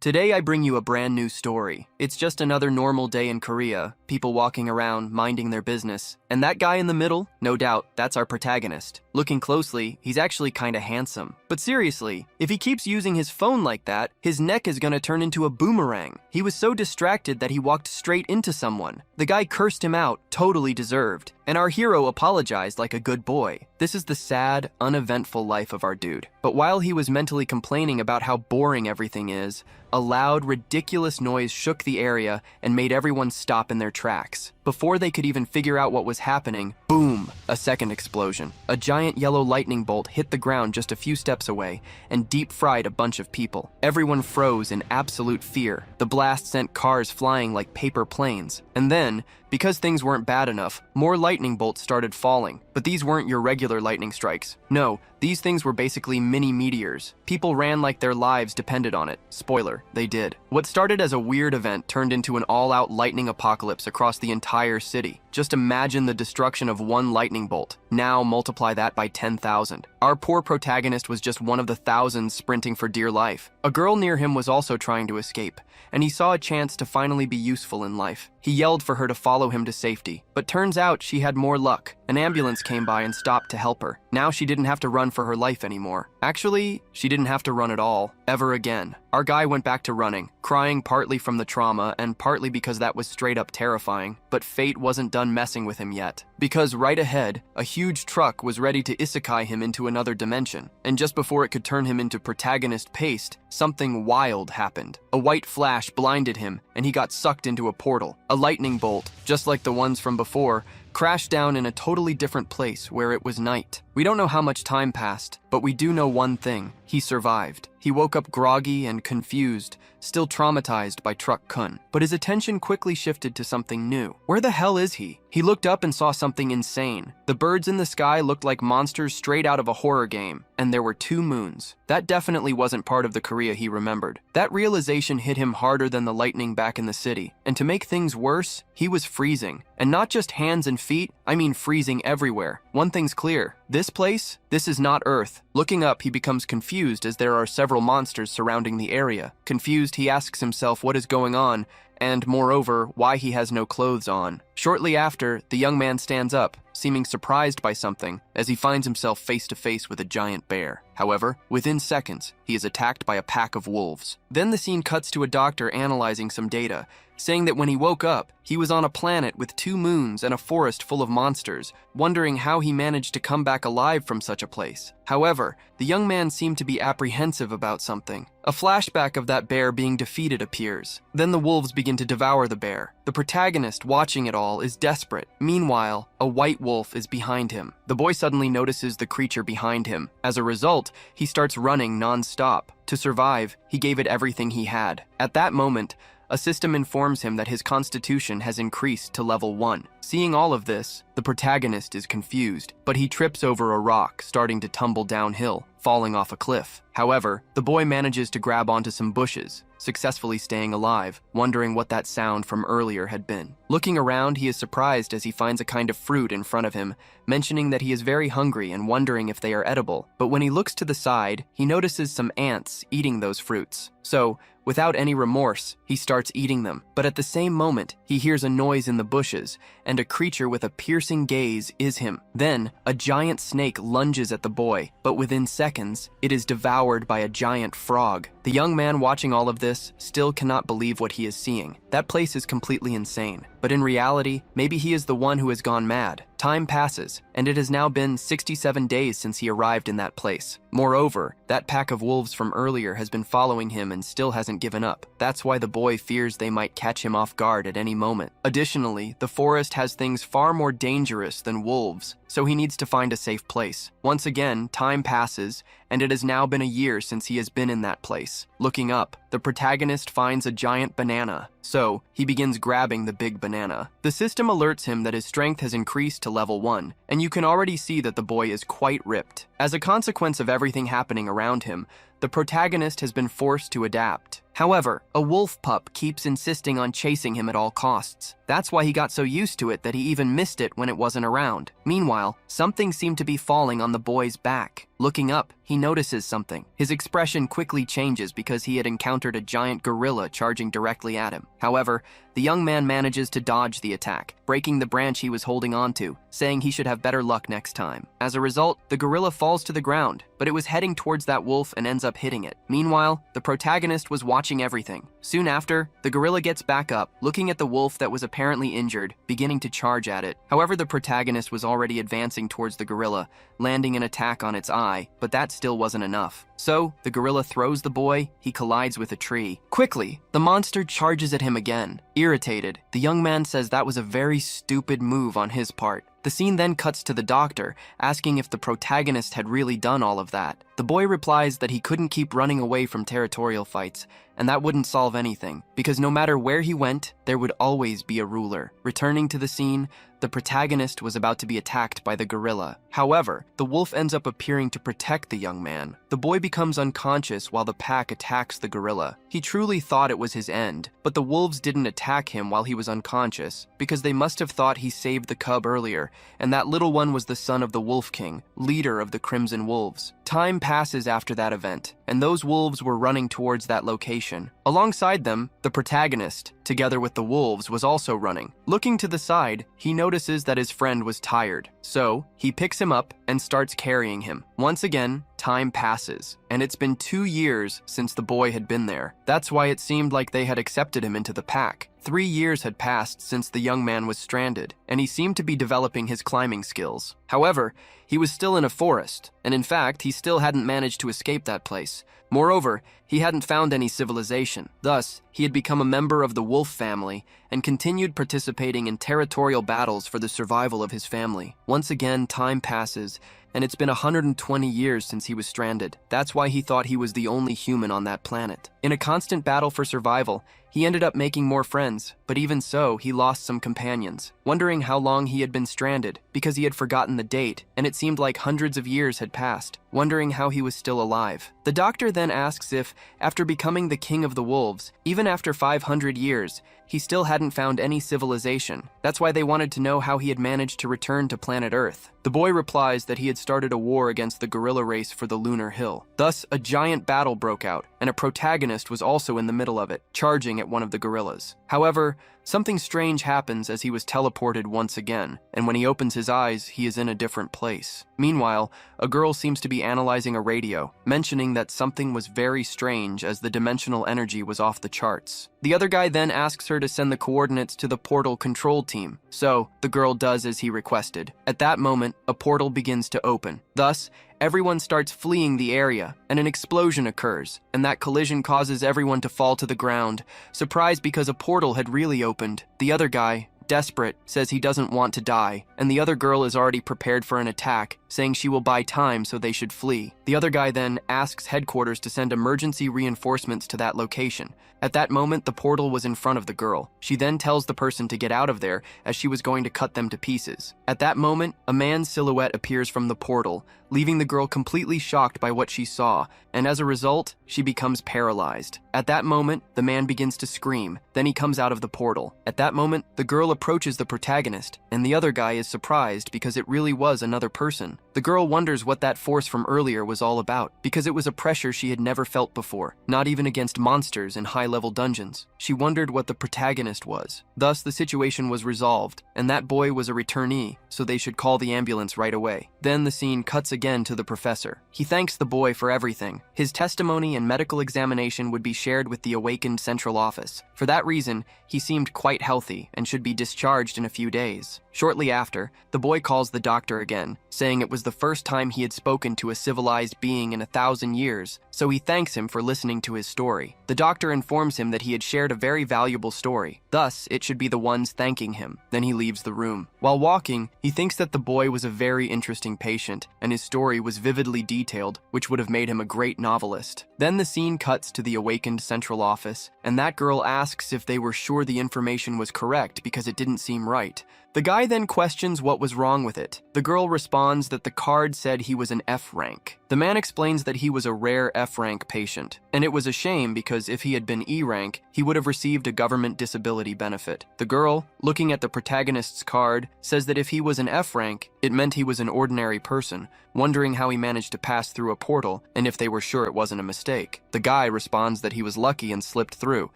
Today I bring you a brand new story. It's just another normal day in Korea, people walking around, minding their business. And that guy in the middle, no doubt, that's our protagonist. Looking closely, he's actually kinda handsome. But seriously, if he keeps using his phone like that, his neck is gonna turn into a boomerang. He was so distracted that he walked straight into someone. The guy cursed him out, totally deserved. And our hero apologized like a good boy. This is the sad, uneventful life of our dude. But while he was mentally complaining about how boring everything is, a loud, ridiculous noise shook the area and made everyone stop in their tracks. Before they could even figure out what was happening, boom, a second explosion. A giant yellow lightning bolt hit the ground just a few steps away and deep-fried a bunch of people. Everyone froze in absolute fear. The blast sent cars flying like paper planes. And then, because things weren't bad enough, more lightning bolts started falling. But these weren't your regular lightning strikes. No, these things were basically mini meteors. People ran like their lives depended on it. Spoiler, they did. What started as a weird event turned into an all-out lightning apocalypse across the entire city. Just imagine the destruction of one lightning bolt. Now multiply that by 10,000. Our poor protagonist was just one of the thousands sprinting for dear life. A girl near him was also trying to escape, and he saw a chance to finally be useful in life. He yelled for her to follow him to safety, but turns out she had more luck. An ambulance came by and stopped to help her. Now she didn't have to run for her life anymore. Actually, she didn't have to run at all, ever again. Our guy went back to running, crying partly from the trauma and partly because that was straight up terrifying. But fate wasn't done messing with him yet. Because right ahead, a huge truck was ready to isekai him into another dimension. And just before it could turn him into protagonist paste, something wild happened. A white flash blinded him, and he got sucked into a portal. A lightning bolt, just like the ones from before, crashed down in a totally different place where it was night. We don't know how much time passed, but we do know one thing. He survived. He woke up groggy and confused, still traumatized by Truck Kun. But his attention quickly shifted to something new. Where the hell is he? He looked up and saw something insane. The birds in the sky looked like monsters straight out of a horror game, and there were 2 moons. That definitely wasn't part of the Korea he remembered. That realization hit him harder than the lightning back in the city. And to make things worse, he was freezing. And not just hands and feet, I mean freezing everywhere. One thing's clear. This place? This is not Earth. Looking up, he becomes confused as there are several monsters surrounding the area. Confused, he asks himself what is going on, and moreover, why he has no clothes on. Shortly after, the young man stands up, seeming surprised by something, as he finds himself face to face with a giant bear. However, within seconds, he is attacked by a pack of wolves. Then the scene cuts to a doctor analyzing some data, saying that when he woke up, he was on a planet with 2 moons and a forest full of monsters, wondering how he managed to come back alive from such a place. However, the young man seemed to be apprehensive about something. A flashback of that bear being defeated appears. Then the wolves begin to devour the bear. The protagonist, watching it all, is desperate. Meanwhile, a white wolf is behind him. The boy suddenly notices the creature behind him. As a result, he starts running non-stop. To survive, he gave it everything he had. At that moment, a system informs him that his constitution has increased to level 1. Seeing all of this, the protagonist is confused, but he trips over a rock, starting to tumble downhill, falling off a cliff. However, the boy manages to grab onto some bushes, successfully staying alive, wondering what that sound from earlier had been. Looking around, he is surprised as he finds a kind of fruit in front of him, mentioning that he is very hungry and wondering if they are edible. But when he looks to the side, he notices some ants eating those fruits. So, without any remorse, he starts eating them. But at the same moment, he hears a noise in the bushes, and a creature with a piercing gaze is him. Then, a giant snake lunges at the boy, but within seconds, it is devoured by a giant frog. The young man watching all of this still cannot believe what he is seeing. That place is completely insane. But in reality, maybe he is the one who has gone mad. Time passes, and it has now been 67 days since he arrived in that place. Moreover, that pack of wolves from earlier has been following him and still hasn't given up. That's why the boy fears they might catch him off guard at any moment. Additionally, the forest has things far more dangerous than wolves, so he needs to find a safe place. Once again, time passes, and it has now been a year since he has been in that place. Looking up, the protagonist finds a giant banana, so he begins grabbing the big banana. The system alerts him that his strength has increased to level 1, and you can already see that the boy is quite ripped. As a consequence of everything happening around him, the protagonist has been forced to adapt. However, a wolf pup keeps insisting on chasing him at all costs. That's why he got so used to it that he even missed it when it wasn't around. Meanwhile, something seemed to be falling on the boy's back. Looking up, he notices something. His expression quickly changes because he had encountered a giant gorilla charging directly at him. However, the young man manages to dodge the attack, breaking the branch he was holding onto, saying he should have better luck next time. As a result, the gorilla falls to the ground, but it was heading towards that wolf and ends up hitting it. Meanwhile, the protagonist was watching everything. Soon after, the gorilla gets back up, looking at the wolf that was apparently injured, beginning to charge at it. However, the protagonist was already advancing towards the gorilla, landing an attack on its eye, but that still wasn't enough. So, the gorilla throws the boy, he collides with a tree. Quickly, the monster charges at him again. Irritated, the young man says that was a very stupid move on his part. The scene then cuts to the doctor, asking if the protagonist had really done all of that. The boy replies that he couldn't keep running away from territorial fights, and that wouldn't solve anything, because no matter where he went, there would always be a ruler. Returning to the scene, the protagonist was about to be attacked by the gorilla. However, the wolf ends up appearing to protect the young man. The boy becomes unconscious while the pack attacks the gorilla. He truly thought it was his end, but the wolves didn't attack him while he was unconscious, because they must have thought he saved the cub earlier, and that little one was the son of the Wolf King, leader of the Crimson Wolves. Time passes after that event, and those wolves were running towards that location. Alongside them, the protagonist, together with the wolves, was also running. Looking to the side, he notices that his friend was tired, so he picks him up and starts carrying him. Once again, time passes, and it's been 2 years since the boy had been there. That's why it seemed like they had accepted him into the pack. 3 years had passed since the young man was stranded, and he seemed to be developing his climbing skills. However, he was still in a forest, and in fact, he still hadn't managed to escape that place. Moreover, he hadn't found any civilization. Thus, he had become a member of the wolf family and continued participating in territorial battles for the survival of his family. Once again, time passes, and it's been 120 years since he was stranded. That's why he thought he was the only human on that planet. In a constant battle for survival, he ended up making more friends, but even so, he lost some companions. Wondering how long he had been stranded, because he had forgotten the date, and it seemed like hundreds of years had passed, wondering how he was still alive. The doctor then asks if, after becoming the king of the wolves, even after 500 years, he still hadn't found any civilization. That's why they wanted to know how he had managed to return to planet Earth. The boy replies that he had started a war against the gorilla race for the lunar hill. Thus, a giant battle broke out, and a protagonist was also in the middle of it, charging at one of the gorillas. However, something strange happens as he was teleported once again, and when he opens his eyes, he is in a different place. Meanwhile, a girl seems to be analyzing a radio, mentioning that something was very strange as the dimensional energy was off the charts. The other guy then asks her to send the coordinates to the portal control team, so the girl does as he requested. At that moment, a portal begins to open. Thus, everyone starts fleeing the area, and an explosion occurs, and that collision causes everyone to fall to the ground, surprised because a portal had really opened. The other guy, desperate, says he doesn't want to die, and the other girl is already prepared for an attack, saying she will buy time so they should flee. The other guy then asks headquarters to send emergency reinforcements to that location. At that moment, the portal was in front of the girl. She then tells the person to get out of there as she was going to cut them to pieces. At that moment, a man's silhouette appears from the portal, leaving the girl completely shocked by what she saw, and as a result, she becomes paralyzed. At that moment, the man begins to scream, then he comes out of the portal. At that moment, the girl approaches the protagonist, and the other guy is surprised because it really was another person. The girl wonders what that force from earlier was all about, because it was a pressure she had never felt before, not even against monsters in high-level dungeons. She wondered what the protagonist was. Thus, the situation was resolved, and that boy was a returnee, so they should call the ambulance right away. Then the scene cuts again to the professor. He thanks the boy for everything. His testimony and medical examination would be shared with the awakened central office. For that reason, he seemed quite healthy and should be discharged in a few days. Shortly after, the boy calls the doctor again, saying it was the first time he had spoken to a civilized being in 1,000 years, so he thanks him for listening to his story. The doctor informs him that he had shared a very valuable story, thus it should be the ones thanking him. Then he leaves the room. While walking, he thinks that the boy was a very interesting patient, and his story was vividly detailed, which would have made him a great novelist. Then the scene cuts to the awakened central office, and that girl asks if they were sure the information was correct because it didn't seem right. The guy then questions what was wrong with it. The girl responds that the card said he was an F rank. The man explains that he was a rare F rank patient, and it was a shame because if he had been E rank, he would have received a government disability benefit. The girl, looking at the protagonist's card, says that if he was an F rank, it meant he was an ordinary person, wondering how he managed to pass through a portal and if they were sure it wasn't a mistake. The guy responds that he was lucky and slipped through,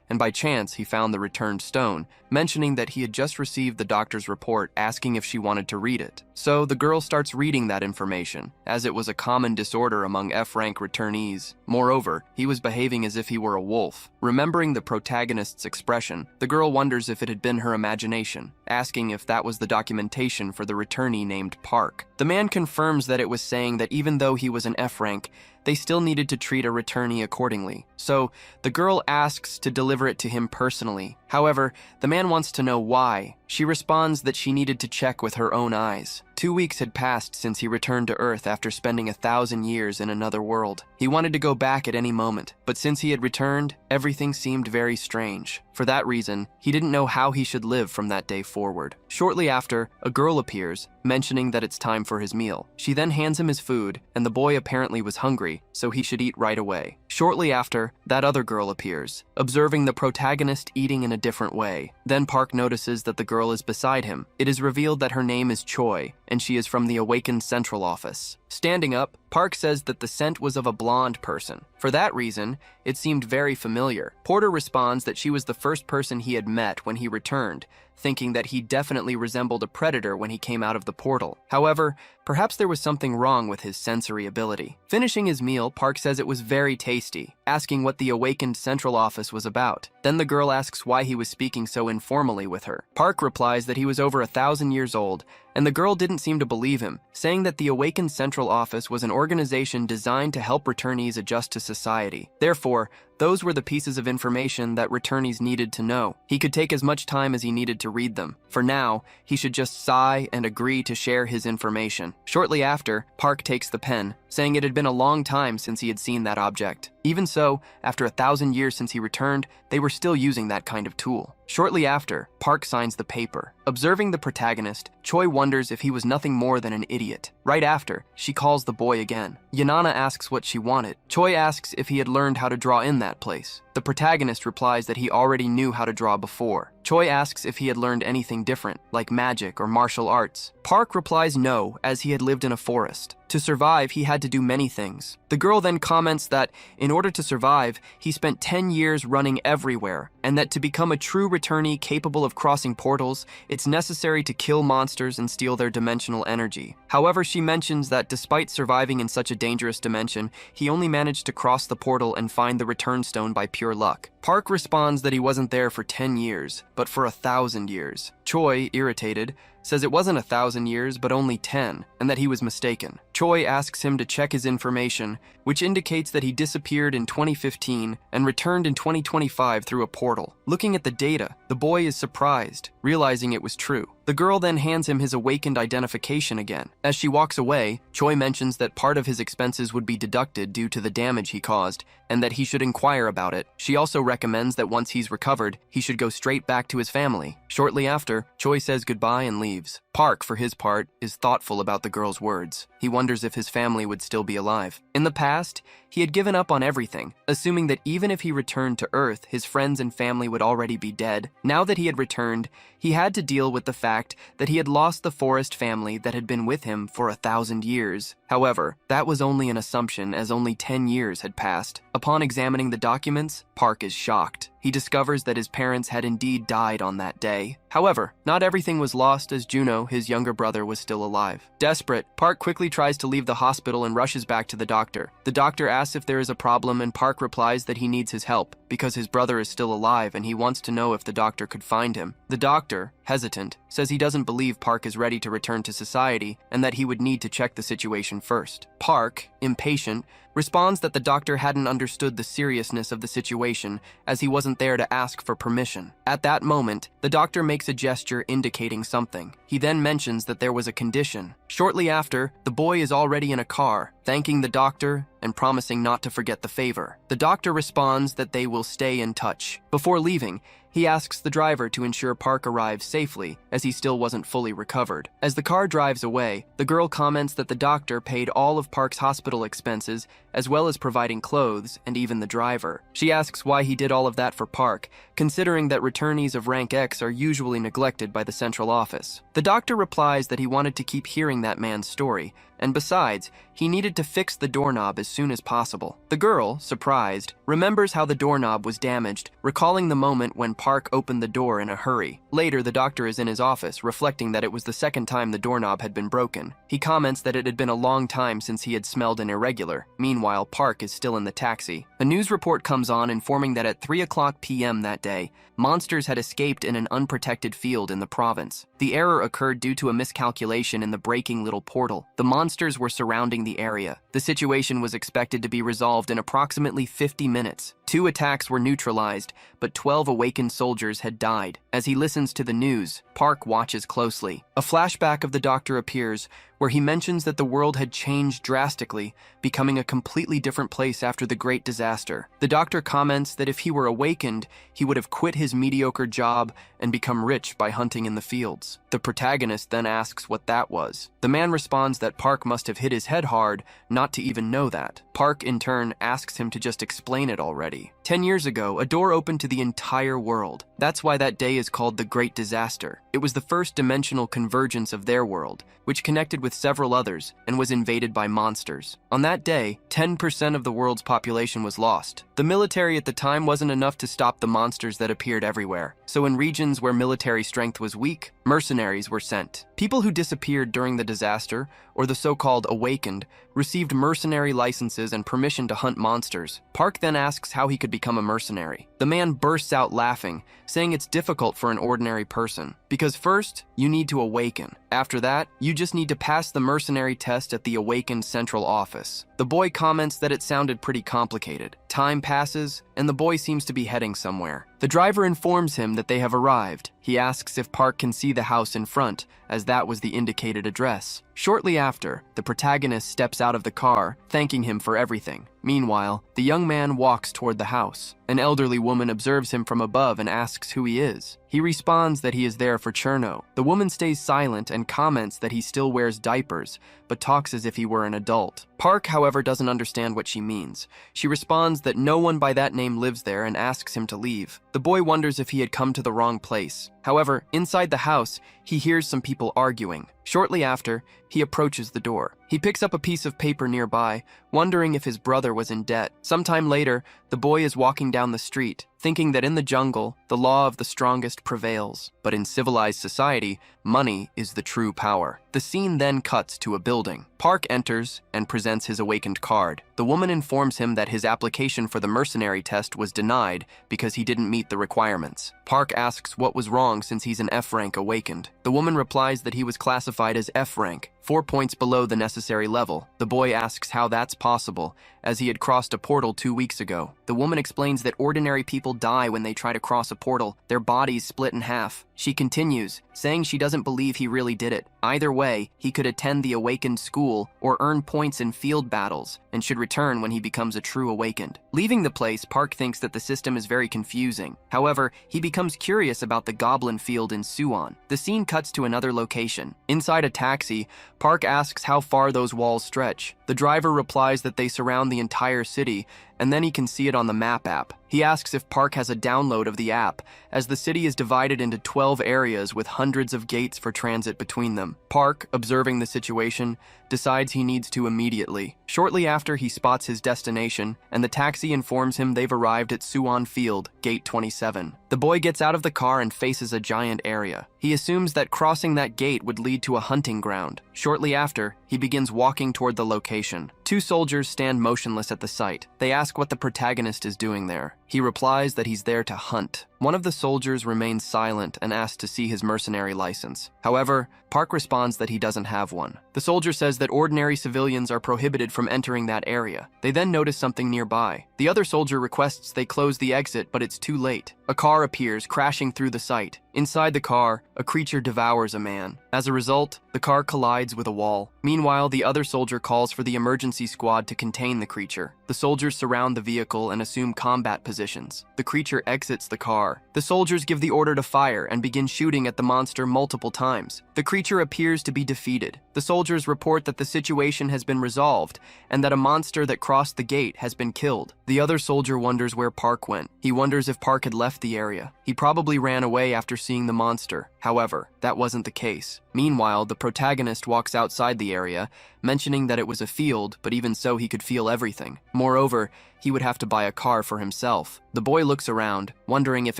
and by chance he found the returned stone, mentioning that he had just received the doctor's report asking if she wanted to read it. So the girl starts reading that information, as it was a common disorder among F-rank returnees. Moreover, he was behaving as if he were a wolf. Remembering the protagonist's expression, the girl wonders if it had been her imagination, asking if that was the documentation for the returnee named Park. The man confirms that it was saying that even though he was an F-rank, they still needed to treat a returnee accordingly. So the girl asks to deliver it to him personally. However, the man wants to know why. She responds that she needed to check with her own eyes. 2 weeks had passed since he returned to Earth after spending 1,000 years in another world. He wanted to go back at any moment, but since he had returned, everything seemed very strange. For that reason, he didn't know how he should live from that day forward. Shortly after, a girl appears, mentioning that it's time for his meal. She then hands him his food, and the boy apparently was hungry, so he should eat right away. Shortly after, that other girl appears, observing the protagonist eating in a different way. Then Park notices that the girl is beside him. It is revealed that her name is Choi, and she is from the Awakened Central Office. Standing up, Park says that the scent was of a blonde person. For that reason, it seemed very familiar. Porter responds that she was the first person he had met when he returned, thinking that he definitely resembled a predator when he came out of the portal. However, perhaps there was something wrong with his sensory ability. Finishing his meal, Park says it was very tasty, asking what the Awakened Central Office was about. Then the girl asks why he was speaking so informally with her. Park replies that he was over 1,000 years old, and the girl didn't seem to believe him, saying that the Awakened Central Office was an organization designed to help returnees adjust to society. Therefore, those were the pieces of information that returnees needed to know. He could take as much time as he needed to read them. For now, he should just sigh and agree to share his information. Shortly after, Park takes the pen, saying it had been a long time since he had seen that object. Even so, after 1,000 years since he returned, they were still using that kind of tool. Shortly after, Park signs the paper. Observing the protagonist, Choi wonders if he was nothing more than an idiot. Right after, she calls the boy again. Yanana asks what she wanted. Choi asks if he had learned how to draw in that place. The protagonist replies that he already knew how to draw before. Choi asks if he had learned anything different, like magic or martial arts. Park replies no, as he had lived in a forest. To survive, he had to do many things. The girl then comments that, in order to survive, he spent 10 years running everywhere, and that to become a true returnee capable of crossing portals, it's necessary to kill monsters and steal their dimensional energy. However, she mentions that despite surviving in such a dangerous dimension, he only managed to cross the portal and find the return stone by pure luck. Park responds that he wasn't there for 10 years, but for 1,000 years. Choi, irritated, says it wasn't 1,000 years, but only 10, and that he was mistaken. Choi asks him to check his information, which indicates that he disappeared in 2015 and returned in 2025 through a portal. Looking at the data, the boy is surprised, realizing it was true. The girl then hands him his awakened identification again. As she walks away, Choi mentions that part of his expenses would be deducted due to the damage he caused, and that he should inquire about it. She also recommends that once he's recovered, he should go straight back to his family. Shortly after, Choi says goodbye and leaves. Park, for his part, is thoughtful about the girl's words. He wonders if his family would still be alive. In the past, he had given up on everything, assuming that even if he returned to Earth, his friends and family would already be dead. Now that he had returned, he had to deal with the fact that he had lost the forest family that had been with him for 1,000 years. However, that was only an assumption, as only 10 years had passed. Upon examining the documents, Park is shocked. He discovers that his parents had indeed died on that day. However, not everything was lost, as Juno, his younger brother, was still alive. Desperate, Park quickly tries to leave the hospital and rushes back to the doctor. The doctor asks if there is a problem, and Park replies that he needs his help, because his brother is still alive and he wants to know if the doctor could find him. The doctor, hesitant, says he doesn't believe Park is ready to return to society and that he would need to check the situation first. Park, impatient, responds that the doctor hadn't understood the seriousness of the situation, as he wasn't there to ask for permission. At that moment, the doctor makes a gesture indicating something. He then mentions that there was a condition. Shortly after, the boy is already in a car, thanking the doctor and promising not to forget the favor. The doctor responds that they will stay in touch. Before leaving, he asks the driver to ensure Park arrives safely, as he still wasn't fully recovered. As the car drives away, the girl comments that the doctor paid all of Park's hospital expenses, as well as providing clothes and even the driver. She asks why he did all of that for Park, considering that returnees of rank X are usually neglected by the central office. The doctor replies that he wanted to keep hearing that man's story, and besides, he needed to fix the doorknob as soon as possible. The girl, surprised, remembers how the doorknob was damaged, recalling the moment when Park opened the door in a hurry. Later, the doctor is in his office, reflecting that it was the second time the doorknob had been broken. He comments that it had been a long time since he had smelled an irregular. Meanwhile, Park is still in the taxi. A news report comes on informing that at 3:00 p.m. that day, monsters had escaped in an unprotected field in the province. The error occurred due to a miscalculation in the breaking little portal. The monsters were surrounding the area. The situation was expected to be resolved in approximately 50 minutes. 2 attacks were neutralized, but 12 awakened soldiers had died. As he listens to the news, Park watches closely. A flashback of the doctor appears, where he mentions that the world had changed drastically, becoming a completely different place after the Great Disaster. The doctor comments that if he were awakened, he would have quit his mediocre job and become rich by hunting in the fields. The protagonist then asks what that was. The man responds that Park must have hit his head hard, not to even know that. Park, in turn, asks him to just explain it already. 10 years ago, a door opened to the entire world. That's why that day is called the Great Disaster. It was the first dimensional convergence of their world, which connected with several others and was invaded by monsters. On that day, 10% of the world's population was lost. The military at the time wasn't enough to stop the monsters that appeared everywhere, so in regions where military strength was weak, mercenaries were sent. People who disappeared during the disaster, or the so-called awakened, received mercenary licenses and permission to hunt monsters. Park then asks how he could become a mercenary. The man bursts out laughing, saying it's difficult for an ordinary person, because first, you need to awaken. After that, you just need to pass the mercenary test at the awakened central office. The boy comments that it sounded pretty complicated. Time passes, and the boy seems to be heading somewhere. The driver informs him that they have arrived. He asks if Park can see the house in front, as that was the indicated address. Shortly after, the protagonist steps out of the car, thanking him for everything. Meanwhile, the young man walks toward the house. An elderly woman observes him from above and asks who he is. He responds that he is there for Cherno. The woman stays silent and comments that he still wears diapers, but talks as if he were an adult. Park, however, doesn't understand what she means. She responds that no one by that name lives there and asks him to leave. The boy wonders if he had come to the wrong place. However, inside the house, he hears some people arguing. Shortly after, he approaches the door. He picks up a piece of paper nearby, wondering if his brother was in debt. Sometime later, the boy is walking down the street, thinking that in the jungle, the law of the strongest prevails. But in civilized society, money is the true power. The scene then cuts to a building. Park enters and presents his awakened card. The woman informs him that his application for the mercenary test was denied because he didn't meet the requirements. Park asks what was wrong since he's an F rank awakened. The woman replies that he was classified as F rank, 4 points below the necessary level. The boy asks how that's possible, as he had crossed a portal 2 weeks ago. The woman explains that ordinary people die when they try to cross a portal, their bodies split in half. She continues, saying she doesn't believe he really did it. Either way, he could attend the awakened school or earn points in field battles, and should return when he becomes a true awakened. Leaving the place, Park thinks that the system is very confusing. However, he becomes curious about the goblin field in Suwon. The scene cuts to another location. Inside a taxi, Park asks how far those walls stretch. The driver replies that they surround the entire city, and then he can see it on the map app. He asks if Park has a download of the app, as the city is divided into 12 areas with hundreds of gates for transit between them. Park, observing the situation, decides he needs to immediately. Shortly after, he spots his destination, and the taxi informs him they've arrived at Suwon Field, Gate 27. The boy gets out of the car and faces a giant area. He assumes that crossing that gate would lead to a hunting ground. Shortly after, he begins walking toward the location. 2 soldiers stand motionless at the site. They ask what the protagonist is doing there. He replies that he's there to hunt. One of the soldiers remains silent and asks to see his mercenary license. However, Park responds that he doesn't have one. The soldier says that ordinary civilians are prohibited from entering that area. They then notice something nearby. The other soldier requests they close the exit, but it's too late. A car appears, crashing through the site. Inside the car, a creature devours a man. As a result, the car collides with a wall. Meanwhile, the other soldier calls for the emergency squad to contain the creature. The soldiers surround the vehicle and assume combat positions. The creature exits the car. The soldiers give the order to fire and begin shooting at the monster multiple times. The creature appears to be defeated. The soldiers report that the situation has been resolved and that a monster that crossed the gate has been killed. The other soldier wonders where Park went. He wonders if Park had left the area. He probably ran away after seeing the monster. However, that wasn't the case. Meanwhile, the protagonist walks outside the area, mentioning that it was a field, but even so he could feel everything. Moreover, he would have to buy a car for himself. The boy looks around, wondering if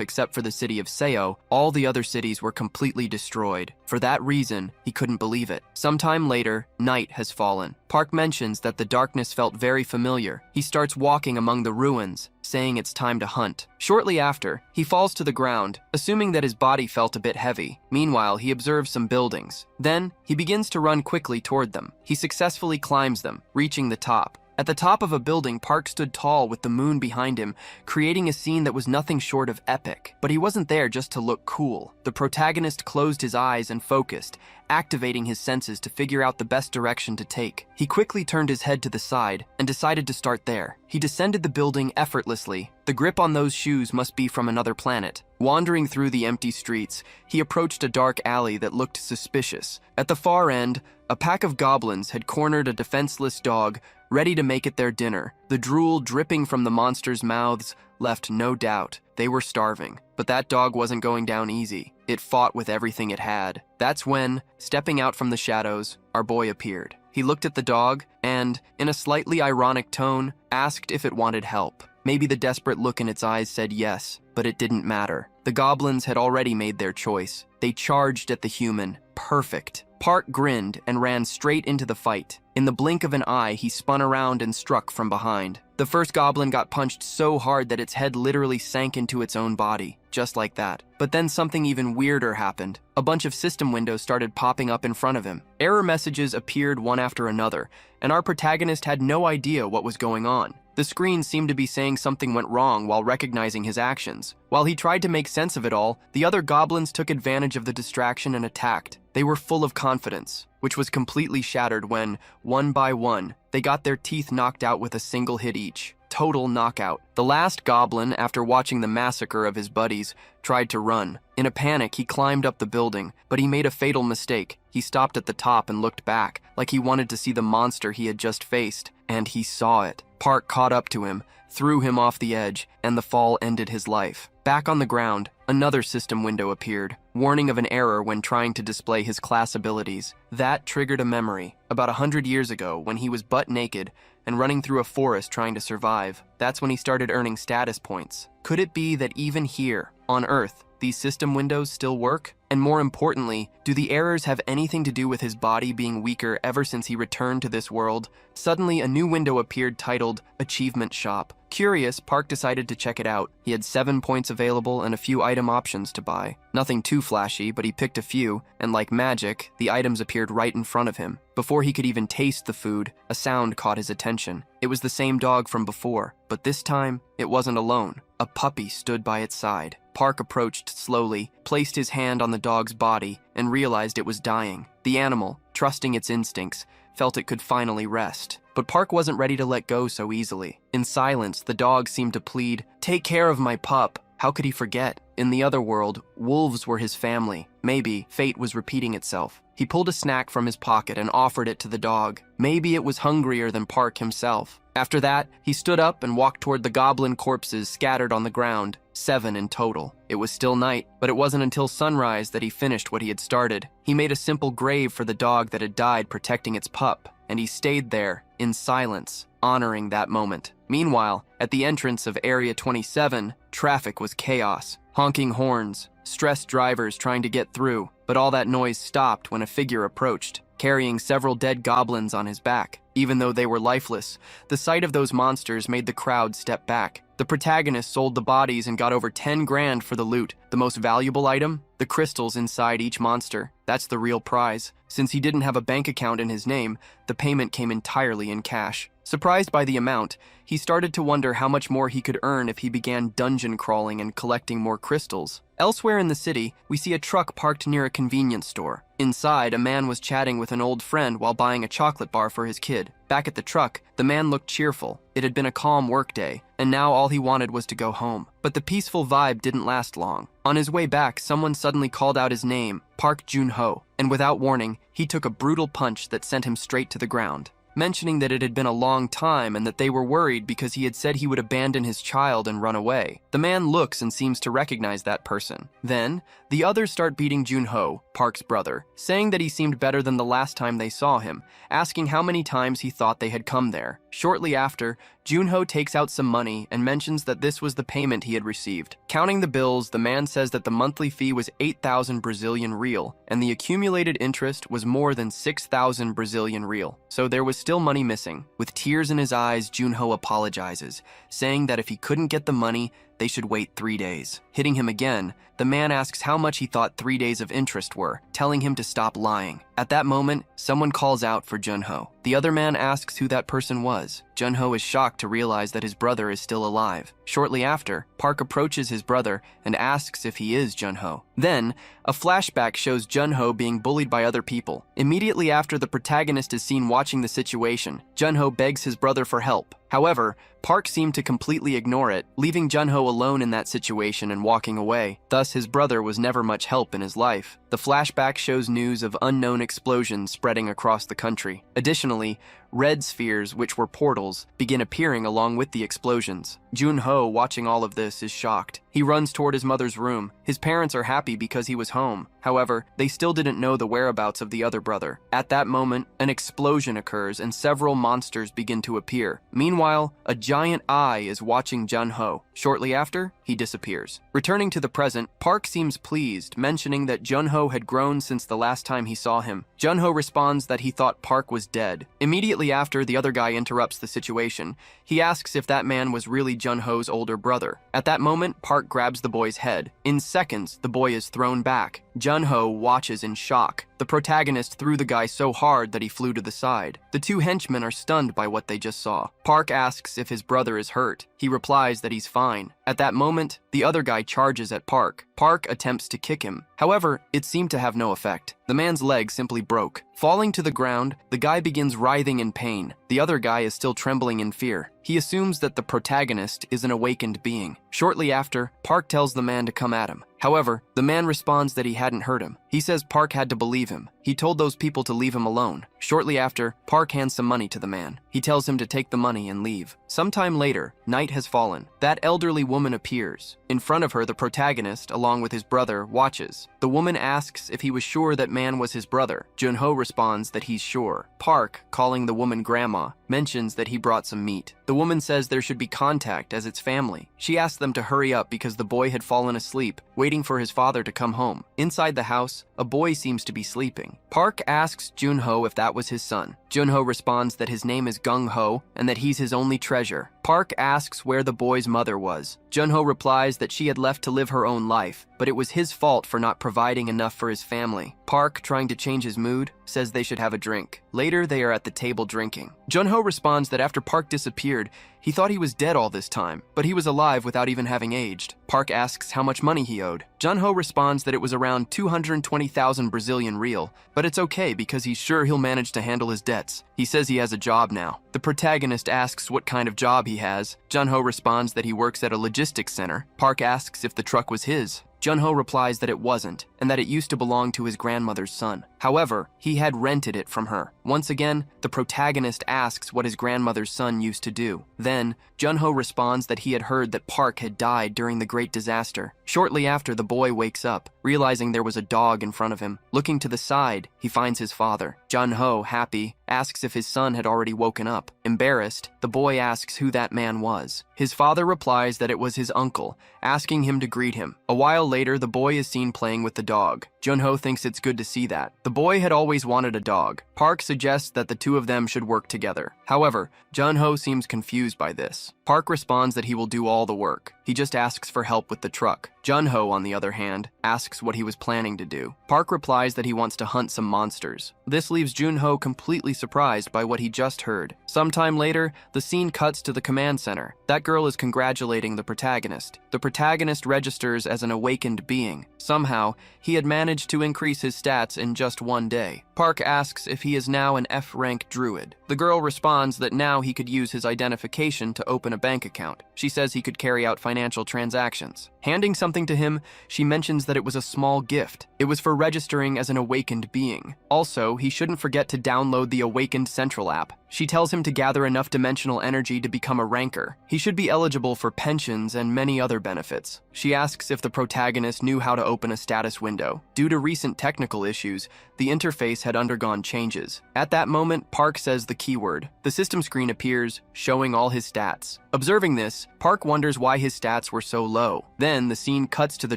except for the city of Seo, all the other cities were completely destroyed. For that reason, he couldn't believe it. Sometime later, night has fallen. Park mentions that the darkness felt very familiar. He starts walking among the ruins, saying it's time to hunt. Shortly after, he falls to the ground, assuming that his body felt a bit heavy. Meanwhile, he observes some buildings. Then, he begins to run quickly toward them. He successfully climbs them, reaching the top. At the top of a building, Park stood tall with the moon behind him, creating a scene that was nothing short of epic. But he wasn't there just to look cool. The protagonist closed his eyes and focused, activating his senses to figure out the best direction to take. He quickly turned his head to the side and decided to start there. He descended the building effortlessly. The grip on those shoes must be from another planet. Wandering through the empty streets, he approached a dark alley that looked suspicious. At the far end, a pack of goblins had cornered a defenseless dog, ready to make it their dinner. The drool dripping from the monsters' mouths left no doubt they were starving. But that dog wasn't going down easy. It fought with everything it had. That's when, stepping out from the shadows, our boy appeared. He looked at the dog and, in a slightly ironic tone, asked if it wanted help. Maybe the desperate look in its eyes said yes, but it didn't matter. The goblins had already made their choice. They charged at the human. Perfect. Park grinned and ran straight into the fight. In the blink of an eye, he spun around and struck from behind. The first goblin got punched so hard that its head literally sank into its own body, just like that. But then something even weirder happened. A bunch of system windows started popping up in front of him. Error messages appeared one after another, and our protagonist had no idea what was going on. The screen seemed to be saying something went wrong while recognizing his actions. While he tried to make sense of it all, the other goblins took advantage of the distraction and attacked. They were full of confidence, which was completely shattered when, one by one, they got their teeth knocked out with a single hit each. Total knockout. The last goblin, after watching the massacre of his buddies, tried to run. In a panic, he climbed up the building, but he made a fatal mistake. He stopped at the top and looked back, like he wanted to see the monster he had just faced, and he saw it. Park caught up to him, threw him off the edge, and the fall ended his life. Back on the ground, another system window appeared, warning of an error when trying to display his class abilities. That triggered a memory, about 100 years ago when he was butt naked and running through a forest trying to survive. That's when he started earning status points. Could it be that even here, on Earth, these system windows still work? And more importantly, do the errors have anything to do with his body being weaker ever since he returned to this world? Suddenly, a new window appeared titled Achievement Shop. Curious, Park decided to check it out. He had 7 points available and a few item options to buy. Nothing too flashy, but he picked a few, and like magic, the items appeared right in front of him. Before he could even taste the food, a sound caught his attention. It was the same dog from before, but this time, it wasn't alone. A puppy stood by its side. Park approached slowly, placed his hand on the dog's body, and realized it was dying. The animal, trusting its instincts, felt it could finally rest. But Park wasn't ready to let go so easily. In silence, the dog seemed to plead, "Take care of my pup." How could he forget? In the other world, wolves were his family. Maybe fate was repeating itself. He pulled a snack from his pocket and offered it to the dog. Maybe it was hungrier than Park himself. After that, he stood up and walked toward the goblin corpses scattered on the ground, 7 in total. It was still night, but it wasn't until sunrise that he finished what he had started. He made a simple grave for the dog that had died protecting its pup, and he stayed there, in silence, honoring that moment. Meanwhile, at the entrance of Area 27, traffic was chaos. Honking horns, stressed drivers trying to get through, but all that noise stopped when a figure approached, carrying several dead goblins on his back. Even though they were lifeless, the sight of those monsters made the crowd step back. The The protagonist sold the bodies and got over 10 grand for the loot. The most valuable item? The crystals inside each monster. That's the real prize. Since he didn't have a bank account in his name, the payment came entirely in cash. Surprised by the amount, he started to wonder how much more he could earn if he began dungeon crawling and collecting more crystals. Elsewhere in the city, we see a truck parked near a convenience store. Inside, a man was chatting with an old friend while buying a chocolate bar for his kid. Back at the truck, the man looked cheerful. It had been a calm workday, and now all he wanted was to go home. But the peaceful vibe didn't last long. On his way back, someone suddenly called out his name, Park Jun-ho, and without warning, he took a brutal punch that sent him straight to the ground. Mentioning that it had been a long time and that they were worried because he had said he would abandon his child and run away. The man looks and seems to recognize that person. Then, the others start beating Jun-ho, Park's brother, saying that he seemed better than the last time they saw him, asking how many times he thought they had come there. Shortly after, Jun-ho takes out some money and mentions that this was the payment he had received. Counting the bills, the man says that the monthly fee was 8,000 Brazilian real, and the accumulated interest was more than 6,000 Brazilian real. So there was still money missing. With tears in his eyes, Jun-ho apologizes, saying that if he couldn't get the money, they should wait 3 days. Hitting him again, the man asks how much he thought 3 days of interest were, telling him to stop lying. At that moment, someone calls out for Jun-ho. The other man asks who that person was. Jun-ho is shocked to realize that his brother is still alive. Shortly after, Park approaches his brother and asks if he is Jun-ho. Then, a flashback shows Jun-ho being bullied by other people. Immediately after the protagonist is seen watching the situation, Jun-ho begs his brother for help. However, Park seemed to completely ignore it, leaving Jun-ho alone in that situation and walking away. Thus, his brother was never much help in his life. The flashback shows news of unknown explosions spreading across the country. Additionally, red spheres, which were portals, begin appearing along with the explosions. Jun-ho, watching all of this, is shocked. He runs toward his mother's room. His parents are happy because he was home. However, they still didn't know the whereabouts of the other brother. At that moment, an explosion occurs and several monsters begin to appear. Meanwhile, a giant eye is watching Jun-ho. Shortly after, he disappears. Returning to the present, Park seems pleased, mentioning that Jun-ho had grown since the last time he saw him. Jun-ho responds that he thought Park was dead. Immediately after, the other guy interrupts the situation. He asks if that man was really Jun-ho's older brother. At that moment, Park grabs the boy's head. In seconds, the boy is thrown back. Jun-ho watches in shock. The protagonist threw the guy so hard that he flew to the side. The two henchmen are stunned by what they just saw. Park asks if his brother is hurt. He replies that he's fine. At that moment, the other guy charges at Park. Park attempts to kick him. However, it seemed to have no effect. The man's leg simply broke. Falling to the ground, the guy begins writhing in pain. The other guy is still trembling in fear. He assumes that the protagonist is an awakened being. Shortly after, Park tells the man to come at him. However, the man responds that he hadn't hurt him. He says Park had to believe him. He told those people to leave him alone. Shortly after, Park hands some money to the man. He tells him to take the money and leave. Sometime later, night has fallen. That elderly woman appears. In front of her, the protagonist, along with his brother, watches. The woman asks if he was sure that man was his brother. Jun-ho responds that he's sure. Park, calling the woman grandma, mentions that he brought some meat. The woman says there should be contact as it's family. She asks them to hurry up because the boy had fallen asleep, waiting for his father to come home. Inside the house, a boy seems to be sleeping. Park asks Jun-ho if that was his son. Jun-ho responds that his name is Gung-ho and that he's his only treasure. Park asks where the boy's mother was. Jun-ho replies that she had left to live her own life, but it was his fault for not providing enough for his family. Park, trying to change his mood, says they should have a drink. Later, they are at the table drinking. Jun-ho responds that after Park disappeared, he thought he was dead all this time, but he was alive without even having aged. Park asks how much money he owed. Jun-ho responds that it was around 220,000 Brazilian real, but it's okay because he's sure he'll manage to handle his debts. He says he has a job now. The protagonist asks what kind of job he has. Jun-ho responds that he works at a logistics center. Park asks if the truck was his. Jun-ho replies that it wasn't, and that it used to belong to his grandmother's son. However, he had rented it from her. Once again, the protagonist asks what his grandmother's son used to do. Then, Jun-ho responds that he had heard that Park had died during the Great Disaster. Shortly after, the boy wakes up, realizing there was a dog in front of him. Looking to the side, he finds his father. Jun-ho, happy, asks if his son had already woken up. Embarrassed, the boy asks who that man was. His father replies that it was his uncle, asking him to greet him. A while later, the boy is seen playing with the dog. Junho thinks it's good to see that. The boy had always wanted a dog. Park suggests that the two of them should work together. However, Junho seems confused by this. Park responds that he will do all the work. He just asks for help with the truck. Junho, on the other hand, asks what he was planning to do. Park replies that he wants to hunt some monsters. This leaves Junho completely surprised by what he just heard. Sometime later, the scene cuts to the command center. That girl is congratulating the protagonist. The protagonist registers as an awakened being. Somehow, he had managed to increase his stats in just one day. Park asks if he is now an F-rank druid. The girl responds that now he could use his identification to open a bank account. She says he could carry out financial transactions. Handing something to him, she mentions that it was a small gift. It was for registering as an awakened being. Also, he shouldn't forget to download the Awakened Central app. She tells him to gather enough dimensional energy to become a ranker. He should be eligible for pensions and many other benefits. She asks if the protagonist knew how to open a status window. Due to recent technical issues, the interface had undergone changes. At that moment, Park says the keyword. The system screen appears, showing all his stats. Observing this, Park wonders why his stats were so low. Then, the scene cuts to the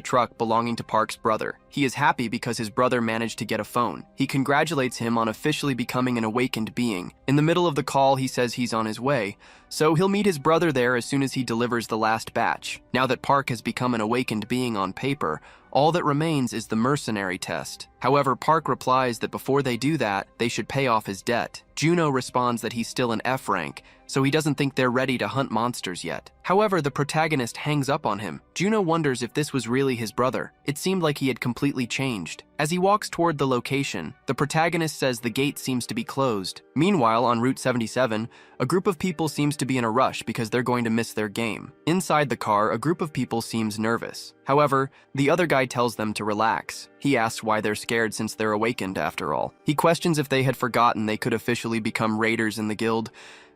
truck belonging to Park's brother. He is happy because his brother managed to get a phone. He congratulates him on officially becoming an awakened being. In the middle of the call, he says he's on his way, so he'll meet his brother there as soon as he delivers the last batch. Now that Park has become an awakened being on paper, all that remains is the mercenary test. However, Park replies that before they do that, they should pay off his debt. Juno responds that he's still an F rank, so he doesn't think they're ready to hunt monsters yet. However, the protagonist hangs up on him. Juno wonders if this was really his brother. It seemed like he had completely changed. As he walks toward the location, the protagonist says the gate seems to be closed. Meanwhile, on Route 77, a group of people seems to be in a rush because they're going to miss their game. Inside the car, a group of people seems nervous. However, the other guy tells them to relax. He asks why they're scared since they're awakened after all. He questions if they had forgotten they could officially become raiders in the guild,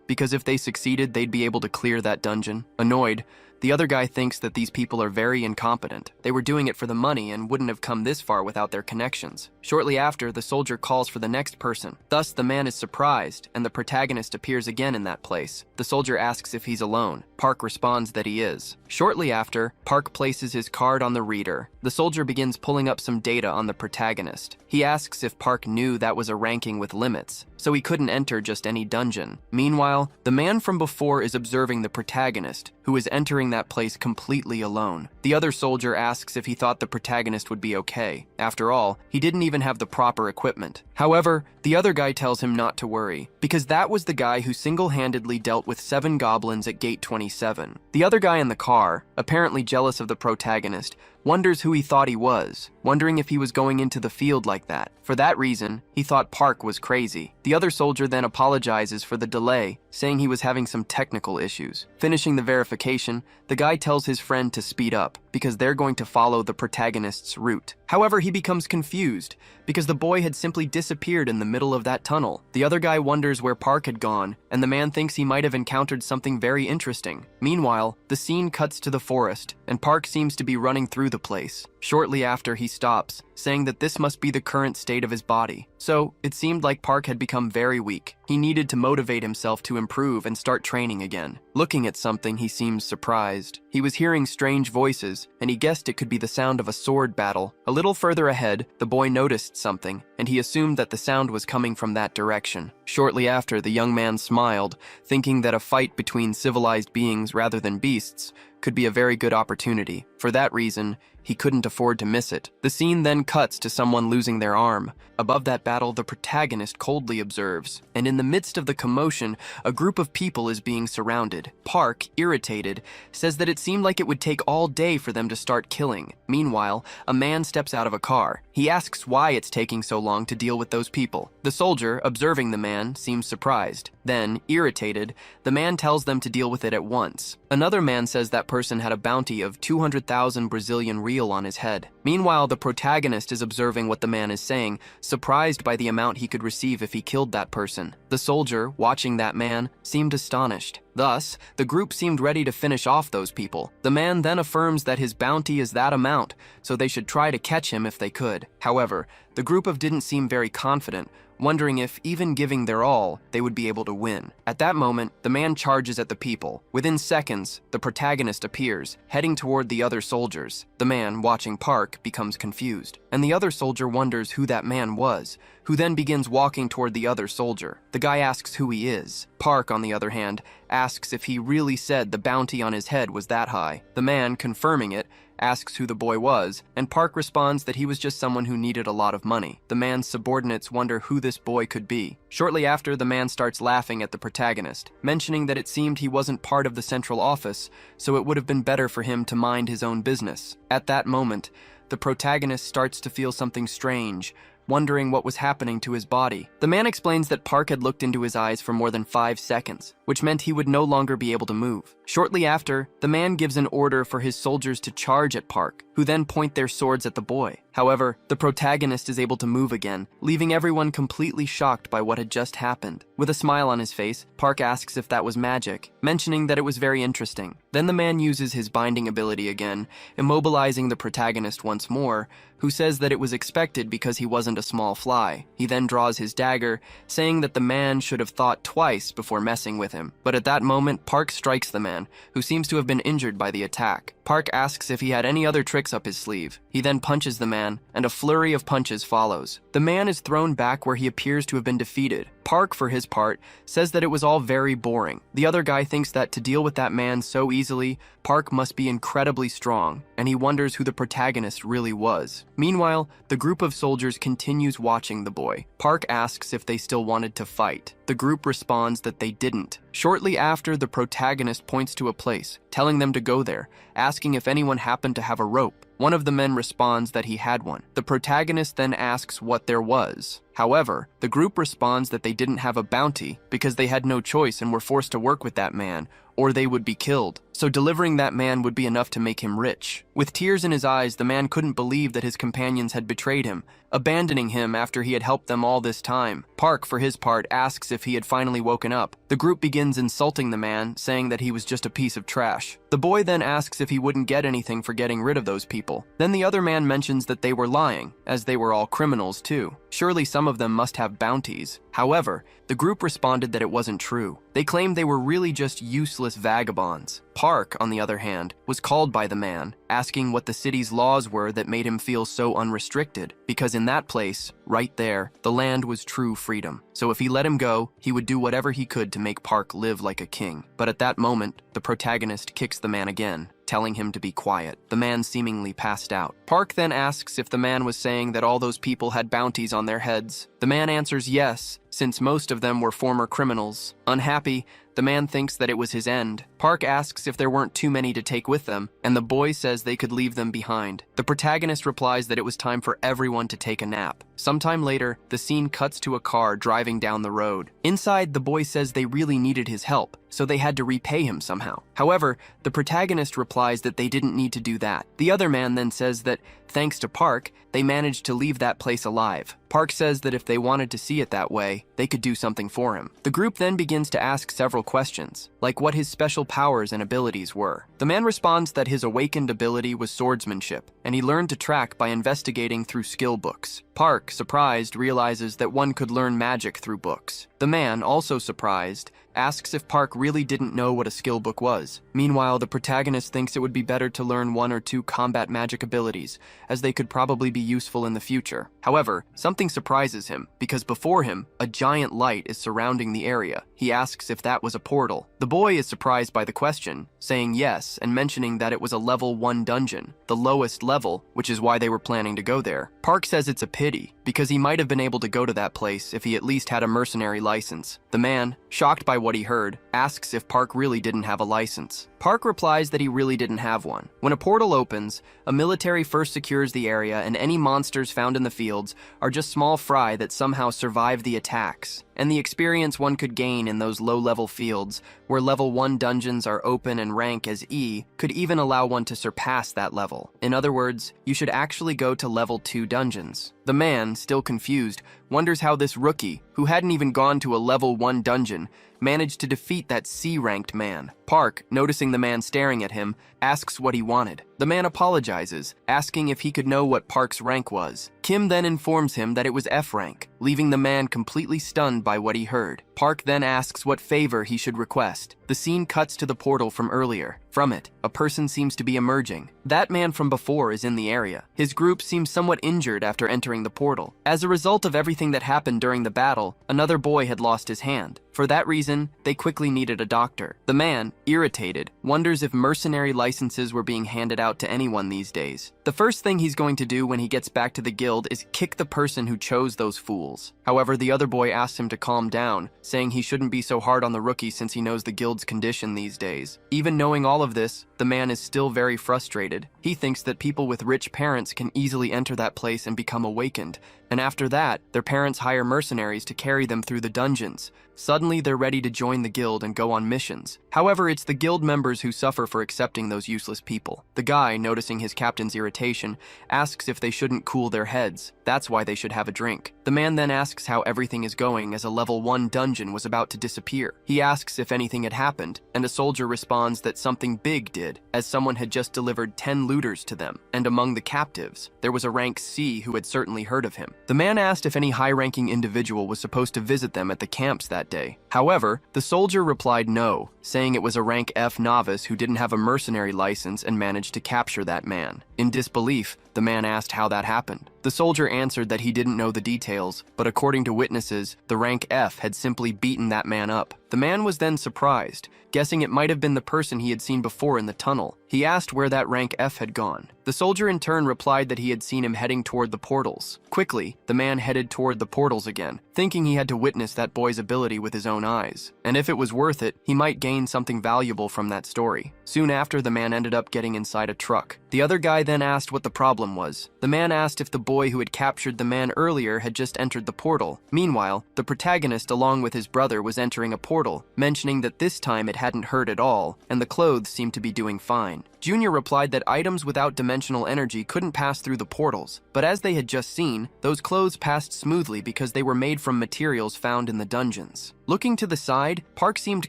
because if they succeeded, they'd be able to clear that dungeon. Annoyed, the other guy thinks that these people are very incompetent. They were doing it for the money and wouldn't have come this far without their connections. Shortly after, the soldier calls for the next person. Thus, the man is surprised, and the protagonist appears again in that place. The soldier asks if he's alone. Park responds that he is. Shortly after, Park places his card on the reader. The soldier begins pulling up some data on the protagonist. He asks if Park knew that was a ranking with limits, so he couldn't enter just any dungeon. Meanwhile, the man from before is observing the protagonist, who is entering that place completely alone. The other soldier asks if he thought the protagonist would be okay. After all, he didn't even have the proper equipment. However, the other guy tells him not to worry, because that was the guy who single-handedly dealt with 7 goblins at Gate 27. The other guy in the car, apparently jealous of the protagonist, wonders who he thought he was, wondering if he was going into the field like that. For that reason, he thought Park was crazy. The other soldier then apologizes for the delay, saying he was having some technical issues. Finishing the verification, the guy tells his friend to speed up, because they're going to follow the protagonist's route. However, he becomes confused, because the boy had simply disappeared in the middle of that tunnel. The other guy wonders where Park had gone, and the man thinks he might have encountered something very interesting. Meanwhile, the scene cuts to the forest, and Park seems to be running through the place. Shortly after, he stops, saying that this must be the current state of his body. So, it seemed like Park had become very weak. He needed to motivate himself to improve and start training again. Looking at something, he seems surprised. He was hearing strange voices, and he guessed it could be the sound of a sword battle. A little further ahead, the boy noticed something, and he assumed that the sound was coming from that direction. Shortly after, the young man smiled, thinking that a fight between civilized beings rather than beasts could be a very good opportunity. For that reason, he couldn't afford to miss it. The scene then cuts to someone losing their arm. Above that battle, the protagonist coldly observes, and in the midst of the commotion, a group of people is being surrounded. Park, irritated, says that it seemed like it would take all day for them to start killing. Meanwhile, a man steps out of a car. He asks why it's taking so long to deal with those people. The soldier, observing the man, seems surprised. Then, irritated, the man tells them to deal with it at once. Another man says that person had a bounty of 200,000 Brazilian real on his head. Meanwhile, the protagonist is observing what the man is saying, surprised by the amount he could receive if he killed that person. The soldier, watching that man, seemed astonished. Thus, the group seemed ready to finish off those people. The man then affirms that his bounty is that amount, so they should try to catch him if they could. However, the group didn't seem very confident, wondering if, even giving their all, they would be able to win. At that moment, the man charges at the people. Within seconds, the protagonist appears, heading toward the other soldiers. The man, watching Park, becomes confused, and the other soldier wonders who that man was, who then begins walking toward the other soldier. The guy asks who he is. Park, on the other hand, asks if he really said the bounty on his head was that high. The man, confirming it, asks who the boy was, and Park responds that he was just someone who needed a lot of money. The man's subordinates wonder who this boy could be. Shortly after, the man starts laughing at the protagonist, mentioning that it seemed he wasn't part of the central office, so it would have been better for him to mind his own business. At that moment, the protagonist starts to feel something strange, wondering what was happening to his body. The man explains that Park had looked into his eyes for more than 5 seconds, which meant he would no longer be able to move. Shortly after, the man gives an order for his soldiers to charge at Park, who then point their swords at the boy. However, the protagonist is able to move again, leaving everyone completely shocked by what had just happened. With a smile on his face, Park asks if that was magic, mentioning that it was very interesting. Then the man uses his binding ability again, immobilizing the protagonist once more, who says that it was expected because he wasn't a small fly. He then draws his dagger, saying that the man should have thought twice before messing with him. But at that moment, Park strikes the man, who seems to have been injured by the attack. Park asks if he had any other tricks up his sleeve. He then punches the man, and a flurry of punches follows. The man is thrown back where he appears to have been defeated. Park, for his part, says that it was all very boring. The other guy thinks that to deal with that man so easily, Park must be incredibly strong, and he wonders who the protagonist really was. Meanwhile, the group of soldiers continues watching the boy. Park asks if they still wanted to fight. The group responds that they didn't. Shortly after, the protagonist points to a place, telling them to go there, asking if anyone happened to have a rope. One of the men responds that he had one. The protagonist then asks what there was. However, the group responds that they didn't have a bounty because they had no choice and were forced to work with that man, or they would be killed. So delivering that man would be enough to make him rich. With tears in his eyes, the man couldn't believe that his companions had betrayed him, abandoning him after he had helped them all this time. Park, for his part, asks if he had finally woken up. The group begins insulting the man, saying that he was just a piece of trash. The boy then asks if he wouldn't get anything for getting rid of those people. Then the other man mentions that they were lying, as they were all criminals too. Surely some of them must have bounties. However, the group responded that it wasn't true. They claimed they were really just useless vagabonds. Park, on the other hand, was called by the man, asking what the city's laws were that made him feel so unrestricted, because in that place, right there, the land was true freedom. So if he let him go, he would do whatever he could to make Park live like a king. But at that moment, the protagonist kicks the man again, telling him to be quiet. The man seemingly passed out. Park then asks if the man was saying that all those people had bounties on their heads. The man answers yes, since most of them were former criminals. Unhappy, the man thinks that it was his end. Park asks if there weren't too many to take with them, and the boy says they could leave them behind. The protagonist replies that it was time for everyone to take a nap. Sometime later, the scene cuts to a car driving down the road. Inside, the boy says they really needed his help, so they had to repay him somehow. However, the protagonist replies that they didn't need to do that. The other man then says that, thanks to Park, they managed to leave that place alive. Park says that if they wanted to see it that way, they could do something for him. The group then begins to ask several questions, like what his special powers and abilities were. The man responds that his awakened ability was swordsmanship, and he learned to track by investigating through skill books. Park, surprised, realizes that one could learn magic through books. The man, also surprised, asks if Park really didn't know what a skill book was. Meanwhile, the protagonist thinks it would be better to learn 1 or 2 combat magic abilities, as they could probably be useful in the future. However, something surprises him, because before him, a giant light is surrounding the area. He asks if that was a portal. The boy is surprised by the question, saying yes and mentioning that it was a level 1 dungeon, the lowest level, which is why they were planning to go there. Park says it's a pity, because he might have been able to go to that place if he at least had a mercenary license. The man, shocked by what he heard, asks if Park really didn't have a license. Park replies that he really didn't have one. When a portal opens, a military first secures the area, and any monsters found in the fields are just small fry that somehow survive the attacks. And the experience one could gain in those low-level fields, where level 1 dungeons are open and rank as E, could even allow one to surpass that level. In other words, you should actually go to level 2 dungeons. The man, still confused, wonders how this rookie, who hadn't even gone to a level 1 dungeon, managed to defeat that C-ranked man. Park, noticing the man staring at him, asks what he wanted. The man apologizes, asking if he could know what Park's rank was. Kim then informs him that it was F rank, leaving the man completely stunned by what he heard. Park then asks what favor he should request. The scene cuts to the portal from earlier. From it, a person seems to be emerging. That man from before is in the area. His group seems somewhat injured after entering the portal. As a result of everything that happened during the battle, another boy had lost his hand. For that reason, they quickly needed a doctor. The man, irritated, wonders if mercenary licenses were being handed out to anyone these days. The first thing he's going to do when he gets back to the guild is kick the person who chose those fools. However, the other boy asks him to calm down, saying he shouldn't be so hard on the rookie since he knows the guild's condition these days. Even knowing all of this, the man is still very frustrated. He thinks that people with rich parents can easily enter that place and become awakened, and after that, their parents hire mercenaries to carry them through the dungeons. Suddenly, they're ready to join the guild and go on missions. However, it's the guild members who suffer for accepting those useless people. The guy, noticing his captain's irritation, asks if they shouldn't cool their heads. That's why they should have a drink. The man then asks how everything is going as a level 1 dungeon was about to disappear. He asks if anything had happened, and a soldier responds that something big did, as someone had just delivered 10 looters to them, and among the captives, there was a rank C who had certainly heard of him. The man asked if any high-ranking individual was supposed to visit them at the camps that day. However, the soldier replied no, saying it was a rank F novice who didn't have a mercenary license and managed to capture that man. In disbelief, the man asked how that happened. The soldier answered that he didn't know the details, but according to witnesses, the rank F had simply beaten that man up. The man was then surprised, guessing it might have been the person he had seen before in the tunnel. He asked where that rank F had gone. The soldier in turn replied that he had seen him heading toward the portals. Quickly, the man headed toward the portals again, thinking he had to witness that boy's ability with his own eyes. And if it was worth it, he might gain something valuable from that story. Soon after, the man ended up getting inside a truck. The other guy then asked what the problem was. The man asked if the boy who had captured the man earlier had just entered the portal. Meanwhile, the protagonist along with his brother was entering a portal, mentioning that this time it hadn't hurt at all, and the clothes seemed to be doing fine. Junior replied that items without dimensional energy couldn't pass through the portals, but as they had just seen, those clothes passed smoothly because they were made from materials found in the dungeons. Looking to the side, Park seemed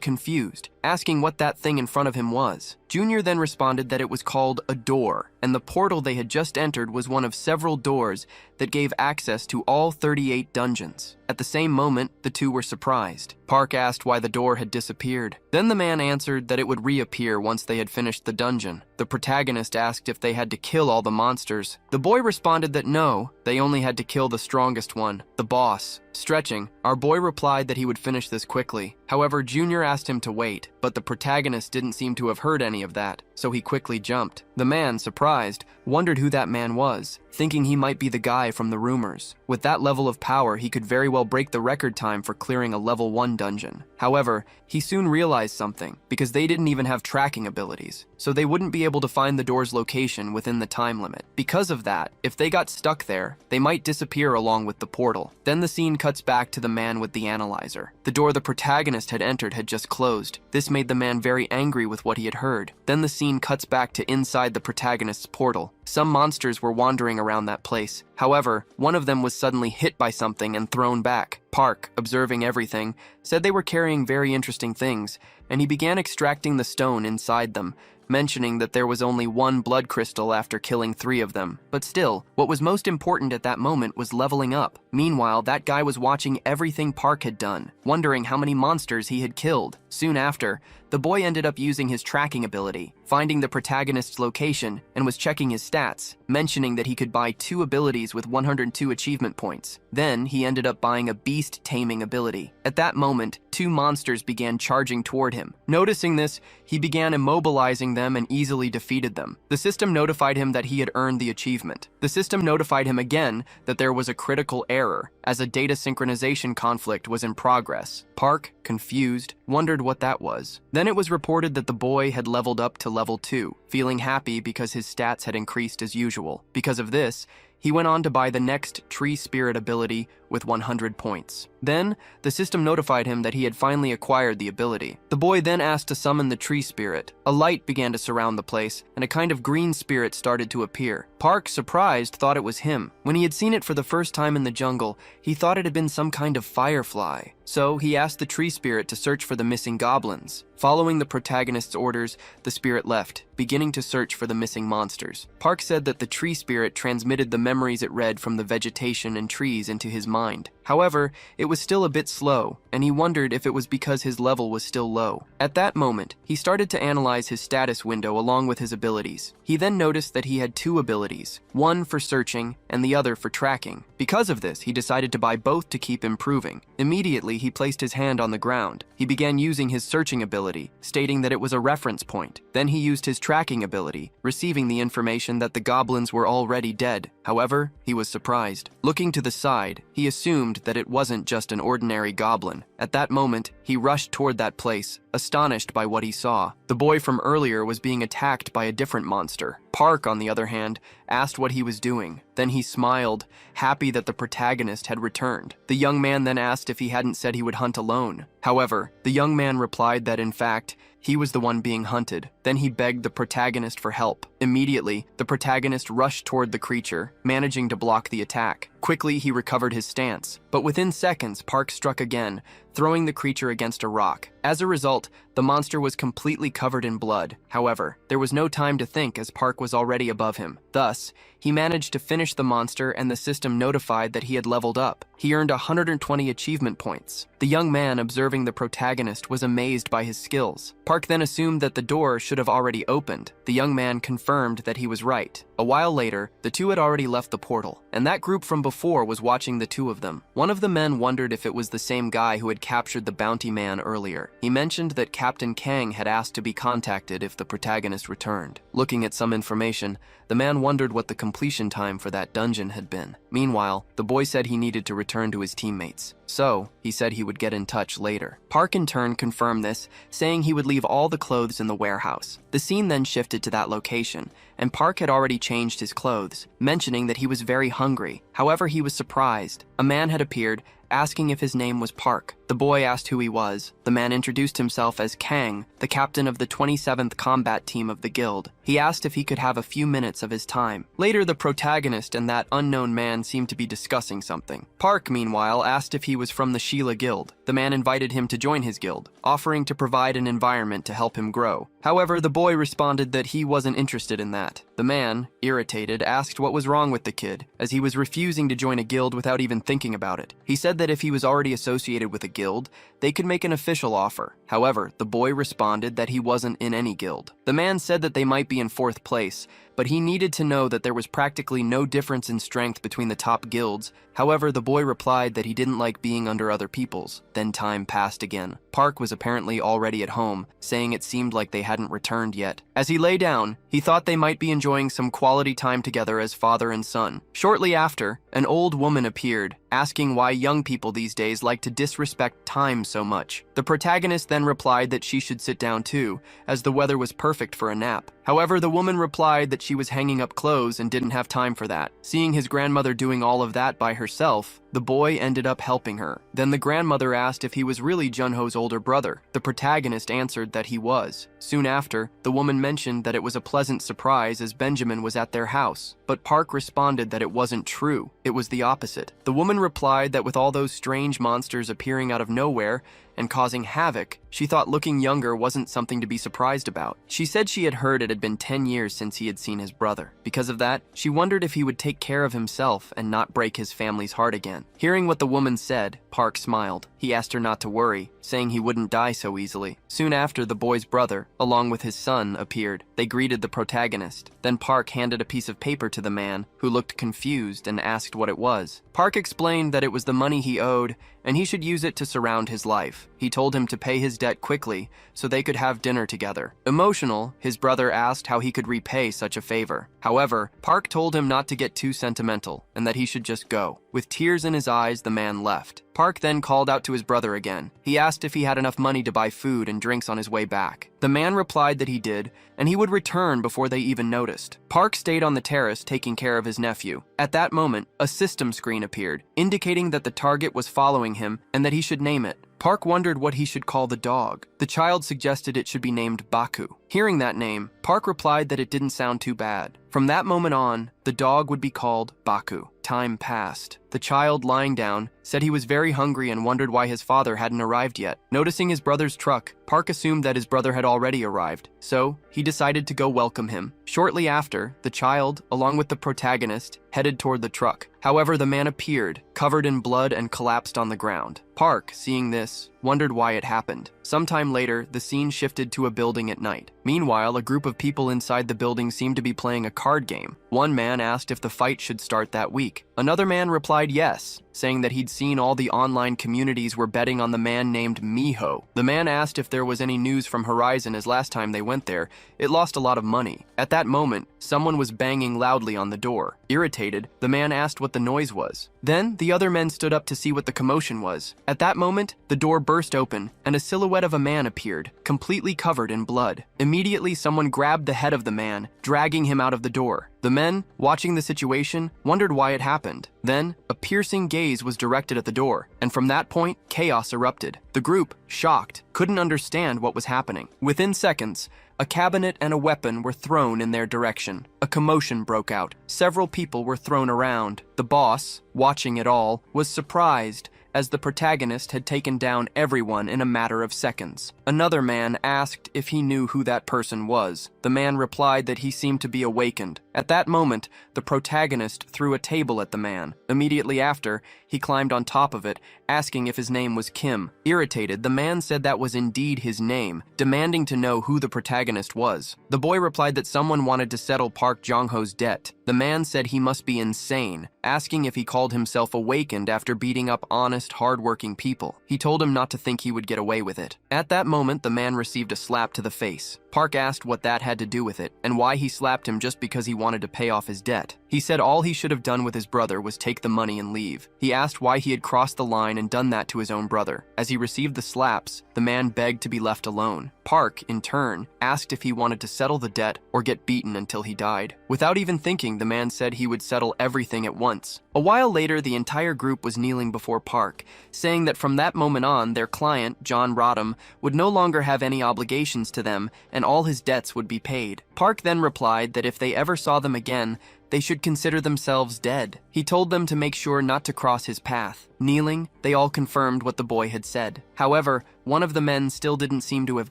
confused, asking what that thing in front of him was. Junior then responded that it was called a door, and the portal they had just entered was one of several doors that gave access to all 38 dungeons. At the same moment, the two were surprised. Park asked why the door had disappeared. Then the man answered that it would reappear once they had finished the dungeon. The protagonist asked if they had to kill all the monsters. The boy responded that no, they only had to kill the strongest one, the boss. Stretching, our boy replied that he would finish this quickly. However, Junior asked him to wait, but the protagonist didn't seem to have heard any of that, so he quickly jumped. The man, surprised, wondered who that man was, thinking he might be the guy from the rumors. With that level of power, he could very well break the record time for clearing a level 1 dungeon. However, he soon realized something, because they didn't even have tracking abilities, so they wouldn't be able to find the door's location within the time limit. Because of that, if they got stuck there, they might disappear along with the portal. Then the scene cuts back to the man with the analyzer. The door the protagonist had entered had just closed. This made the man very angry with what he had heard. Then the scene cuts back to inside the protagonist's portal. Some monsters were wandering around that place. However, one of them was suddenly hit by something and thrown back. Park, observing everything, said they were carrying very interesting things, and he began extracting the stone inside them, mentioning that there was only one blood crystal after killing 3 of them. But still, what was most important at that moment was leveling up. Meanwhile, that guy was watching everything Park had done, wondering how many monsters he had killed. Soon after, the boy ended up using his tracking ability, finding the protagonist's location, and was checking his stats, mentioning that he could buy 2 abilities with 102 achievement points. Then, he ended up buying a beast taming ability. At that moment, 2 monsters began charging toward him. Noticing this, he began immobilizing them and easily defeated them. The system notified him that he had earned the achievement. The system notified him again that there was a critical error, as a data synchronization conflict was in progress. Park, confused, wondered what that was. Then it was reported that the boy had leveled up to level 2, feeling happy because his stats had increased as usual. Because of this, he went on to buy the next Tree Spirit ability with 100 points. Then, the system notified him that he had finally acquired the ability. The boy then asked to summon the tree spirit. A light began to surround the place, and a kind of green spirit started to appear. Park, surprised, thought it was him. When he had seen it for the first time in the jungle, he thought it had been some kind of firefly. So, he asked the tree spirit to search for the missing goblins. Following the protagonist's orders, the spirit left, beginning to search for the missing monsters. Park said that the tree spirit transmitted the memories it read from the vegetation and trees into his mind. However, it was still a bit slow, and he wondered if it was because his level was still low. At that moment, he started to analyze his status window along with his abilities. He then noticed that he had two abilities, one for searching and the other for tracking. Because of this, he decided to buy both to keep improving. Immediately, he placed his hand on the ground. He began using his searching ability, stating that it was a reference point. Then he used his tracking ability, receiving the information that the goblins were already dead. However, he was surprised. Looking to the side, he assumed that it wasn't just an ordinary goblin. At that moment, he rushed toward that place, astonished by what he saw. The boy from earlier was being attacked by a different monster. Park, on the other hand, asked what he was doing. Then he smiled, happy that the protagonist had returned. The young man then asked if he hadn't said he would hunt alone. However, the young man replied that, in fact, he was the one being hunted. Then he begged the protagonist for help. Immediately, the protagonist rushed toward the creature, managing to block the attack. Quickly, he recovered his stance. But within seconds, Park struck again, throwing the creature against a rock. As a result, the monster was completely covered in blood. However, there was no time to think as Park was already above him. Thus, he managed to finish the monster and the system notified that he had leveled up. He earned 120 achievement points. The young man observing the protagonist was amazed by his skills. Park then assumed that the door should have already opened. The young man confirmed that he was right. A while later, the two had already left the portal, and that group from before was watching the two of them. One of the men wondered if it was the same guy who had captured the bounty man earlier. He mentioned that Captain Kang had asked to be contacted if the protagonist returned. Looking at some information, the man wondered what the completion time for that dungeon had been. Meanwhile, the boy said he needed to return to his teammates. So, he said he would get in touch later. Park in turn confirmed this, saying he would leave all the clothes in the warehouse. The scene then shifted to that location, and Park had already changed his clothes, mentioning that he was very hungry. However, he was surprised. A man had appeared, asking if his name was Park. The boy asked who he was. The man introduced himself as Kang, the captain of the 27th combat team of the guild. He asked if he could have a few minutes of his time. Later, the protagonist and that unknown man seemed to be discussing something. Park, meanwhile, asked if he was from the Sheila Guild. The man invited him to join his guild, offering to provide an environment to help him grow. However, the boy responded that he wasn't interested in that. The man, irritated, asked what was wrong with the kid, as he was refusing to join a guild without even thinking about it. He said that if he was already associated with a guild, they could make an official offer. However, the boy responded that he wasn't in any guild. The man said that they might be in 4th place, but he needed to know that there was practically no difference in strength between the top guilds. However, the boy replied that he didn't like being under other people's. Then time passed again. Park was apparently already at home, saying it seemed like they hadn't returned yet. As he lay down, he thought they might be enjoying some quality time together as father and son. Shortly after, an old woman appeared, asking why young people these days like to disrespect time so much. The protagonist then replied that she should sit down too, as the weather was perfect for a nap. However, the woman replied that she was hanging up clothes and didn't have time for that. Seeing his grandmother doing all of that by herself, the boy ended up helping her. Then the grandmother asked if he was really Junho's older brother. The protagonist answered that he was. Soon after, the woman mentioned that it was a pleasant surprise as Benjamin was at their house. But Park responded that it wasn't true. It was the opposite. The woman replied that with all those strange monsters appearing out of nowhere and causing havoc, she thought looking younger wasn't something to be surprised about. She said she had heard it had been 10 years since he had seen his brother. Because of that, she wondered if he would take care of himself and not break his family's heart again. Hearing what the woman said, Park smiled. He asked her not to worry, saying he wouldn't die so easily. Soon after, the boy's brother, along with his son, appeared. They greeted the protagonist. Then Park handed a piece of paper to the man, who looked confused and asked what it was. Park explained that it was the money he owed, and he should use it to surround his life. He told him to pay his debt quickly, so they could have dinner together. Emotional, his brother asked how he could repay such a favor. However, Park told him not to get too sentimental, and that he should just go. With tears in his eyes, the man left. Park then called out to his brother again. He asked if he had enough money to buy food and drinks on his way back. The man replied that he did, and he would return before they even noticed. Park stayed on the terrace taking care of his nephew. At that moment, a system screen appeared, indicating that the target was following him and that he should name it. Park wondered what he should call the dog. The child suggested it should be named Baku. Hearing that name, Park replied that it didn't sound too bad. From that moment on, the dog would be called Baku. Time passed. The child, lying down, said he was very hungry and wondered why his father hadn't arrived yet. Noticing his brother's truck, Park assumed that his brother had already arrived, so he decided to go welcome him. Shortly after, the child, along with the protagonist, headed toward the truck. However, the man appeared, covered in blood, and collapsed on the ground. Park, seeing this, wondered why it happened. Sometime later, the scene shifted to a building at night. Meanwhile, a group of people inside the building seemed to be playing a card game. One man asked if the fight should start that week. Another man replied yes, saying that he'd seen all the online communities were betting on the man named Miho. The man asked if there was any news from Horizon, as last time they went there, it lost a lot of money. At that moment, someone was banging loudly on the door. Irritated, the man asked what the noise was. Then, the other men stood up to see what the commotion was. At that moment, the door burst open, and a silhouette of a man appeared, completely covered in blood. Immediately, someone grabbed the head of the man, dragging him out of the door. The men, watching the situation, wondered why it happened. Then, a piercing gaze was directed at the door, and from that point, chaos erupted. The group, shocked, couldn't understand what was happening. Within seconds, a cabinet and a weapon were thrown in their direction. A commotion broke out. Several people were thrown around. The boss, watching it all, was surprised as the protagonist had taken down everyone in a matter of seconds. Another man asked if he knew who that person was. The man replied that he seemed to be awakened. At that moment, the protagonist threw a table at the man. Immediately after, he climbed on top of it, asking if his name was Kim. Irritated, the man said that was indeed his name, demanding to know who the protagonist was. The boy replied that someone wanted to settle Park Jong-ho's debt. The man said he must be insane, asking if he called himself awakened after beating up honest, hard-working people. He told him not to think he would get away with it. At that moment, the man received a slap to the face. Park asked what that had to do with it, and why he slapped him just because he wanted to pay off his debt. He said all he should have done with his brother was take the money and leave. He asked why he had crossed the line and done that to his own brother. As he received the slaps, the man begged to be left alone. Park, in turn, asked if he wanted to settle the debt or get beaten until he died. Without even thinking, the man said he would settle everything at once. A while later, the entire group was kneeling before Park, saying that from that moment on, their client, John Rodham, would no longer have any obligations to them and all his debts would be paid. Park then replied that if they ever saw them again, they should consider themselves dead. He told them to make sure not to cross his path. Kneeling, they all confirmed what the boy had said. However, one of the men still didn't seem to have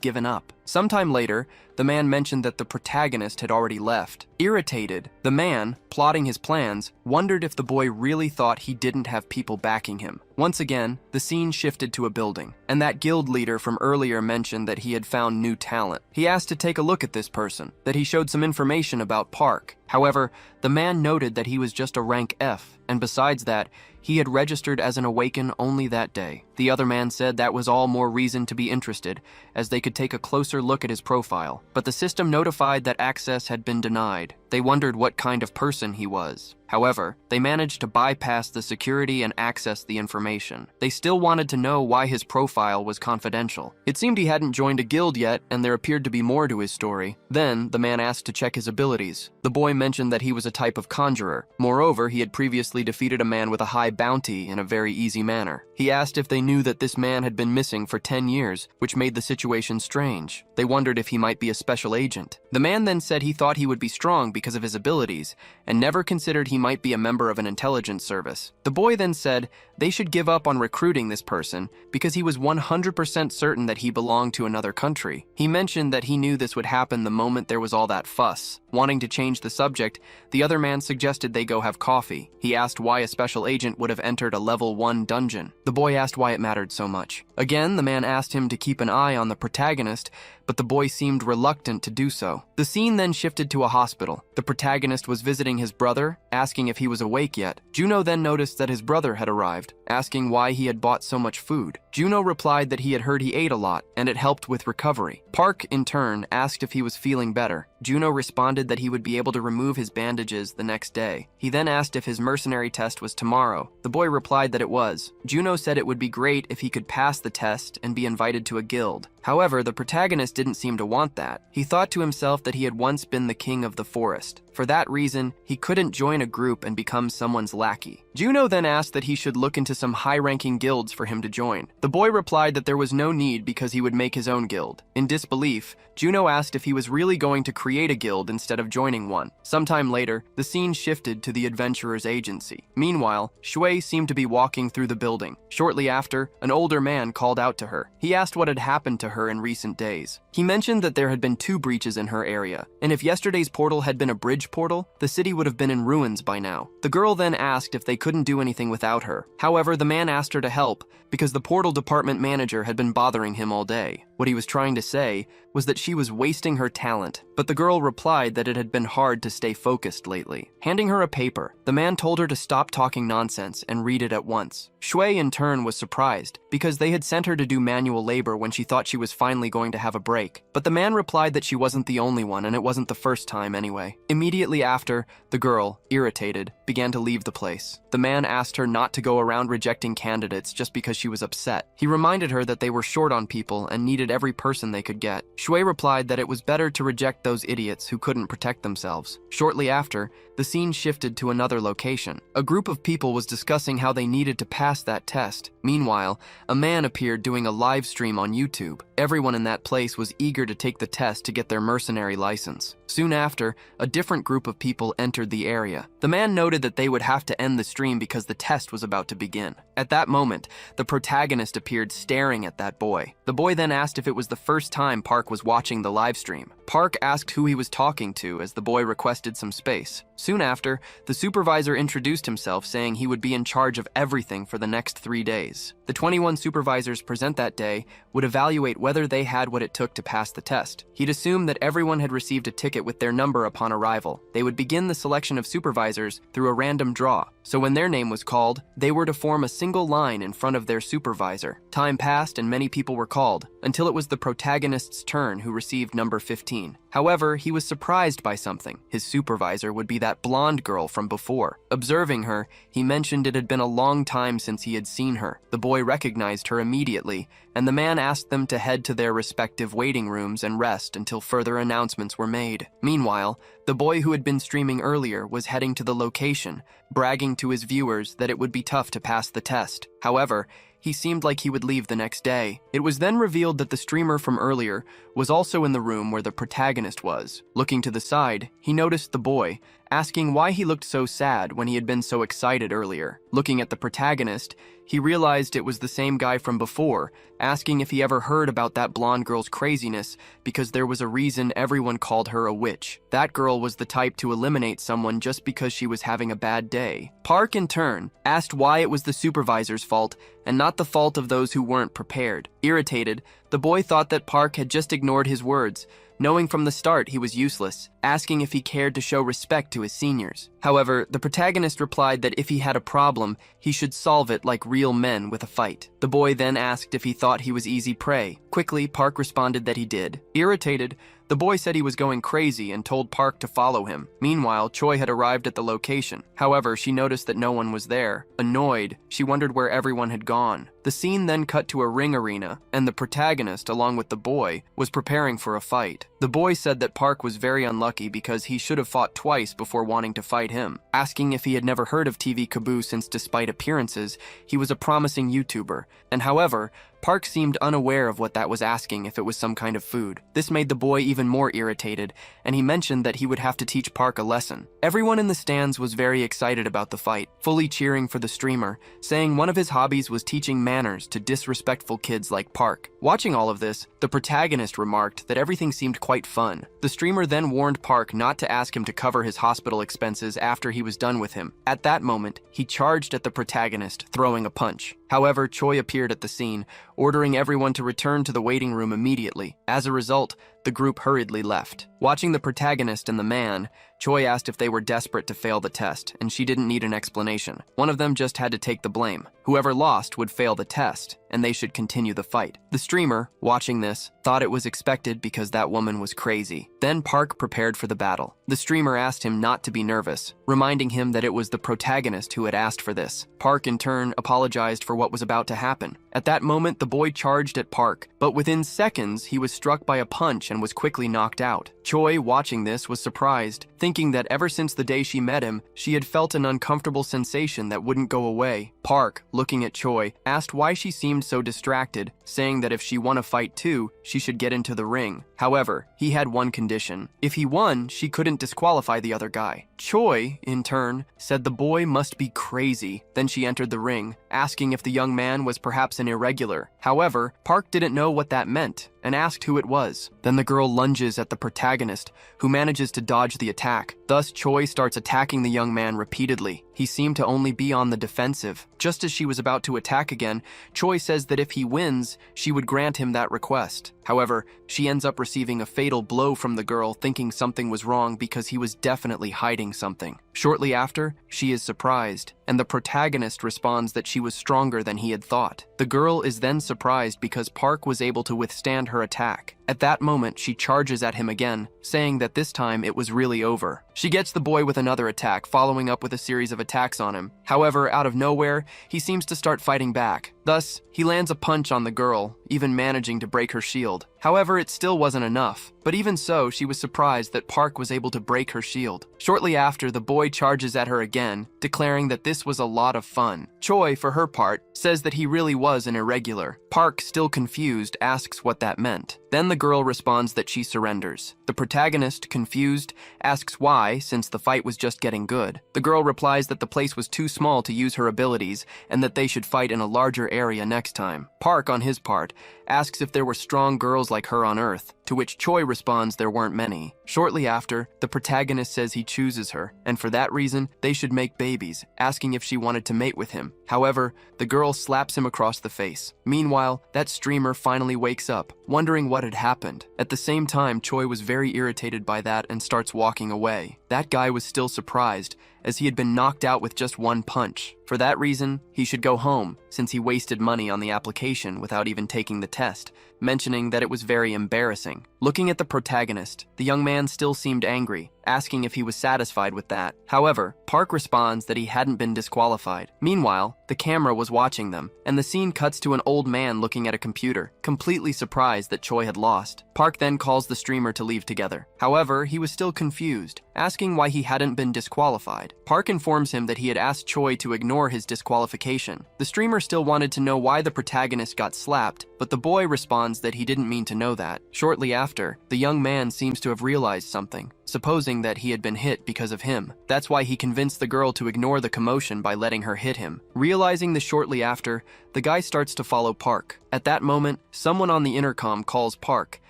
given up. Sometime later, the man mentioned that the protagonist had already left. Irritated, the man, plotting his plans, wondered if the boy really thought he didn't have people backing him. Once again, the scene shifted to a building, and that guild leader from earlier mentioned that he had found new talent. He asked to take a look at this person, that he showed some information about Park. However, the man noted that he was just a rank F, and besides that, he had registered as an Awaken only that day. The other man said that was all more reason to be interested, as they could take a closer look at his profile. But the system notified that access had been denied. They wondered what kind of person he was. However, they managed to bypass the security and access the information. They still wanted to know why his profile was confidential. It seemed he hadn't joined a guild yet, and there appeared to be more to his story. Then, the man asked to check his abilities. The boy mentioned that he was a type of conjurer. Moreover, he had previously defeated a man with a high bounty in a very easy manner. He asked if they knew that this man had been missing for 10 years, which made the situation strange. They wondered if he might be a special agent. The man then said he thought he would be strong because of his abilities, and never considered he might be a member of an intelligence service. The boy then said they should give up on recruiting this person because he was 100% certain that he belonged to another country. He mentioned that he knew this would happen the moment there was all that fuss. Wanting to change the subject, the other man suggested they go have coffee. He asked why a special agent would have entered a level 1 dungeon. The boy asked why it mattered so much. Again, the man asked him to keep an eye on the protagonist, but the boy seemed reluctant to do so. The scene then shifted to a hospital. The protagonist was visiting his brother, asking if he was awake yet. Juno then noticed that his brother had arrived, asking why he had bought so much food. Juno replied that he had heard he ate a lot, and it helped with recovery. Park, in turn, asked if he was feeling better. Juno responded that he would be able to remove his bandages the next day. He then asked if his mercenary test was tomorrow. The boy replied that it was. Juno said it would be great if he could pass the test and be invited to a guild. However, the protagonist didn't seem to want that. He thought to himself that he had once been the king of the forest. For that reason, he couldn't join a group and become someone's lackey. Juno then asked that he should look into some high-ranking guilds for him to join. The boy replied that there was no need because he would make his own guild. In disbelief, Juno asked if he was really going to create a guild instead of joining one. Sometime later, the scene shifted to the adventurer's agency. Meanwhile, Shui seemed to be walking through the building. Shortly after, an older man called out to her. He asked what had happened to her in recent days. He mentioned that there had been 2 breaches in her area, and if yesterday's portal had been a bridge portal, the city would have been in ruins by now. The girl then asked if they couldn't do anything without her. However, the man asked her to help because the portal department manager had been bothering him all day. What he was trying to say was that she was wasting her talent, but the girl replied that it had been hard to stay focused lately. Handing her a paper, the man told her to stop talking nonsense and read it at once. Shui, in turn, was surprised because they had sent her to do manual labor when she thought she was finally going to have a break. But the man replied that she wasn't the only one and it wasn't the first time anyway. Immediately after, the girl, irritated, began to leave the place. The man asked her not to go around rejecting candidates just because she was upset. He reminded her that they were short on people and needed every person they could get. Shui replied that it was better to reject those idiots who couldn't protect themselves. Shortly after, the scene shifted to another location. A group of people was discussing how they needed to pass that test. Meanwhile, a man appeared doing a live stream on YouTube. Everyone in that place was eager to take the test to get their mercenary license. Soon after, a different group of people entered the area. The man noted that they would have to end the stream because the test was about to begin. At that moment, the protagonist appeared staring at that boy. The boy then asked if it was the first time Park was watching the live stream. Park asked who he was talking to as the boy requested some space. Soon after, the supervisor introduced himself, saying he would be in charge of everything for the next 3 days. The 21 supervisors present that day would evaluate whether they had what it took to pass the test. He'd assumed that everyone had received a ticket with their number upon arrival. They would begin the selection of supervisors through a random draw. So when their name was called, they were to form a single line in front of their supervisor. Time passed and many people were called, until it was the protagonist's turn, who received number 15. However, he was surprised by something. His supervisor would be that blonde girl from before. Observing her, he mentioned it had been a long time since he had seen her. The boy recognized her immediately, and the man asked them to head to their respective waiting rooms and rest until further announcements were made. Meanwhile, the boy who had been streaming earlier was heading to the location, bragging to his viewers that it would be tough to pass the test. However, he seemed like he would leave the next day. It was then revealed that the streamer from earlier was also in the room where the protagonist was. Looking to the side, he noticed the boy, asking why he looked so sad when he had been so excited earlier. Looking at the protagonist, he realized it was the same guy from before, asking if he ever heard about that blonde girl's craziness because there was a reason everyone called her a witch. That girl was the type to eliminate someone just because she was having a bad day. Park, in turn, asked why it was the supervisor's fault and not the fault of those who weren't prepared. Irritated, the boy thought that Park had just ignored his words, knowing from the start he was useless, asking if he cared to show respect to his seniors. However, the protagonist replied that if he had a problem, he should solve it like real men with a fight. The boy then asked if he thought he was easy prey. Quickly, Park responded that he did. Irritated, the boy said he was going crazy and told Park to follow him. Meanwhile, Choi had arrived at the location. However, she noticed that no one was there. Annoyed, she wondered where everyone had gone. The scene then cut to a ring arena, and the protagonist, along with the boy, was preparing for a fight. The boy said that Park was very unlucky because he should have fought twice before wanting to fight him. Asking if he had never heard of TV Kaboo since despite appearances, he was a promising YouTuber. And however, Park seemed unaware of what that was asking if it was some kind of food. This made the boy even more irritated, and he mentioned that he would have to teach Park a lesson. Everyone in the stands was very excited about the fight, fully cheering for the streamer, saying one of his hobbies was teaching manners to disrespectful kids like Park. Watching all of this, the protagonist remarked that everything seemed quite fun. The streamer then warned Park not to ask him to cover his hospital expenses after he was done with him. At that moment, he charged at the protagonist, throwing a punch. However, Choi appeared at the scene, ordering everyone to return to the waiting room immediately. As a result, the group hurriedly left. Watching the protagonist and the man, Choi asked if they were desperate to fail the test, and she didn't need an explanation. One of them just had to take the blame. Whoever lost would fail the test, and they should continue the fight. The streamer, watching this, thought it was expected because that woman was crazy. Then Park prepared for the battle. The streamer asked him not to be nervous, reminding him that it was the protagonist who had asked for this. Park, in turn, apologized for what was about to happen. At that moment, the boy charged at Park, but within seconds, he was struck by a punch and was quickly knocked out. Choi, watching this, was surprised, thinking that ever since the day she met him, she had felt an uncomfortable sensation that wouldn't go away. Park, looking at Choi, asked why she seemed so distracted, saying that if she won a fight too, she should get into the ring. However, he had one condition. If he won, she couldn't disqualify the other guy. Choi, in turn, said the boy must be crazy. Then she entered the ring, asking if the young man was perhaps an irregular. However, Park didn't know what that meant and asked who it was. Then the girl lunges at the protagonist, who manages to dodge the attack. Thus, Choi starts attacking the young man repeatedly. He seemed to only be on the defensive. Just as she was about to attack again, Choi says that if he wins, she would grant him that request. However, she ends up receiving a fatal blow from the girl, thinking something was wrong because he was definitely hiding something. Shortly after, she is surprised, and the protagonist responds that she was stronger than he had thought. The girl is then surprised because Park was able to withstand her attack. At that moment, she charges at him again, saying that this time it was really over. She gets the boy with another attack, following up with a series of attacks on him. However, out of nowhere, he seems to start fighting back. Thus, he lands a punch on the girl, even managing to break her shield. However, it still wasn't enough. But even so, she was surprised that Park was able to break her shield. Shortly after, the boy charges at her again, declaring that this was a lot of fun. Choi, for her part, says that he really was an irregular. Park, still confused, asks what that meant. Then the girl responds that she surrenders. The protagonist, confused, asks why, since the fight was just getting good. The girl replies that the place was too small to use her abilities and that they should fight in a larger area next time. Park, on his part, asks if there were strong girls like her on Earth, to which Choi responds there weren't many. Shortly after, the protagonist says he chooses her, and for that reason, they should make babies, asking if she wanted to mate with him. However, the girl slaps him across the face. Meanwhile, that streamer finally wakes up, wondering what had happened. At the same time, Choi was very irritated by that and starts walking away. That guy was still surprised, as he had been knocked out with just one punch. For that reason, he should go home, since he wasted money on the application without even taking the test, mentioning that it was very embarrassing. Looking at the protagonist, the young man still seemed angry, asking if he was satisfied with that. However, Park responds that he hadn't been disqualified. Meanwhile, the camera was watching them, and the scene cuts to an old man looking at a computer, completely surprised that Choi had lost. Park then calls the streamer to leave together. However, he was still confused, asking why he hadn't been disqualified. Park informs him that he had asked Choi to ignore his disqualification. The streamer still wanted to know why the protagonist got slapped, but the boy responds that he didn't mean to know that. Shortly after, the young man seems to have realized something, supposing that he had been hit because of him. That's why he convinced the girl to ignore the commotion by letting her hit him. Realizing this shortly after, the guy starts to follow Park. At that moment, someone on the intercom calls Park,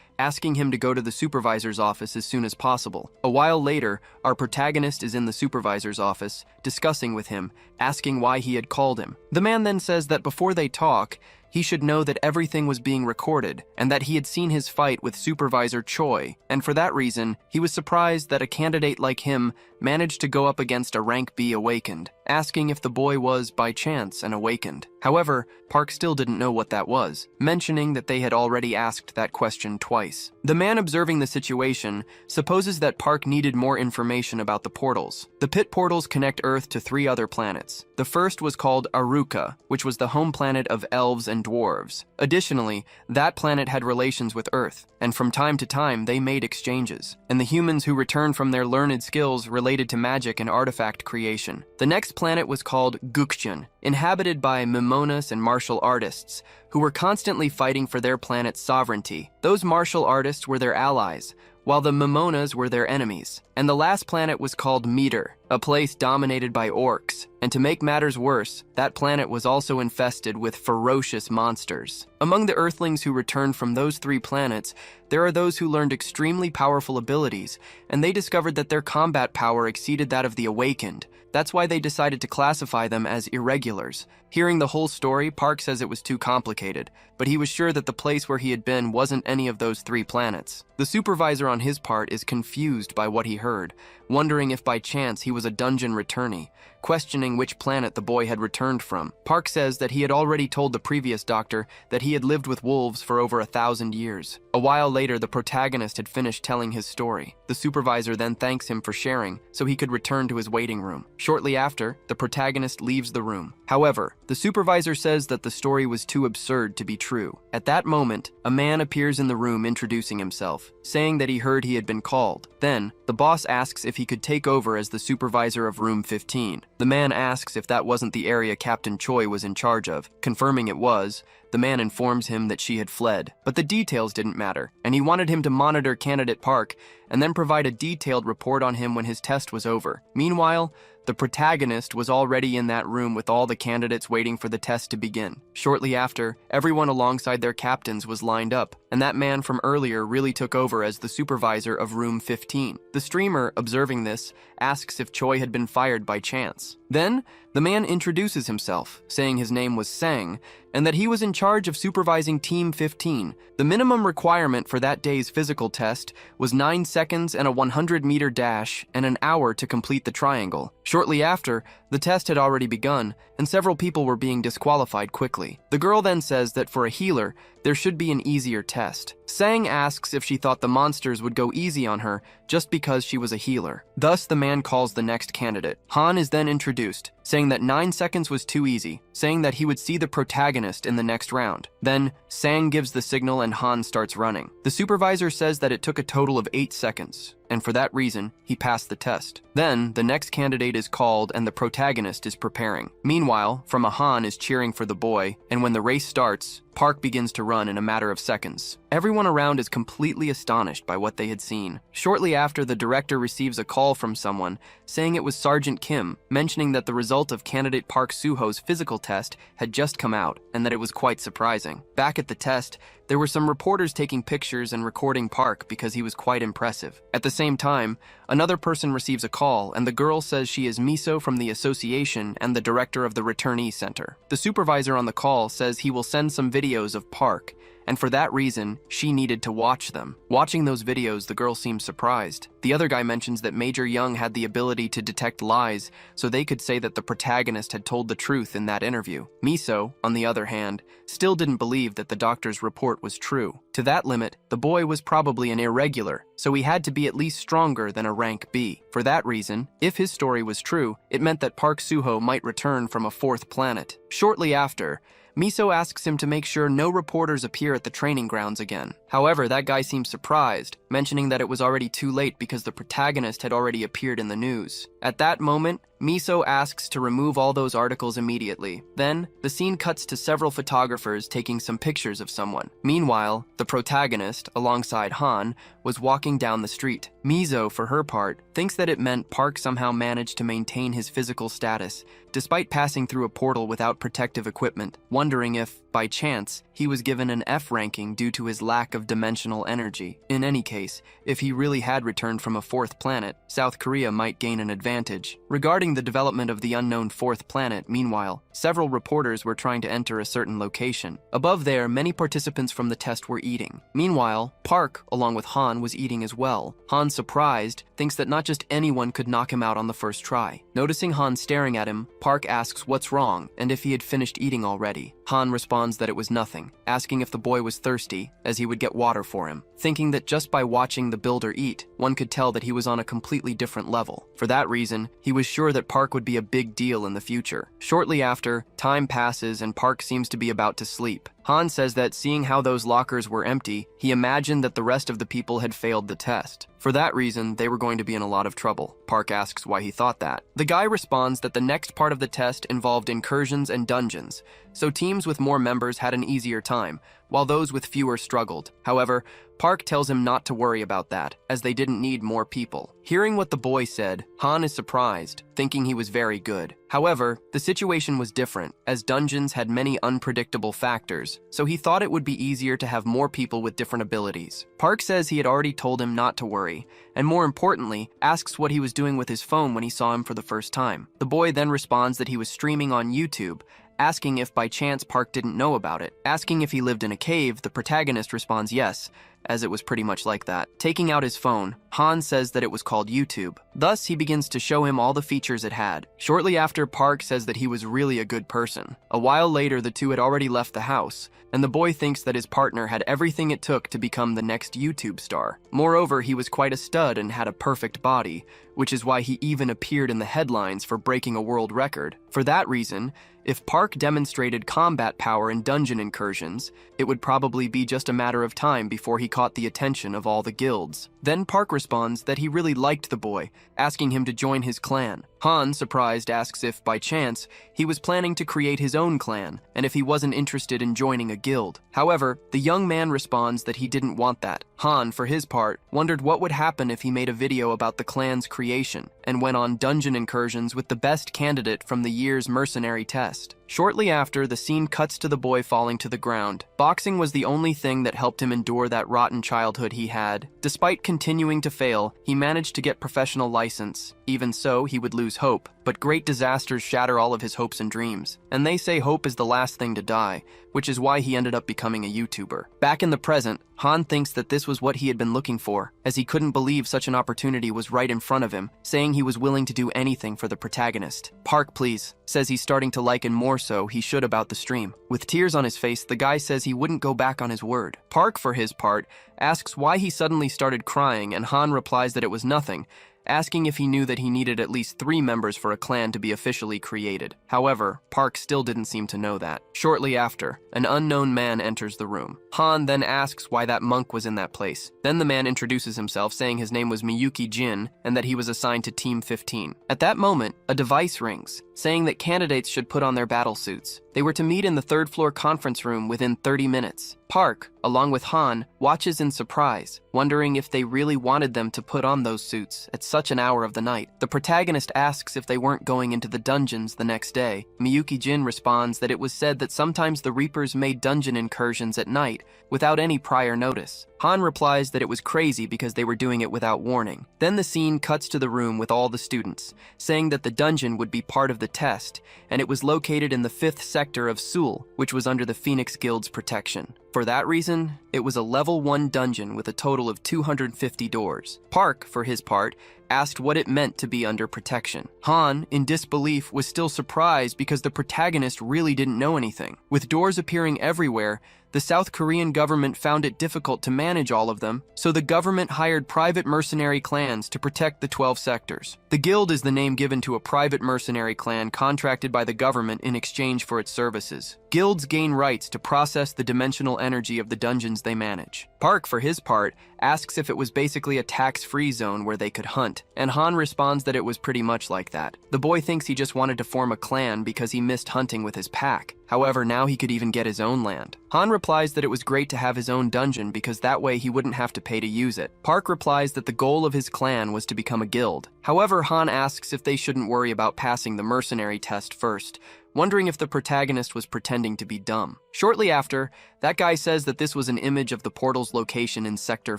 asking him to go to the supervisor's office as soon as possible. A while later, our protagonist is in the supervisor's office, discussing with him, asking why he had called him. The man then says that before they talk, he should know that everything was being recorded and that he had seen his fight with Supervisor Choi, and for that reason, he was surprised that a candidate like him managed to go up against a rank B awakened, asking if the boy was, by chance, an awakened. However, Park still didn't know what that was, mentioning that they had already asked that question twice. The man observing the situation supposes that Park needed more information about the portals. The pit portals connect Earth to 3 other planets. The first was called Aruka, which was the home planet of elves and dwarves. Additionally, that planet had relations with Earth, and from time to time they made exchanges, and the humans who returned from their learned skills related to magic and artifact creation. The next planet was called Gukchun, inhabited by Mimonas and martial artists, who were constantly fighting for their planet's sovereignty. Those martial artists were their allies, while the Mimonas were their enemies. And the last planet was called Meter, a place dominated by orcs. And to make matters worse, that planet was also infested with ferocious monsters. Among the Earthlings who returned from those 3 planets, there are those who learned extremely powerful abilities, and they discovered that their combat power exceeded that of the Awakened. That's why they decided to classify them as irregulars. Hearing the whole story, Park says it was too complicated, but he was sure that the place where he had been wasn't any of those 3 planets. The supervisor on his part is confused by what he heard, wondering if by chance he was a dungeon returnee. questioning which planet the boy had returned from. Park says that he had already told the previous doctor that he had lived with wolves for over 1,000 years. A while later, the protagonist had finished telling his story. The supervisor then thanks him for sharing so he could return to his waiting room. Shortly after, the protagonist leaves the room. However, the supervisor says that the story was too absurd to be true. At that moment, a man appears in the room introducing himself, saying that he heard he had been called. Then, the boss asks if he could take over as the supervisor of room 15. The man asks if that wasn't the area Captain Choi was in charge of. Confirming it was, the man informs him that she had fled, but the details didn't matter, and he wanted him to monitor candidate Park and then provide a detailed report on him when his test was over. Meanwhile, the protagonist was already in that room with all the candidates waiting for the test to begin. Shortly after, everyone alongside their captains was lined up, and that man from earlier really took over as the supervisor of room 15. The streamer, observing this, asks if Choi had been fired by chance. Then, the man introduces himself, saying his name was Sang, and that he was in charge of supervising Team 15. The minimum requirement for that day's physical test was 9 seconds and a 100-meter dash and an hour to complete the triangle. Shortly after, the test had already begun, and several people were being disqualified quickly. The girl then says that for a healer, there should be an easier test. Sang asks if she thought the monsters would go easy on her just because she was a healer. Thus, the man calls the next candidate. Han is then introduced, saying that 9 seconds was too easy, saying that he would see the protagonist in the next round. Then, Sang gives the signal and Han starts running. The supervisor says that it took a total of 8 seconds, and for that reason, he passed the test. Then, the next candidate is called and the protagonist is preparing. Meanwhile, from Han is cheering for the boy, and when the race starts, Park begins to run in a matter of seconds. Everyone around is completely astonished by what they had seen. Shortly after, the director receives a call from someone saying it was Sergeant Kim, mentioning that the result of candidate Park Soo-ho's physical test had just come out and that it was quite surprising. Back at the test, there were some reporters taking pictures and recording Park because he was quite impressive. At the same time, another person receives a call and the girl says she is Miso from the association and the director of the returnee center. The supervisor on the call says he will send some videos of Park, and for that reason, she needed to watch them. Watching those videos, the girl seems surprised. The other guy mentions that Major Young had the ability to detect lies, so they could say that the protagonist had told the truth in that interview. Miso, on the other hand, still didn't believe that the doctor's report was true. To that limit, the boy was probably an irregular, so he had to be at least stronger than a rank B. For that reason, if his story was true, it meant that Park Soo-ho might return from a 4th planet. Shortly after, Miso asks him to make sure no reporters appear at the training grounds again. However, that guy seems surprised, mentioning that it was already too late because the protagonist had already appeared in the news. At that moment, Miso asks to remove all those articles immediately. Then, the scene cuts to several photographers taking some pictures of someone. Meanwhile, the protagonist, alongside Han, was walking down the street. Miso, for her part, thinks that it meant Park somehow managed to maintain his physical status, despite passing through a portal without protective equipment, wondering if, by chance, he was given an F ranking due to his lack of dimensional energy. In any case, if he really had returned from a 4th planet, South Korea might gain an advantage. Regarding the development of the unknown 4th planet, meanwhile, several reporters were trying to enter a certain location. Above there, many participants from the test were eating. Meanwhile, Park, along with Han, was eating as well. Han, surprised, thinks that not just anyone could knock him out on the first try. Noticing Han staring at him, Park asks what's wrong and if he had finished eating already. Han responds that it was nothing, asking if the boy was thirsty, as he would get water for him, thinking that just by watching the builder eat, one could tell that he was on a completely different level. For that reason, he was sure that Park would be a big deal in the future. Shortly after, time passes and Park seems to be about to sleep. Han says that seeing how those lockers were empty, he imagined that the rest of the people had failed the test. For that reason, they were going to be in a lot of trouble. Park asks why he thought that. The guy responds that the next part of the test involved incursions and dungeons, so teams with more members had an easier time, while those with fewer struggled. However, Park tells him not to worry about that, as they didn't need more people. Hearing what the boy said, Han is surprised, thinking he was very good. However, the situation was different, as dungeons had many unpredictable factors, so he thought it would be easier to have more people with different abilities. Park says he had already told him not to worry, and more importantly, asks what he was doing with his phone when he saw him for the first time. The boy then responds that he was streaming on YouTube, asking if by chance Park didn't know about it. Asking if he lived in a cave, the protagonist responds yes, as it was pretty much like that. Taking out his phone, Han says that it was called YouTube. Thus, he begins to show him all the features it had. Shortly after, Park says that he was really a good person. A while later, the two had already left the house, and the boy thinks that his partner had everything it took to become the next YouTube star. Moreover, he was quite a stud and had a perfect body, which is why he even appeared in the headlines for breaking a world record. For that reason, if Park demonstrated combat power in dungeon incursions, it would probably be just a matter of time before he caught the attention of all the guilds. Then Park responds that he really liked the boy, asking him to join his clan. Han, surprised, asks if, by chance, he was planning to create his own clan, and if he wasn't interested in joining a guild. However, the young man responds that he didn't want that. Han, for his part, wondered what would happen if he made a video about the clan's creation, and went on dungeon incursions with the best candidate from the year's mercenary test. Shortly after, the scene cuts to the boy falling to the ground. Boxing was the only thing that helped him endure that rotten childhood he had. Despite continuing to fail, he managed to get professional license. Even so, he would lose hope, but great disasters shatter all of his hopes and dreams. And they say hope is the last thing to die, which is why he ended up becoming a YouTuber. Back in the present, Han thinks that this was what he had been looking for, as he couldn't believe such an opportunity was right in front of him, saying he was willing to do anything for the protagonist. Park, please, says he's starting to liken more so he should about the stream. With tears on his face, the guy says he wouldn't go back on his word. Park, for his part, asks why he suddenly started crying, and Han replies that it was nothing, asking if he knew that he needed at least 3 members for a clan to be officially created. However, Park still didn't seem to know that. Shortly after, an unknown man enters the room. Han then asks why that monk was in that place. Then the man introduces himself, saying his name was Miyuki Jin and that he was assigned to Team 15. At that moment, a device rings, saying that candidates should put on their battle suits. They were to meet in the 3rd floor conference room within 30 minutes. Park, along with Han, watches in surprise, wondering if they really wanted them to put on those suits at such an hour of the night. The protagonist asks if they weren't going into the dungeons the next day. Miyuki Jin responds that it was said that sometimes the Reapers made dungeon incursions at night without any prior notice. Han replies that it was crazy because they were doing it without warning. Then the scene cuts to the room with all the students, saying that the dungeon would be part of the test, and it was located in the 5th sector of Seoul, which was under the Phoenix Guild's protection. For that reason, it was a level 1 dungeon with a total of 250 doors. Park, for his part, asked what it meant to be under protection. Han, in disbelief, was still surprised because the protagonist really didn't know anything. With doors appearing everywhere, the South Korean government found it difficult to manage all of them, so the government hired private mercenary clans to protect the 12 sectors. The guild is the name given to a private mercenary clan contracted by the government in exchange for its services. Guilds gain rights to process the dimensional energy of the dungeons they manage. Park, for his part, asks if it was basically a tax-free zone where they could hunt, and Han responds that it was pretty much like that. The boy thinks he just wanted to form a clan because he missed hunting with his pack. However, now he could even get his own land. Han replies that it was great to have his own dungeon because that way he wouldn't have to pay to use it. Park replies that the goal of his clan was to become a guild. However, Han asks if they shouldn't worry about passing the mercenary test first, wondering if the protagonist was pretending to be dumb. Shortly after, that guy says that this was an image of the portal's location in Sector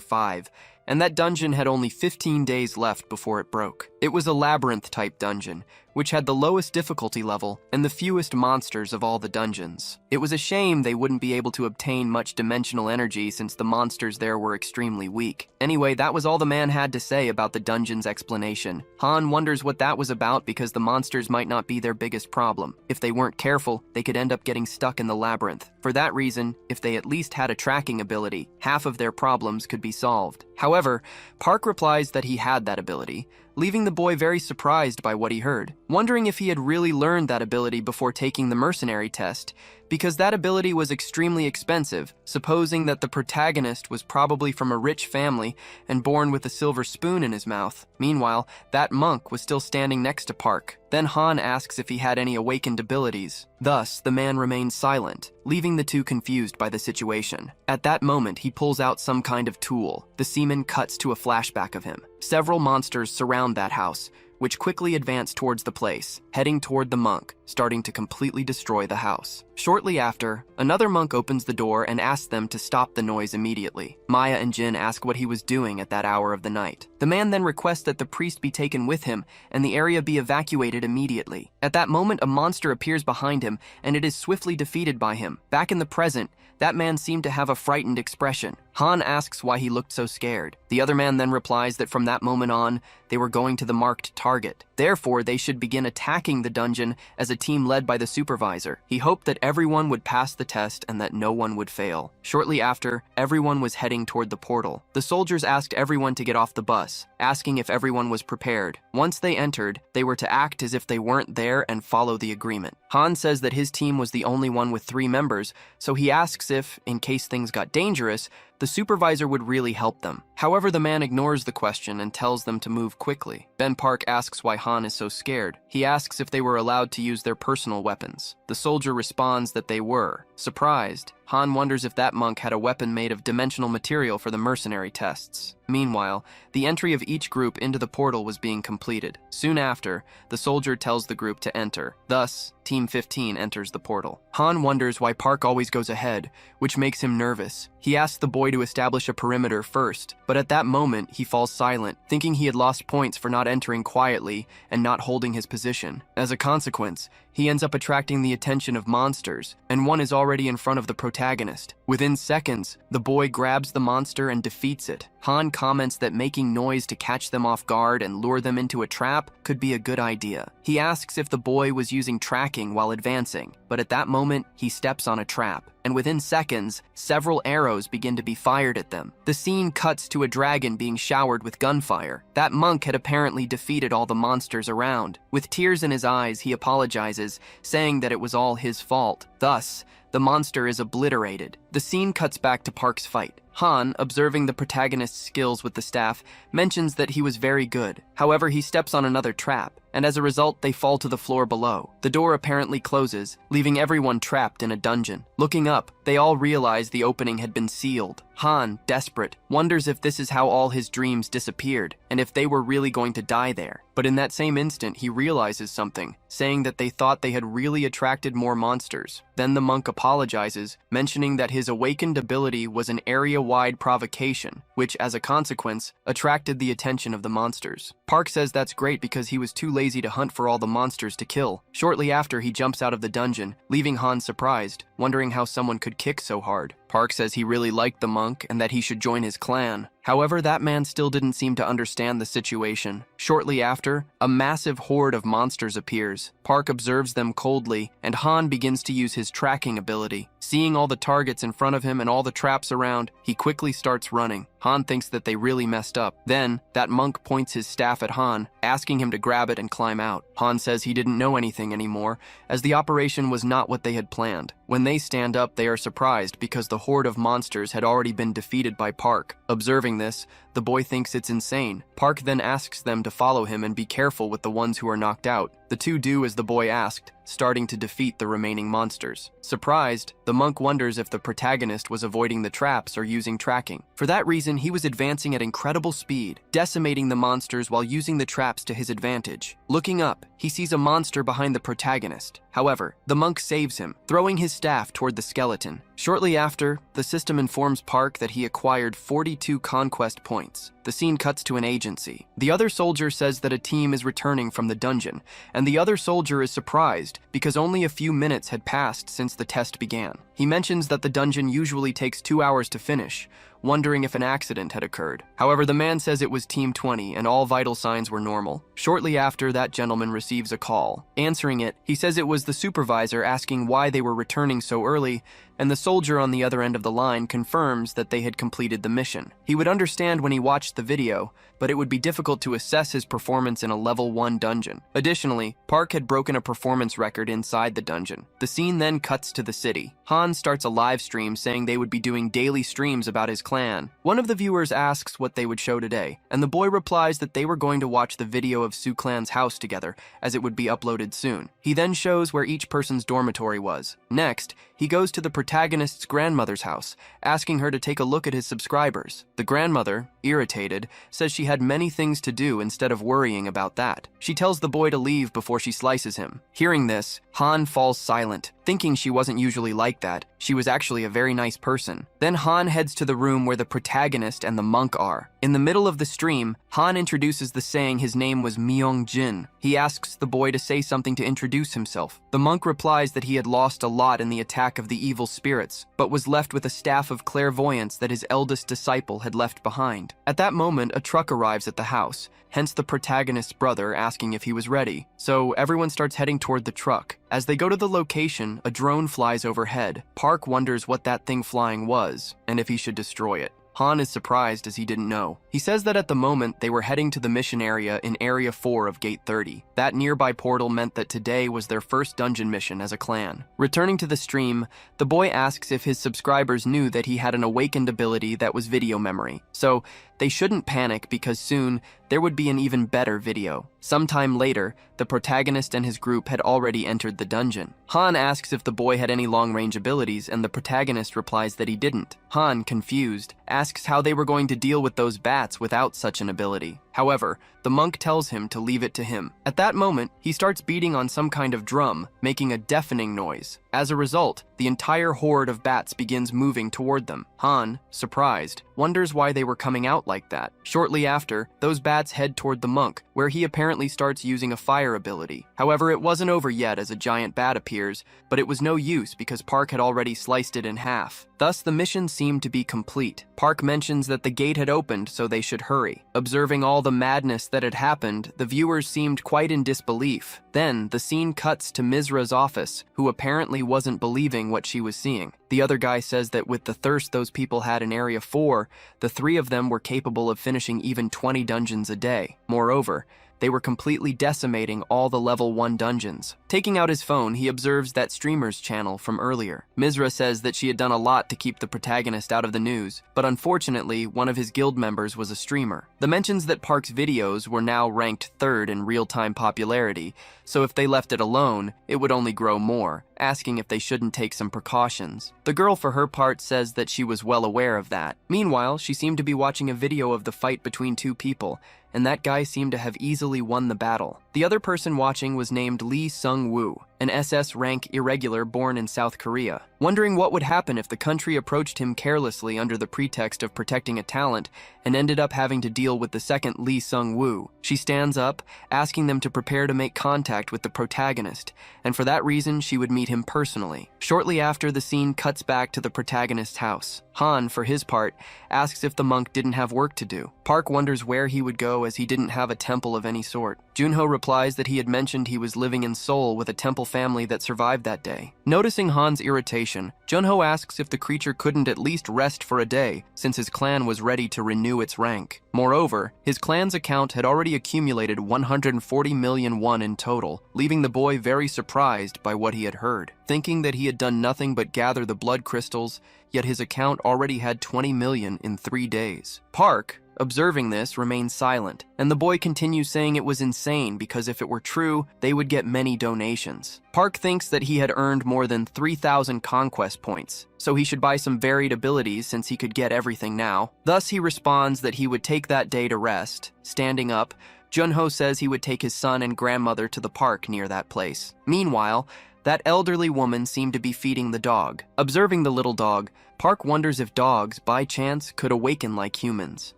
5, and that dungeon had only 15 days left before it broke. It was a labyrinth-type dungeon, which had the lowest difficulty level and the fewest monsters of all the dungeons. It was a shame they wouldn't be able to obtain much dimensional energy since the monsters there were extremely weak. Anyway, that was all the man had to say about the dungeon's explanation. Han wonders what that was about because the monsters might not be their biggest problem. If they weren't careful, they could end up getting stuck in the labyrinth. For that reason, if they at least had a tracking ability, half of their problems could be solved. However, Park replies that he had that ability, leaving the boy very surprised by what he heard, wondering if he had really learned that ability before taking the mercenary test, because that ability was extremely expensive, supposing that the protagonist was probably from a rich family and born with a silver spoon in his mouth. Meanwhile, that monk was still standing next to Park. Then Han asks if he had any awakened abilities. Thus, the man remains silent, leaving the two confused by the situation. At that moment, he pulls out some kind of tool. The seaman cuts to a flashback of him. Several monsters surround that house, which quickly advance towards the place, heading toward the monk, starting to completely destroy the house. Shortly after, another monk opens the door and asks them to stop the noise immediately. Maya and Jin ask what he was doing at that hour of the night. The The man then requests that the priest be taken with him and the area be evacuated immediately. At that moment, a monster appears behind him and it is swiftly defeated by him. Back in the present, that man seemed to have a frightened expression. Han asks why he looked so scared. The other man then replies that from that moment on, they were going to the marked target. Therefore, they should begin attacking the dungeon as a team led by the supervisor. He hoped that everyone would pass the test and that no one would fail. Shortly after, everyone was heading toward the portal. The soldiers asked everyone to get off the bus, asking if everyone was prepared. Once they entered, they were to act as if they weren't there and follow the agreement. Han says that his team was the only one with 3 members, so he asks if, in case things got dangerous, the supervisor would really help them. However, the man ignores the question and tells them to move quickly. Ben Park asks why Han is so scared. He asks if they were allowed to use their personal weapons. The soldier responds that they were. Surprised, Han wonders if that monk had a weapon made of dimensional material for the mercenary tests. Meanwhile, the entry of each group into the portal was being completed. Soon after, the soldier tells the group to enter. Thus, Team 15 enters the portal. Han wonders why Park always goes ahead, which makes him nervous. He asks the boy to establish a perimeter first, but at that moment, he falls silent, thinking he had lost points for not entering quietly and not holding his position. As a consequence, he ends up attracting the attention of monsters, and one is already in front of the protagonist. Within seconds, the boy grabs the monster and defeats it. Han comments that making noise to catch them off guard and lure them into a trap could be a good idea. He asks if the boy was using tracking while advancing, but at that moment, he steps on a trap, and within seconds, several arrows begin to be fired at them. The scene cuts to a dragon being showered with gunfire. That monk had apparently defeated all the monsters around. With tears in his eyes, he apologizes, saying that it was all his fault. Thus, the monster is obliterated. The scene cuts back to Park's fight. Han, observing the protagonist's skills with the staff, mentions that he was very good. However, he steps on another trap, and as a result, they fall to the floor below. The door apparently closes, leaving everyone trapped in a dungeon. Looking up, they all realize the opening had been sealed. Han, desperate, wonders if this is how all his dreams disappeared, and if they were really going to die there. But in that same instant, he realizes something, saying that they thought they had really attracted more monsters. Then the monk apologizes, mentioning that his awakened ability was an area-wide provocation, which, as a consequence, attracted the attention of the monsters. Park says that's great because he was too lazy to hunt for all the monsters to kill. Shortly after, he jumps out of the dungeon, leaving Han surprised, wondering how someone could kick so hard. Park says he really liked the monk and that he should join his clan. However, that man still didn't seem to understand the situation. Shortly after, a massive horde of monsters appears. Park observes them coldly, and Han begins to use his tracking ability. Seeing all the targets in front of him and all the traps around, he quickly starts running. Han thinks that they really messed up. Then, that monk points his staff at Han, asking him to grab it and climb out. Han says he didn't know anything anymore, as the operation was not what they had planned. When they stand up, they are surprised because the horde of monsters had already been defeated by Park. Observing this, the boy thinks it's insane. Park then asks them to follow him and be careful with the ones who are knocked out. The two do as the boy asked, starting to defeat the remaining monsters. Surprised, the monk wonders if the protagonist was avoiding the traps or using tracking. For that reason, he was advancing at incredible speed, decimating the monsters while using the traps to his advantage. Looking up, he sees a monster behind the protagonist. However, the monk saves him, throwing his staff toward the skeleton. Shortly after, the system informs Park that he acquired 42 conquest points. The scene cuts to an agency. The other soldier says that a team is returning from the dungeon, and the other soldier is surprised because only a few minutes had passed since the test began. He mentions that the dungeon usually takes 2 hours to finish, wondering if an accident had occurred. However, the man says it was Team 20 and all vital signs were normal. Shortly after, that gentleman receives a call. Answering it, he says it was the supervisor asking why they were returning so early, and the soldier on the other end of the line confirms that they had completed the mission. He would understand when he watched the video, but it would be difficult to assess his performance in a level 1 dungeon. Additionally, Park had broken a performance record inside the dungeon. The scene then cuts to the city. Han starts a live stream saying they would be doing daily streams about his clan. One of the viewers asks what they would show today, and the boy replies that they were going to watch the video of Su Clan's house together, as it would be uploaded soon. He then shows where each person's dormitory was. Next, he goes to the protagonist's grandmother's house, asking her to take a look at his subscribers. The grandmother, irritated, says she had many things to do instead of worrying about that. She tells the boy to leave before she slices him. Hearing this, Han falls silent, thinking she wasn't usually like that. She was actually a very nice person. Then Han heads to the room where the protagonist and the monk are. In the middle of the stream, Han introduces the saying his name was Myung-jin. He asks the boy to say something to introduce himself. The monk replies that he had lost a lot in the attack of the evil spirits, but was left with a staff of clairvoyance that his eldest disciple had left behind. At that moment, a truck arrives at the house, hence the protagonist's brother asking if he was ready. So everyone starts heading toward the truck. As they go to the location, a drone flies overhead. Park wonders what that thing flying was, and if he should destroy it. Han is surprised as he didn't know. He says that at the moment they were heading to the mission area in Area 4 of Gate 30. That nearby portal meant that today was their first dungeon mission as a clan. Returning to the stream, the boy asks if his subscribers knew that he had an awakened ability that was video memory. So they shouldn't panic because soon there would be an even better video. Sometime later, the protagonist and his group had already entered the dungeon. Han asks if the boy had any long-range abilities, and the protagonist replies that he didn't. Han, confused, asks how they were going to deal with those bats without such an ability. However, the monk tells him to leave it to him. At that moment, he starts beating on some kind of drum, making a deafening noise. As a result, the entire horde of bats begins moving toward them. Han, surprised, wonders why they were coming out like that. Shortly after, those bats head toward the monk, where he apparently starts using a fire ability. However, it wasn't over yet as a giant bat appears, but it was no use because Park had already sliced it in half. Thus, the mission seemed to be complete. Park mentions that the gate had opened, so they should hurry. Observing all the madness that had happened, the viewers seemed quite in disbelief. Then, the scene cuts to Mizra's office, who apparently wasn't believing what she was seeing. The other guy says that with the thirst those people had in Area 4, the three of them were capable of finishing even 20 dungeons a day. Moreover, they were completely decimating all the level 1 dungeons. Taking out his phone, he observes that streamer's channel from earlier. Mizra says that she had done a lot to keep the protagonist out of the news, but unfortunately, one of his guild members was a streamer. The mentions that Park's videos were now ranked 3rd in real-time popularity, so if they left it alone, it would only grow more, asking if they shouldn't take some precautions. The girl, for her part, says that she was well aware of that. Meanwhile, she seemed to be watching a video of the fight between two people, and that guy seemed to have easily won the battle. The other person watching was named Lee Sung-woo, an SS rank irregular born in South Korea. Wondering what would happen if the country approached him carelessly under the pretext of protecting a talent and ended up having to deal with the second Lee Sung-woo. She stands up, asking them to prepare to make contact with the protagonist, and for that reason she would meet him personally. Shortly after, the scene cuts back to the protagonist's house. Han, for his part, asks if the monk didn't have work to do. Park wonders where he would go as he didn't have a temple of any sort. Junho replies that he had mentioned he was living in Seoul with a temple family that survived that day. Noticing Han's irritation, Junho asks if the creature couldn't at least rest for a day, since his clan was ready to renew its rank. Moreover, his clan's account had already accumulated 140 million won in total, leaving the boy very surprised by what he had heard. Thinking that he had done nothing but gather the blood crystals, yet his account already had 20 million in 3 days. Park, observing this, remains silent, and the boy continues saying it was insane because if it were true, they would get many donations. Park thinks that he had earned more than 3,000 conquest points, so he should buy some varied abilities since he could get everything now. Thus, he responds that he would take that day to rest. Standing up, Junho says he would take his son and grandmother to the park near that place. Meanwhile, that elderly woman seemed to be feeding the dog. Observing the little dog, Park wonders if dogs, by chance, could awaken like humans.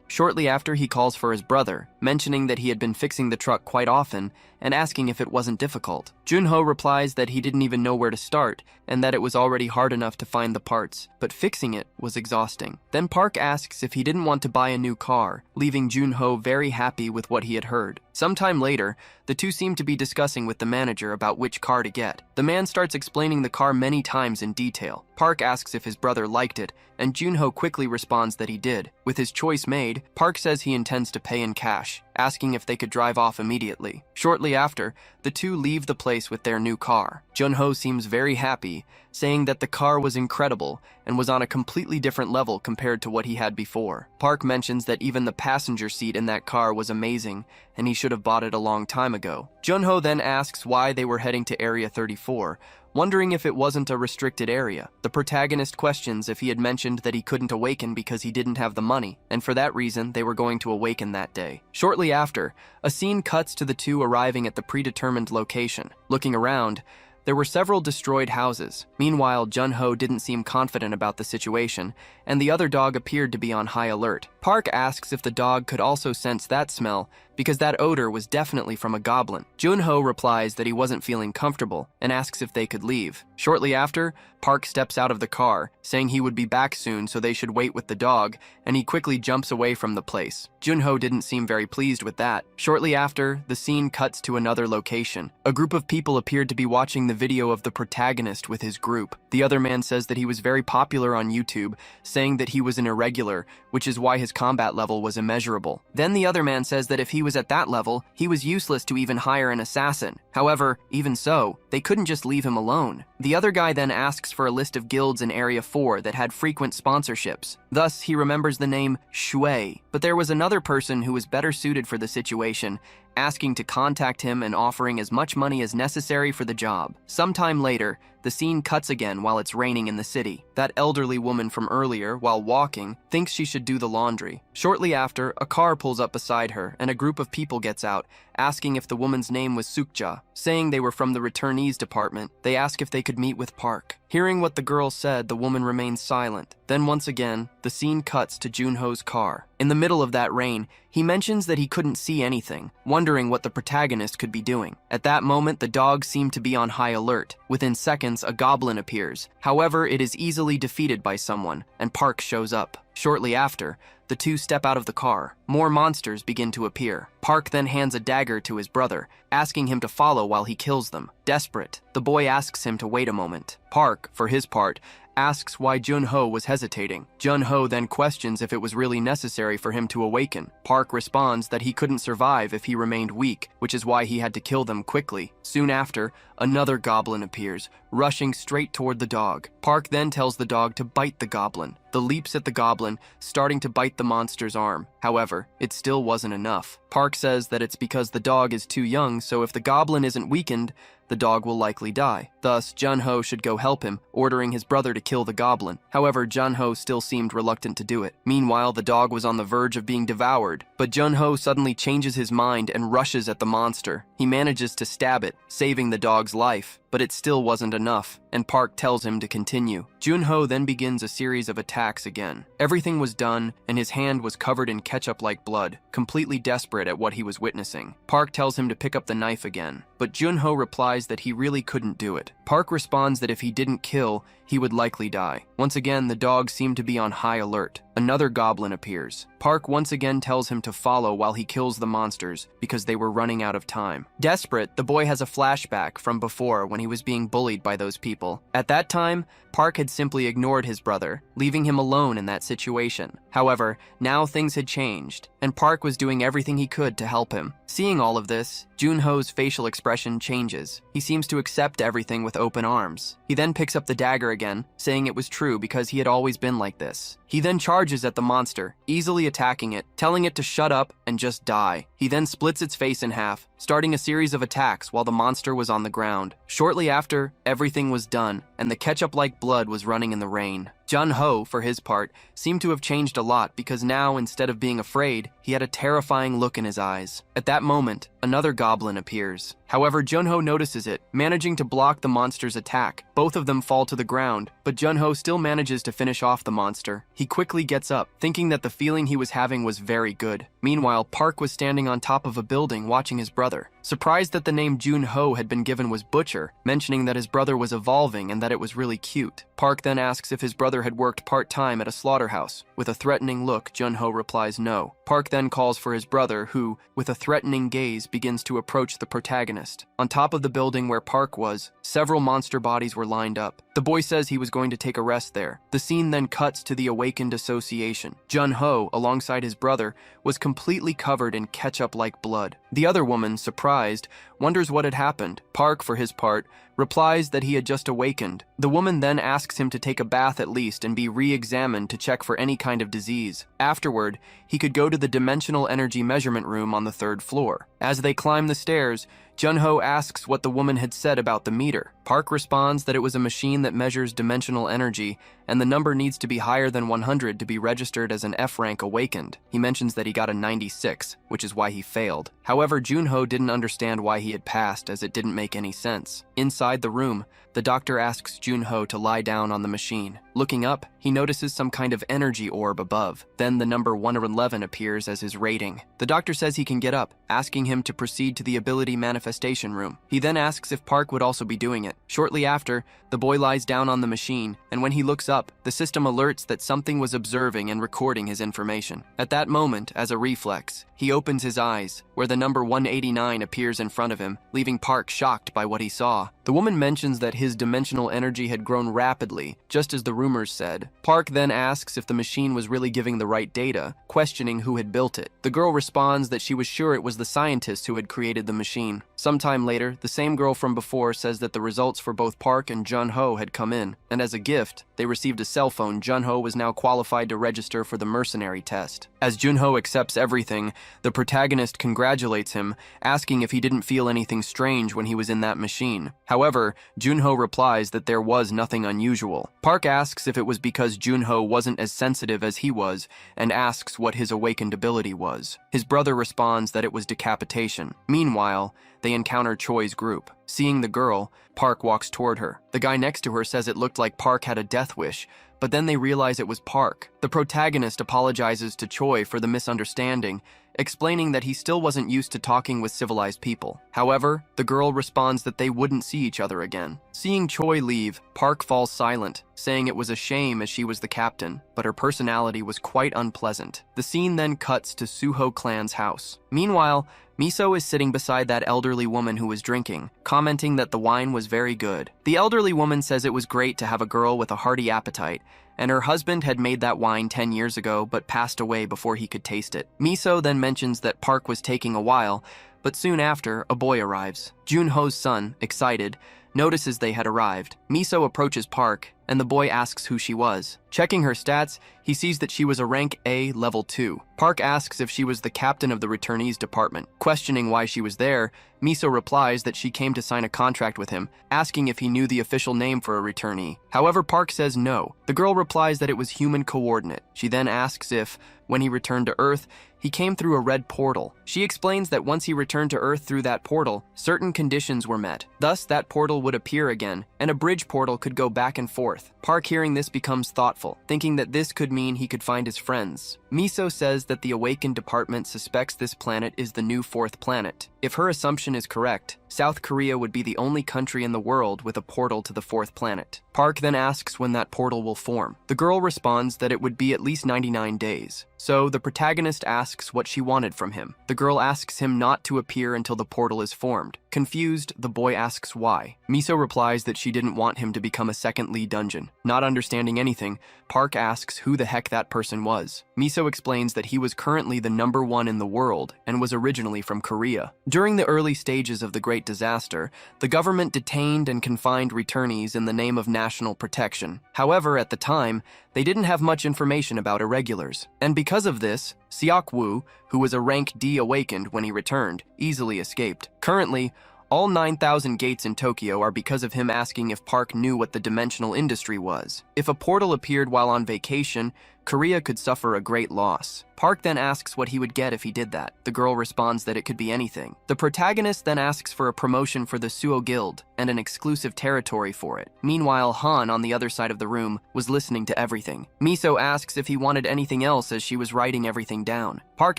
Shortly after, he calls for his brother, mentioning that he had been fixing the truck quite often and asking if it wasn't difficult. Junho replies that he didn't even know where to start and that it was already hard enough to find the parts, but fixing it was exhausting. Then Park asks if he didn't want to buy a new car, leaving Junho very happy with what he had heard. Sometime later, the two seem to be discussing with the manager about which car to get. The man starts explaining the car many times in detail. Park asks if his brother liked it, and Junho quickly responds that he did. With his choice made, Park says he intends to pay in cash, asking if they could drive off immediately. Shortly after, the two leave the place with their new car. Junho seems very happy, saying that the car was incredible and was on a completely different level compared to what he had before. Park mentions that even the passenger seat in that car was amazing, and he should have bought it a long time ago. Junho then asks why they were heading to Area 34, wondering if it wasn't a restricted area. The protagonist questions if he had mentioned that he couldn't awaken because he didn't have the money, and for that reason they were going to awaken that day. Shortly after, a scene cuts to the two arriving at the predetermined location. Looking around, There were several destroyed houses. Meanwhile, Jun-ho didn't seem confident about the situation, and the other dog appeared to be on high alert. Park asks if the dog could also sense that smell, because that odor was definitely from a goblin. Jun-ho replies that he wasn't feeling comfortable and asks if they could leave. Shortly after, Park steps out of the car, saying he would be back soon so they should wait with the dog, and he quickly jumps away from the place. Jun-ho didn't seem very pleased with that. Shortly after, the scene cuts to another location. A group of people appeared to be watching the video of the protagonist with his group. The other man says that he was very popular on YouTube, saying that he was an irregular, which is why his combat level was immeasurable. Then the other man says that if he was at that level, he was useless to even hire an assassin. However, even so, they couldn't just leave him alone. The other guy then asks for a list of guilds in Area 4 that had frequent sponsorships. Thus, he remembers the name Shui. But there was another person who was better suited for the situation, asking to contact him and offering as much money as necessary for the job. Sometime later, the scene cuts again while it's raining in the city. That elderly woman from earlier, while walking, thinks she should do the laundry. Shortly after, a car pulls up beside her and a group of people gets out, asking if the woman's name was Sukja. Saying they were from the returnees department, they ask if they could meet with Park. Hearing what the girl said, the woman remains silent. Then once again, the scene cuts to Junho's car. In the middle of that rain, he mentions that he couldn't see anything, wondering what the protagonist could be doing. At that moment, the dogs seem to be on high alert. Within seconds, a goblin appears. However, it is easily defeated by someone, and Park shows up. Shortly after, the two step out of the car. More monsters begin to appear. Park then hands a dagger to his brother, asking him to follow while he kills them. Desperate, the boy asks him to wait a moment. Park, for his part, asks why Jun-ho was hesitating. Jun-ho then questions if it was really necessary for him to awaken. Park responds that he couldn't survive if he remained weak, which is why he had to kill them quickly. Soon after, another goblin appears, rushing straight toward the dog. Park then tells the dog to bite the goblin. The leaps at the goblin, starting to bite the monster's arm. However, it still wasn't enough. Park says that it's because the dog is too young, so if the goblin isn't weakened, the dog will likely die. Thus, Jun-ho should go help him, ordering his brother to kill the goblin. However, Jun-ho still seemed reluctant to do it. Meanwhile, the dog was on the verge of being devoured, but Jun-ho suddenly changes his mind and rushes at the monster. He manages to stab it, saving the dog's life, but it still wasn't enough, and Park tells him to continue. Jun-ho then begins a series of attacks again. Everything was done, and his hand was covered in ketchup-like blood, completely desperate at what he was witnessing. Park tells him to pick up the knife again, but Jun-ho replies that he really couldn't do it. Park responds that if he didn't kill, he would likely die. Once again, the dog seemed to be on high alert. Another goblin appears. Park once again tells him to follow while he kills the monsters because they were running out of time. Desperate, the boy has a flashback from before when he was being bullied by those people. At that time, Park had simply ignored his brother, leaving him alone in that situation. However, now things had changed, and Park was doing everything he could to help him. Seeing all of this, Jun-ho's facial expression changes. He seems to accept everything with open arms. He then picks up the dagger again, saying it was true because he had always been like this. He then charges at the monster, easily attacking it, telling it to shut up and just die. He then splits its face in half, starting a series of attacks while the monster was on the ground. Shortly after, everything was done, and the ketchup-like blood was running in the rain. Jun-ho, for his part, seemed to have changed a lot because now, instead of being afraid, he had a terrifying look in his eyes. At that moment, another goblin appears. However, Jun-ho notices it, managing to block the monster's attack. Both of them fall to the ground, but Jun-ho still manages to finish off the monster. He quickly gets up, thinking that the feeling he was having was very good. Meanwhile, Park was standing on top of a building watching his brother. Surprised that the name Jun-ho had been given was Butcher, mentioning that his brother was evolving and that it was really cute. Park then asks if his brother had worked part-time at a slaughterhouse. With a threatening look, Jun-ho replies no. Park then calls for his brother, who, with a threatening gaze, begins to approach the protagonist. On top of the building where Park was, several monster bodies were lined up. The boy says he was going to take a rest there. The scene then cuts to the awakened association. Jun-ho, alongside his brother, was completely covered in ketchup-like blood. The other woman, surprised, wonders what had happened. Park, for his part, replies that he had just awakened. The woman then asks him to take a bath at least and be re-examined to check for any kind of disease. Afterward, he could go to the dimensional energy measurement room on the 3rd floor. As they climb the stairs, Junho asks what the woman had said about the meter. Park responds that it was a machine that measures dimensional energy, and the number needs to be higher than 100 to be registered as an F-rank awakened. He mentions that he got a 96, which is why he failed. However, Junho didn't understand why he had passed, as it didn't make any sense. Inside the room, the doctor asks Junho to lie down on the machine. Looking up, he notices some kind of energy orb above. Then the number 111 appears as his rating. The doctor says he can get up, asking him to proceed to the ability manifestation room. He then asks if Park would also be doing it. Shortly after, the boy lies down on the machine, and when he looks up, the system alerts that something was observing and recording his information. At that moment, as a reflex, he opens his eyes, where the number 189 appears in front of him, leaving Park shocked by what he saw. The woman mentions that his dimensional energy had grown rapidly, just as the rumors said. Park then asks if the machine was really giving the right data, questioning who had built it. The girl responds that she was sure it was the scientist who had created the machine. Sometime later, the same girl from before says that the results for both Park and Junho had come in, and as a gift, they received a cell phone. Junho was now qualified to register for the mercenary test. As Junho accepts everything, the protagonist congratulates him, asking if he didn't feel anything strange when he was in that machine. However, Junho replies that there was nothing unusual. Park asks if it was because Junho wasn't as sensitive as he was, and asks what his awakened ability was. His brother responds that it was decapitation. Meanwhile, they encounter Choi's group. Seeing the girl, Park walks toward her. The guy next to her says it looked like Park had a death wish, but then they realize it was Park. The protagonist apologizes to Choi for the misunderstanding, explaining that he still wasn't used to talking with civilized people. However, the girl responds that they wouldn't see each other again. Seeing Choi leave, Park falls silent, saying it was a shame as she was the captain, but her personality was quite unpleasant. The scene then cuts to Suho clan's house. Meanwhile, Miso is sitting beside that elderly woman who was drinking, commenting that the wine was very good. The elderly woman says it was great to have a girl with a hearty appetite, and her husband had made that wine 10 years ago but passed away before he could taste it. Miso then mentions that Park was taking a while, but soon after, a boy arrives. Junho's son, excited, notices they had arrived. Miso approaches Park, and the boy asks who she was. Checking her stats, he sees that she was a rank A level 2. Park asks if she was the captain of the returnees department. Questioning why she was there, Miso replies that she came to sign a contract with him, asking if he knew the official name for a returnee. However, Park says no. The girl replies that it was human coordinate. She then asks if, when he returned to Earth, he came through a red portal. She explains that once he returned to Earth through that portal, certain conditions were met. Thus, that portal would appear again, and a bridge portal could go back and forth. Park hearing this becomes thoughtful, thinking that this could mean he could find his friends. Miso says that the Awakened Department suspects this planet is the new fourth planet. If her assumption is correct, South Korea would be the only country in the world with a portal to the fourth planet. Park then asks when that portal will form. The girl responds that it would be at least 99 days. So the protagonist asks what she wanted from him. The girl asks him not to appear until the portal is formed. Confused, the boy asks why. Miso replies that she didn't want him to become a second lead dungeon. Not understanding anything, Park asks who the heck that person was. Miso explains that he was currently the number 1 in the world and was originally from Korea. During the early stages of the Great Disaster, the government detained and confined returnees in the name of national protection. However, at the time, they didn't have much information about irregulars. And because of this, Seok-woo, who was a rank D awakened when he returned, easily escaped. Currently, all 9,000 gates in Tokyo are because of him asking if Park knew what the dimensional industry was. If a portal appeared while on vacation, Korea could suffer a great loss. Park then asks what he would get if he did that. The girl responds that it could be anything. The protagonist then asks for a promotion for the Suo Guild and an exclusive territory for it. Meanwhile, Han, on the other side of the room, was listening to everything. Miso asks if he wanted anything else as she was writing everything down. Park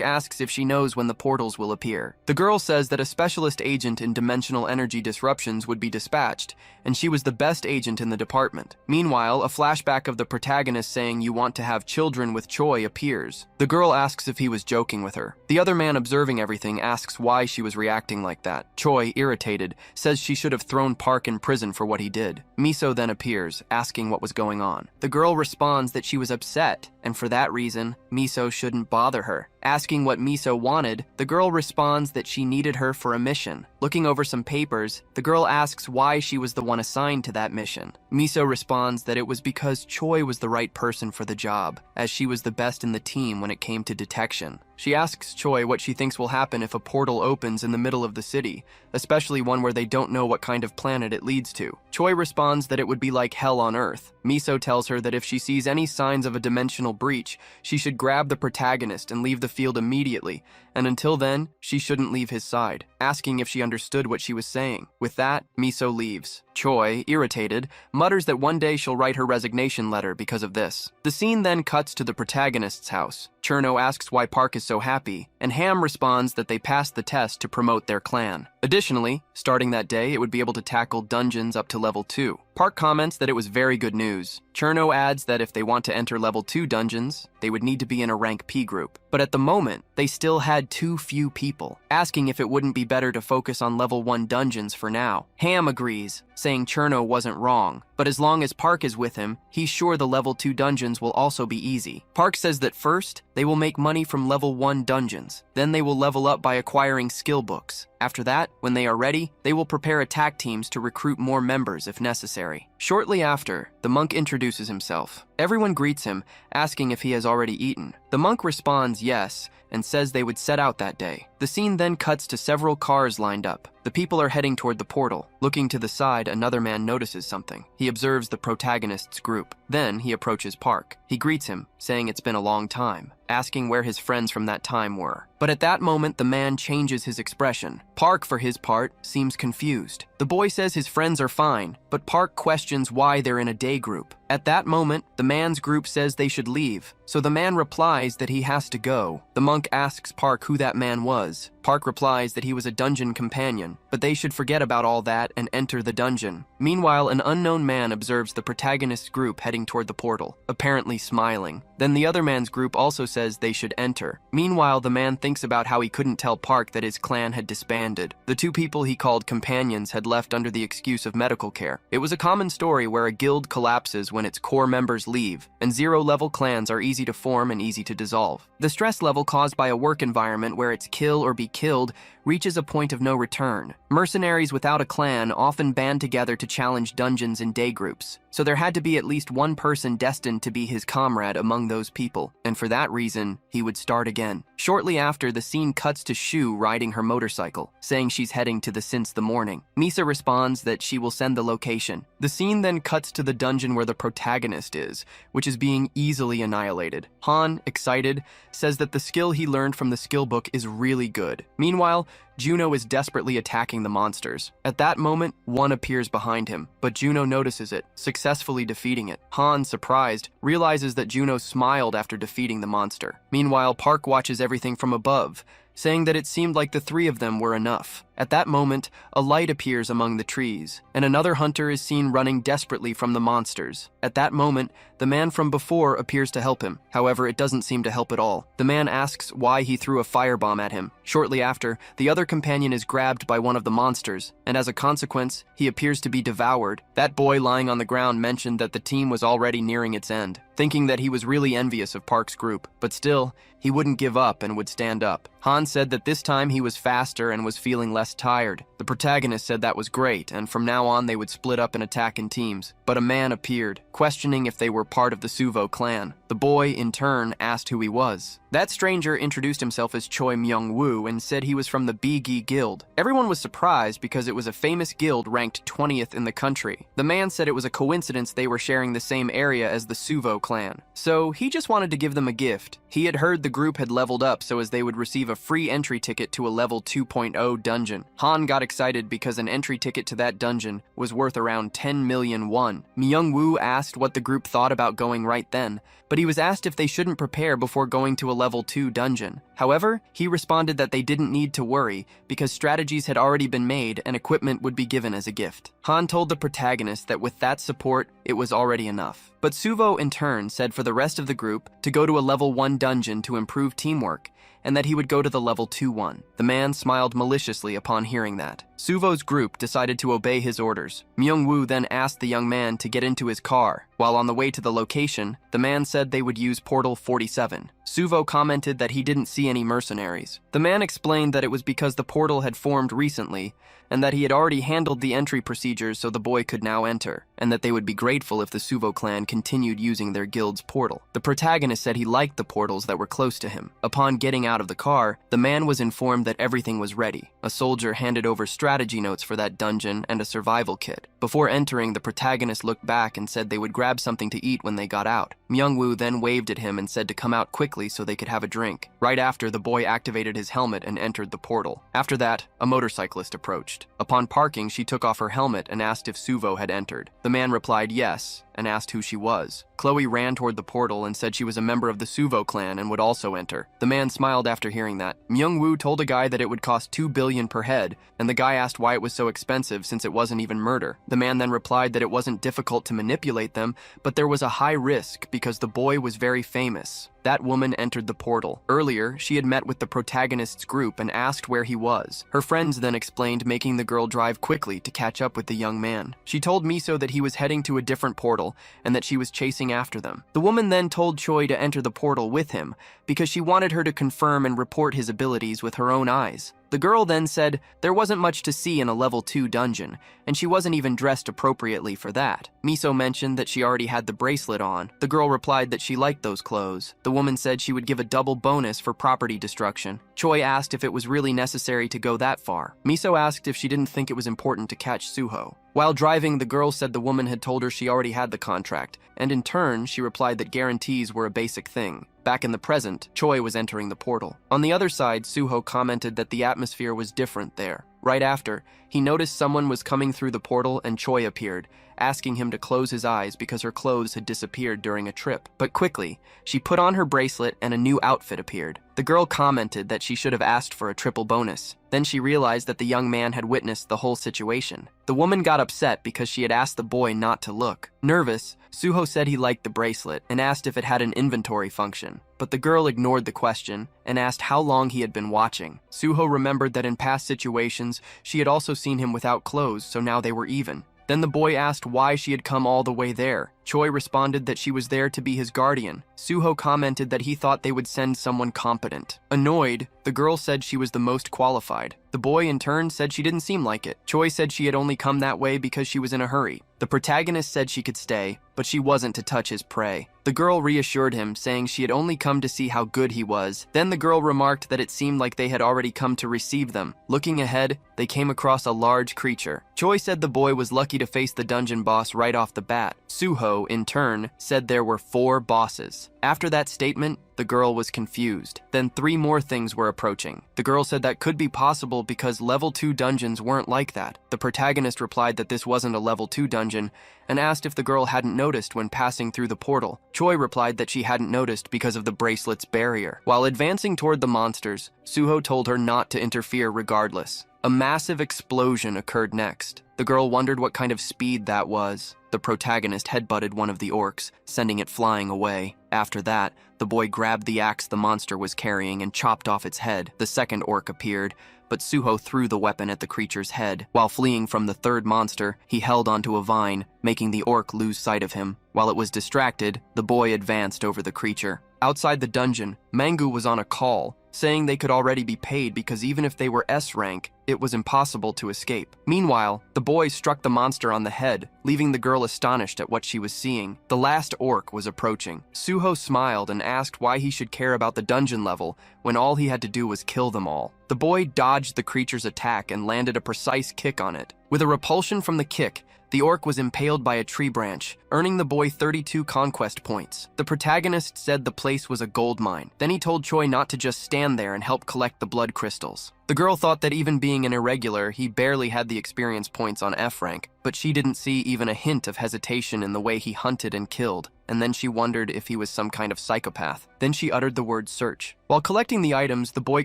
asks if she knows when the portals will appear. The girl says that a specialist agent in dimensional energy disruptions would be dispatched, and she was the best agent in the department. Meanwhile, a flashback of the protagonist saying you want to have children with Choi appears. The girl asks if he was joking with her. The other man observing everything asks why she was reacting like that. Choi, irritated, says she should have thrown Park in prison for what he did. Miso then appears, asking what was going on. The girl responds that she was upset and for that reason, Miso shouldn't bother her. Asking what Miso wanted, the girl responds that she needed her for a mission. Looking over some papers, the girl asks why she was the one assigned to that mission. Miso responds that it was because Choi was the right person for the job, as she was the best in the team when it came to detection. She asks Choi what she thinks will happen if a portal opens in the middle of the city, especially one where they don't know what kind of planet it leads to. Choi responds that it would be like hell on Earth. Miso tells her that if she sees any signs of a dimensional breach, she should grab the protagonist and leave the field immediately, and until then, she shouldn't leave his side, asking if she understood what she was saying. With that, Miso leaves. Choi, irritated, mutters that one day she'll write her resignation letter because of this. The scene then cuts to the protagonist's house. Cherno asks why Park is so happy, and Ham responds that they passed the test to promote their clan. Additionally, starting that day, it would be able to tackle dungeons up to level 2. Park comments that it was very good news. Cherno adds that if they want to enter level 2 dungeons, they would need to be in a rank P group. But at the moment, they still had too few people, asking if it wouldn't be better to focus on level 1 dungeons for now. Ham agrees, saying Cherno wasn't wrong, but as long as Park is with him, he's sure the level 2 dungeons will also be easy. Park says that first, they will make money from level 1 dungeons, then they will level up by acquiring skill books. After that, when they are ready, they will prepare attack teams to recruit more members if necessary. Shortly after, the monk introduces himself. Everyone greets him, asking if he has already eaten. The monk responds yes, and says they would set out that day. The scene then cuts to several cars lined up. The people are heading toward the portal. Looking to the side, another man notices something. He observes the protagonist's group. Then he approaches Park. He greets him, saying it's been a long time, asking where his friends from that time were. But at that moment, the man changes his expression. Park, for his part, seems confused. The boy says his friends are fine, but Park questions why they're in a day group. At that moment, the man's group says they should leave, so the man replies that he has to go. The monk asks Park who that man was. Park replies that he was a dungeon companion, but they should forget about all that and enter the dungeon. Meanwhile, an unknown man observes the protagonist's group heading toward the portal, apparently smiling. Then the other man's group also says they should enter. Meanwhile, the man thinks about how he couldn't tell Park that his clan had disbanded. The two people he called companions had left under the excuse of medical care. It was a common story where a guild collapses when its core members leave, and zero-level clans are easy to form and easy to dissolve. The stress level caused by a work environment where it's kill or be killed reaches a point of no return. Mercenaries without a clan often band together to challenge dungeons in day groups, so there had to be at least one person destined to be his comrade among those people, and for that reason, he would start again. Shortly after, the scene cuts to Shu riding her motorcycle, saying she's heading to the Since the Morning. Misa responds that she will send the location. The scene then cuts to the dungeon where the protagonist is, which is being easily annihilated. Han, excited, says that the skill he learned from the skill book is really good. Meanwhile, Juno is desperately attacking the monsters. At that moment, one appears behind him, but Juno notices it, successfully defeating it. Han, surprised, realizes that Juno smiled after defeating the monster. Meanwhile, Park watches everything from above, saying that it seemed like the three of them were enough. At that moment, a light appears among the trees, and another hunter is seen running desperately from the monsters. At that moment, the man from before appears to help him. However, it doesn't seem to help at all. The man asks why he threw a firebomb at him. Shortly after, the other companion is grabbed by one of the monsters, and as a consequence, he appears to be devoured. That boy lying on the ground mentioned that the team was already nearing its end, thinking that he was really envious of Park's group, but still, he wouldn't give up and would stand up. Han said that this time he was faster and was feeling less tired. The protagonist said that was great, and from now on they would split up and attack in teams. But a man appeared, questioning if they were part of the Suvo clan. The boy, in turn, asked who he was. That stranger introduced himself as Choi Myung-woo and said he was from the Bigi Guild. Everyone was surprised because it was a famous guild ranked 20th in the country. The man said it was a coincidence they were sharing the same area as the Suvo clan. So he just wanted to give them a gift. He had heard the group had leveled up so as they would receive a free entry ticket to a level 2.0 dungeon. Han got excited because an entry ticket to that dungeon was worth around 10 million won. Myung-woo asked what the group thought about going right then, but he was asked if they shouldn't prepare before going to a level 2 dungeon. However, he responded that they didn't need to worry because strategies had already been made and equipment would be given as a gift. Han told the protagonist that with that support, it was already enough. But Suvo in turn said for the rest of the group to go to a level 1 dungeon to improve teamwork, and that he would go to the level 2 one. The man smiled maliciously upon hearing that. Suvo's group decided to obey his orders. Myung-woo then asked the young man to get into his car. While on the way to the location, the man said they would use Portal 47. Suvo commented that he didn't see any mercenaries. The man explained that it was because the portal had formed recently, and that he had already handled the entry procedures so the boy could now enter, and that they would be grateful if the Suvo clan continued using their guild's portal. The protagonist said he liked the portals that were close to him. Upon getting out of the car, the man was informed that everything was ready. A soldier handed over strategy notes for that dungeon and a survival kit. Before entering, the protagonist looked back and said they would grab something to eat when they got out. Myung-woo then waved at him and said to come out quickly so they could have a drink. Right after, the boy activated his helmet and entered the portal. After that, a motorcyclist approached. Upon parking, she took off her helmet and asked if Suvo had entered. The man replied yes, and asked who she was. Chloe ran toward the portal and said she was a member of the Suvo clan and would also enter. The man smiled after hearing that. Myung-woo told a guy that it would cost 2 billion per head, and the guy asked why it was so expensive since it wasn't even murder. The man then replied that it wasn't difficult to manipulate them, but there was a high risk because the boy was very famous. That woman entered the portal. Earlier, she had met with the protagonist's group and asked where he was. Her friends then explained making the girl drive quickly to catch up with the young man. She told Miso that he was heading to a different portal and that she was chasing after them. The woman then told Choi to enter the portal with him because she wanted her to confirm and report his abilities with her own eyes. The girl then said there wasn't much to see in a level 2 dungeon, and she wasn't even dressed appropriately for that. Miso mentioned that she already had the bracelet on. The girl replied that she liked those clothes. The woman said she would give a double bonus for property destruction. Choi asked if it was really necessary to go that far. Miso asked if she didn't think it was important to catch Suho. While driving, the girl said the woman had told her she already had the contract, and in turn, she replied that guarantees were a basic thing. Back in the present, Choi was entering the portal. On the other side, Suho commented that the atmosphere was different there. Right after, he noticed someone was coming through the portal and Choi appeared, asking him to close his eyes because her clothes had disappeared during a trip. But quickly, she put on her bracelet and a new outfit appeared. The girl commented that she should have asked for a triple bonus. Then she realized that the young man had witnessed the whole situation. The woman got upset because she had asked the boy not to look. Nervous, Suho said he liked the bracelet and asked if it had an inventory function. But the girl ignored the question and asked how long he had been watching. Suho remembered that in past situations, she had also seen him without clothes, so now they were even. Then the boy asked why she had come all the way there. Choi responded that she was there to be his guardian. Suho commented that he thought they would send someone competent. Annoyed, the girl said she was the most qualified. The boy in turn said she didn't seem like it. Choi said she had only come that way because she was in a hurry. The protagonist said she could stay, but she wasn't to touch his prey. The girl reassured him, saying she had only come to see how good he was. Then the girl remarked that it seemed like they had already come to receive them. Looking ahead, they came across a large creature. Choi said the boy was lucky to face the dungeon boss right off the bat. Suho, in turn, said there were 4 bosses. After that statement, the girl was confused. Then 3 more things were approaching. The girl said that could be possible because level 2 dungeons weren't like that. The protagonist replied that this wasn't a level 2 dungeon and asked if the girl hadn't noticed when passing through the portal. Choi replied that she hadn't noticed because of the bracelet's barrier. While advancing toward the monsters, Suho told her not to interfere regardless. A massive explosion occurred next. The girl wondered what kind of speed that was. The protagonist headbutted one of the orcs, sending it flying away. After that, the boy grabbed the axe the monster was carrying and chopped off its head. The second orc appeared, but Suho threw the weapon at the creature's head. While fleeing from the third monster, he held onto a vine, making the orc lose sight of him. While it was distracted, the boy advanced over the creature. Outside the dungeon, Manga was on a call, saying they could already be paid because even if they were S rank, it was impossible to escape. Meanwhile, the boy struck the monster on the head, leaving the girl astonished at what she was seeing. The last orc was approaching. Suho smiled and asked why he should care about the dungeon level when all he had to do was kill them all. The boy dodged the creature's attack and landed a precise kick on it. With a repulsion from the kick, the orc was impaled by a tree branch, earning the boy 32 conquest points. The protagonist said the place was a gold mine. Then he told Choi not to just stand there and help collect the blood crystals. The girl thought that even being an irregular, he barely had the experience points on F rank. but she didn't see even a hint of hesitation in the way he hunted and killed, and then she wondered if he was some kind of psychopath. Then she uttered the word search. While collecting the items, the boy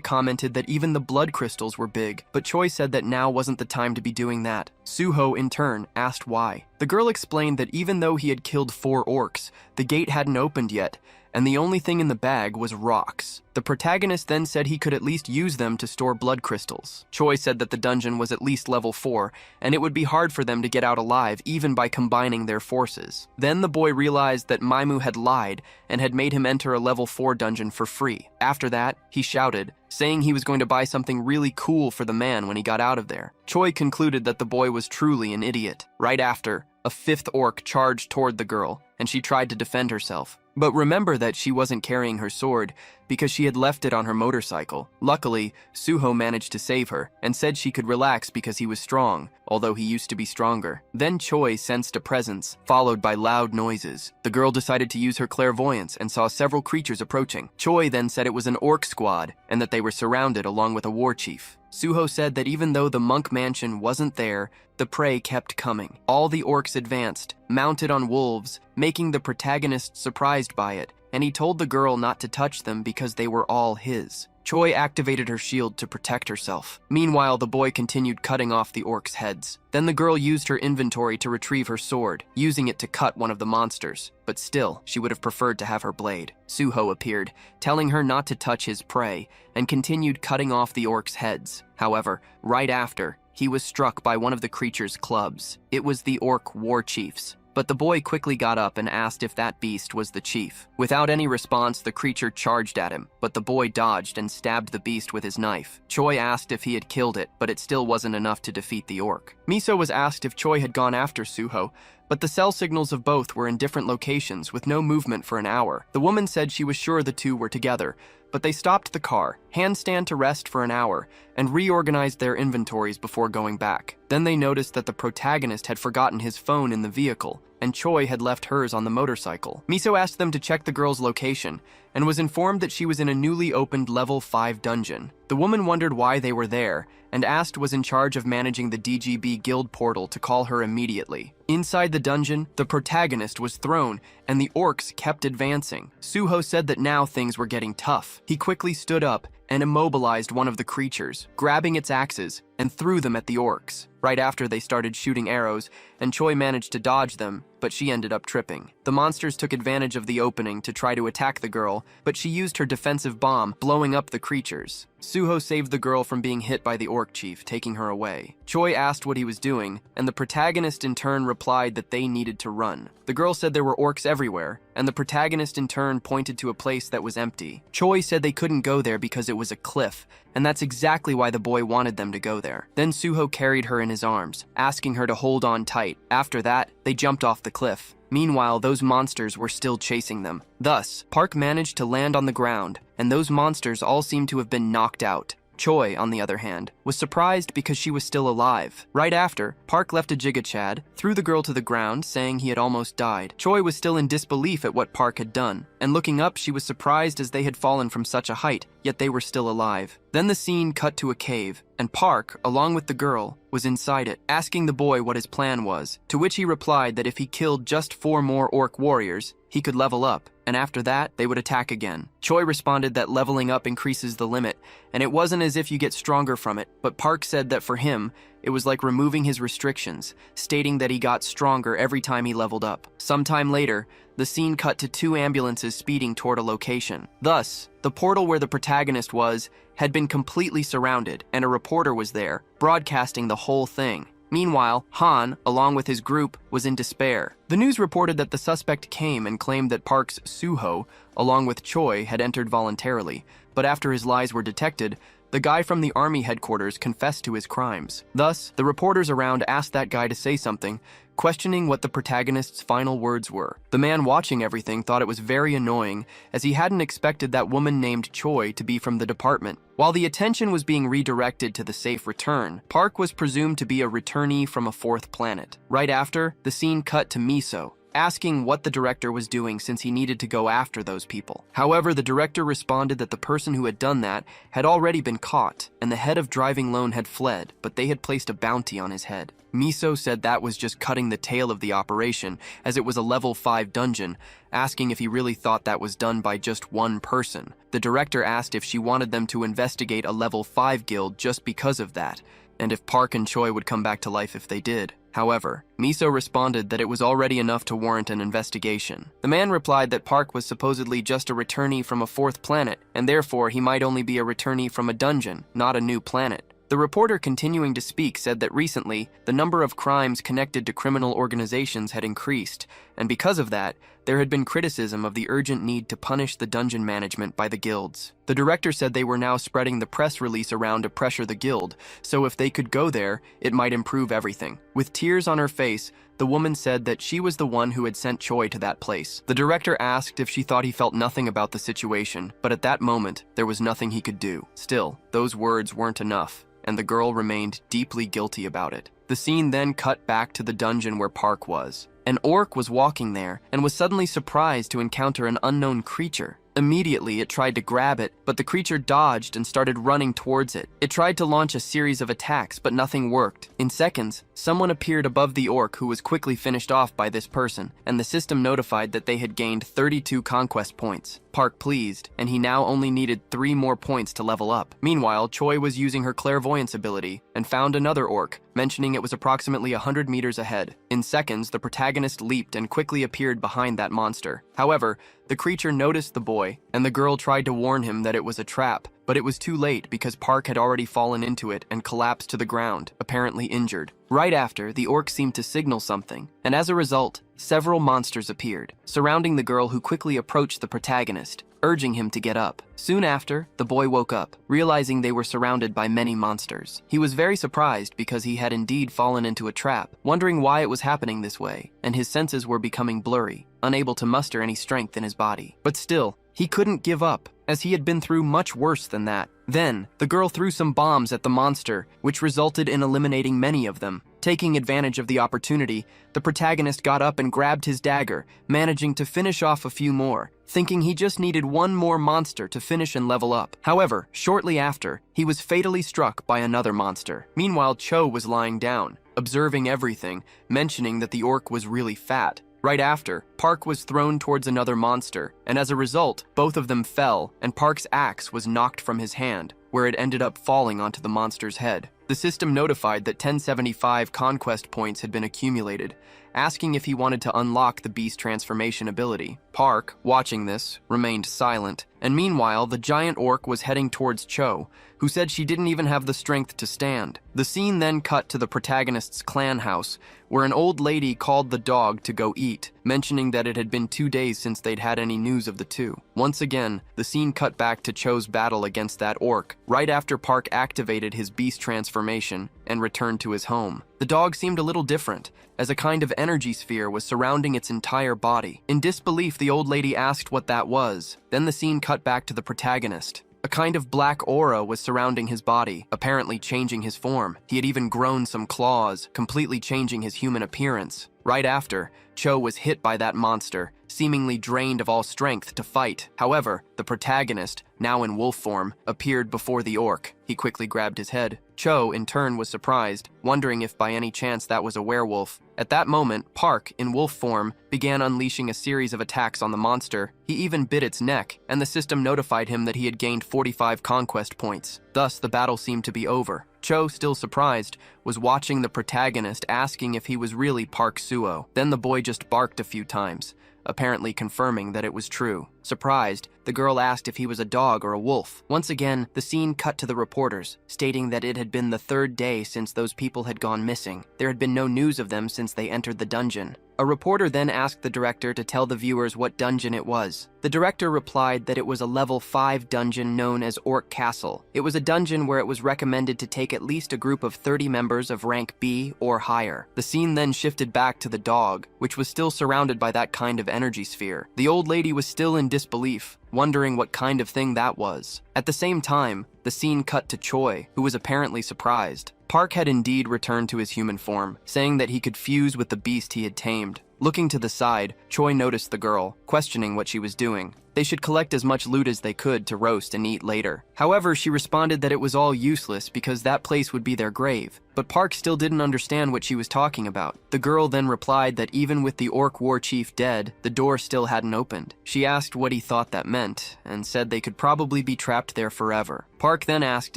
commented that even the blood crystals were big, but Choi said that now wasn't the time to be doing that. Suho, in turn, asked why. The girl explained that even though he had killed 4 orcs, the gate hadn't opened yet, and the only thing in the bag was rocks. The protagonist then said he could at least use them to store blood crystals. Choi said that the dungeon was at least level 4, and it would be hard for them to get out alive even by combining their forces. Then the boy realized that Maimu had lied and had made him enter a level 4 dungeon for free. After that, he shouted, saying he was going to buy something really cool for the man when he got out of there. Choi concluded that the boy was truly an idiot. Right after, a 5th orc charged toward the girl, and she tried to defend herself. But remember that she wasn't carrying her sword because she had left it on her motorcycle. Luckily, Suho managed to save her and said she could relax because he was strong, although he used to be stronger. Then Choi sensed a presence, followed by loud noises. The girl decided to use her clairvoyance and saw several creatures approaching. Choi then said it was an orc squad and that they were surrounded along with a war chief. Suho said that even though the monk mansion wasn't there, the prey kept coming. All the orcs advanced, mounted on wolves, making the protagonist surprised by it, and he told the girl not to touch them because they were all his. Choi activated her shield to protect herself. Meanwhile, the boy continued cutting off the orcs' heads. Then the girl used her inventory to retrieve her sword, using it to cut one of the monsters. But still, she would have preferred to have her blade. Suho appeared, telling her not to touch his prey, and continued cutting off the orcs' heads. However, right after, he was struck by one of the creature's clubs. It was the orc war chief's. But the boy quickly got up and asked if that beast was the chief. Without any response, the creature charged at him, but the boy dodged and stabbed the beast with his knife. Choi asked if he had killed it, but it still wasn't enough to defeat the orc. Miso was asked if Choi had gone after Suho, but the cell signals of both were in different locations with no movement for an hour. The woman said she was sure the two were together, but they stopped the car, handstand to rest for an hour, and reorganized their inventories before going back. Then they noticed that the protagonist had forgotten his phone in the vehicle, and Choi had left hers on the motorcycle. Miso asked them to check the girl's location, and was informed that she was in a newly opened level 5 dungeon. The woman wondered why they were there, and asked was in charge of managing the DGB guild portal to call her immediately. Inside the dungeon, the protagonist was thrown, and the orcs kept advancing. Suho said that now things were getting tough. He quickly stood up and immobilized one of the creatures, grabbing its axes, and threw them at the orcs. Right after, they started shooting arrows, and Choi managed to dodge them, but she ended up tripping. The monsters took advantage of the opening to try to attack the girl, but she used her defensive bomb, blowing up the creatures. Suho saved the girl from being hit by the orc chief, taking her away. Choi asked what he was doing, and the protagonist in turn replied that they needed to run. The girl said there were orcs everywhere, and the protagonist in turn pointed to a place that was empty. Choi said they couldn't go there because it was a cliff, and that's exactly why the boy wanted them to go there. Then Suho carried her in his arms, asking her to hold on tight. After that, they jumped off the cliff. Meanwhile, those monsters were still chasing them. Thus, Park managed to land on the ground, and those monsters all seemed to have been knocked out. Choi, on the other hand, was surprised because she was still alive. Right after, Park left a Jigachad, threw the girl to the ground, saying he had almost died. Choi was still in disbelief at what Park had done, and looking up, she was surprised as they had fallen from such a height, yet they were still alive. Then the scene cut to a cave, and Park, along with the girl, was inside it, asking the boy what his plan was, to which he replied that if he killed just 4 more orc warriors, he could level up, and after that, they would attack again. Choi responded that leveling up increases the limit, and it wasn't as if you get stronger from it, but Park said that for him, it was like removing his restrictions, stating that he got stronger every time he leveled up. Sometime later, the scene cut to 2 ambulances speeding toward a location. Thus, the portal where the protagonist was had been completely surrounded, and a reporter was there, broadcasting the whole thing. Meanwhile, Han, along with his group, was in despair. The news reported that the suspect came and claimed that Park's Suho, along with Choi, had entered voluntarily, but after his lies were detected, the guy from the army headquarters confessed to his crimes. Thus, the reporters around asked that guy to say something, questioning what the protagonist's final words were. The man watching everything thought it was very annoying, as he hadn't expected that woman named Choi to be from the department. While the attention was being redirected to the safe return, Park was presumed to be a returnee from a 4th planet. Right after, the scene cut to Miso, asking what the director was doing since he needed to go after those people. However, the director responded that the person who had done that had already been caught, and the head of Driving Loan had fled, but they had placed a bounty on his head. Miso said that was just cutting the tail of the operation, as it was a level 5 dungeon, asking if he really thought that was done by just one person. The director asked if she wanted them to investigate a level 5 guild just because of that, and if Park and Choi would come back to life if they did. However, Miso responded that it was already enough to warrant an investigation. The man replied that Park was supposedly just a returnee from a 4th planet, and therefore he might only be a returnee from a dungeon, not a new planet. The reporter, continuing to speak, said that recently, the number of crimes connected to criminal organizations had increased, and because of that, there had been criticism of the urgent need to punish the dungeon management by the guilds. The director said they were now spreading the press release around to pressure the guild, so if they could go there, it might improve everything. With tears on her face, the woman said that she was the one who had sent Choi to that place. The director asked if she thought he felt nothing about the situation, but at that moment, there was nothing he could do. Still, those words weren't enough, and the girl remained deeply guilty about it. The scene then cut back to the dungeon where Park was. An orc was walking there and was suddenly surprised to encounter an unknown creature. Immediately, it tried to grab it, but the creature dodged and started running towards it. It tried to launch a series of attacks, but nothing worked. In seconds, someone appeared above the orc who was quickly finished off by this person, and the system notified that they had gained 32 conquest points. Park pleased, and he now only needed 3 more points to level up. Meanwhile, Choi was using her clairvoyance ability and found another orc, mentioning it was approximately 100 meters ahead. In seconds, the protagonist leaped and quickly appeared behind that monster. However, the creature noticed the boy, and the girl tried to warn him that it was a trap, but it was too late because Park had already fallen into it and collapsed to the ground, apparently injured. Right after, the orc seemed to signal something, and as a result, several monsters appeared, surrounding the girl who quickly approached the protagonist, urging him to get up. Soon after, the boy woke up, realizing they were surrounded by many monsters. He was very surprised because he had indeed fallen into a trap, wondering why it was happening this way, and his senses were becoming blurry, unable to muster any strength in his body. But still, he couldn't give up, as he had been through much worse than that. Then, the girl threw some bombs at the monster, which resulted in eliminating many of them. Taking advantage of the opportunity, the protagonist got up and grabbed his dagger, managing to finish off a few more, thinking he just needed one more monster to finish and level up. However, shortly after, he was fatally struck by another monster. Meanwhile, Cho was lying down, observing everything, mentioning that the orc was really fat. Right after, Park was thrown towards another monster, and as a result, both of them fell, and Park's axe was knocked from his hand, where it ended up falling onto the monster's head. The system notified that 1075 conquest points had been accumulated, asking if he wanted to unlock the beast transformation ability. Park, watching this, remained silent, and meanwhile, the giant orc was heading towards Cho, who said she didn't even have the strength to stand. The scene then cut to the protagonist's clan house, where an old lady called the dog to go eat, mentioning that it had been 2 days since they'd had any news of the two. Once again, the scene cut back to Cho's battle against that orc, right after Park activated his beast transformation and returned to his home. The dog seemed a little different, as a kind of energy sphere was surrounding its entire body. In disbelief, the old lady asked what that was. Then the scene cut back to the protagonist. A kind of black aura was surrounding his body, apparently changing his form. He had even grown some claws, completely changing his human appearance. Right after, Cho was hit by that monster, seemingly drained of all strength to fight. However, the protagonist, now in wolf form, appeared before the orc. He quickly grabbed his head. Cho, in turn, was surprised, wondering if by any chance that was a werewolf. At that moment, Park, in wolf form, began unleashing a series of attacks on the monster. He even bit its neck, and the system notified him that he had gained 45 conquest points. Thus, the battle seemed to be over. Cho, still surprised, was watching the protagonist, asking if he was really Park Suo. Then the boy just barked a few times, apparently confirming that it was true. Surprised, the girl asked if he was a dog or a wolf. Once again, the scene cut to the reporters, stating that it had been the 3rd day since those people had gone missing. There had been no news of them since they entered the dungeon. A reporter then asked the director to tell the viewers what dungeon it was. The director replied that it was a level 5 dungeon known as Orc Castle. It was a dungeon where it was recommended to take at least a group of 30 members of rank B or higher. The scene then shifted back to the dog, which was still surrounded by that kind of energy sphere. The old lady was still in disbelief, wondering what kind of thing that was. At the same time, the scene cut to Choi, who was apparently surprised. Park had indeed returned to his human form, saying that he could fuse with the beast he had tamed. Looking to the side, Choi noticed the girl, questioning what she was doing. They should collect as much loot as they could to roast and eat later. However, she responded that it was all useless because that place would be their grave. But Park still didn't understand what she was talking about. The girl then replied that even with the orc war chief dead, the door still hadn't opened. She asked what he thought that meant, and said they could probably be trapped there forever. Park then asked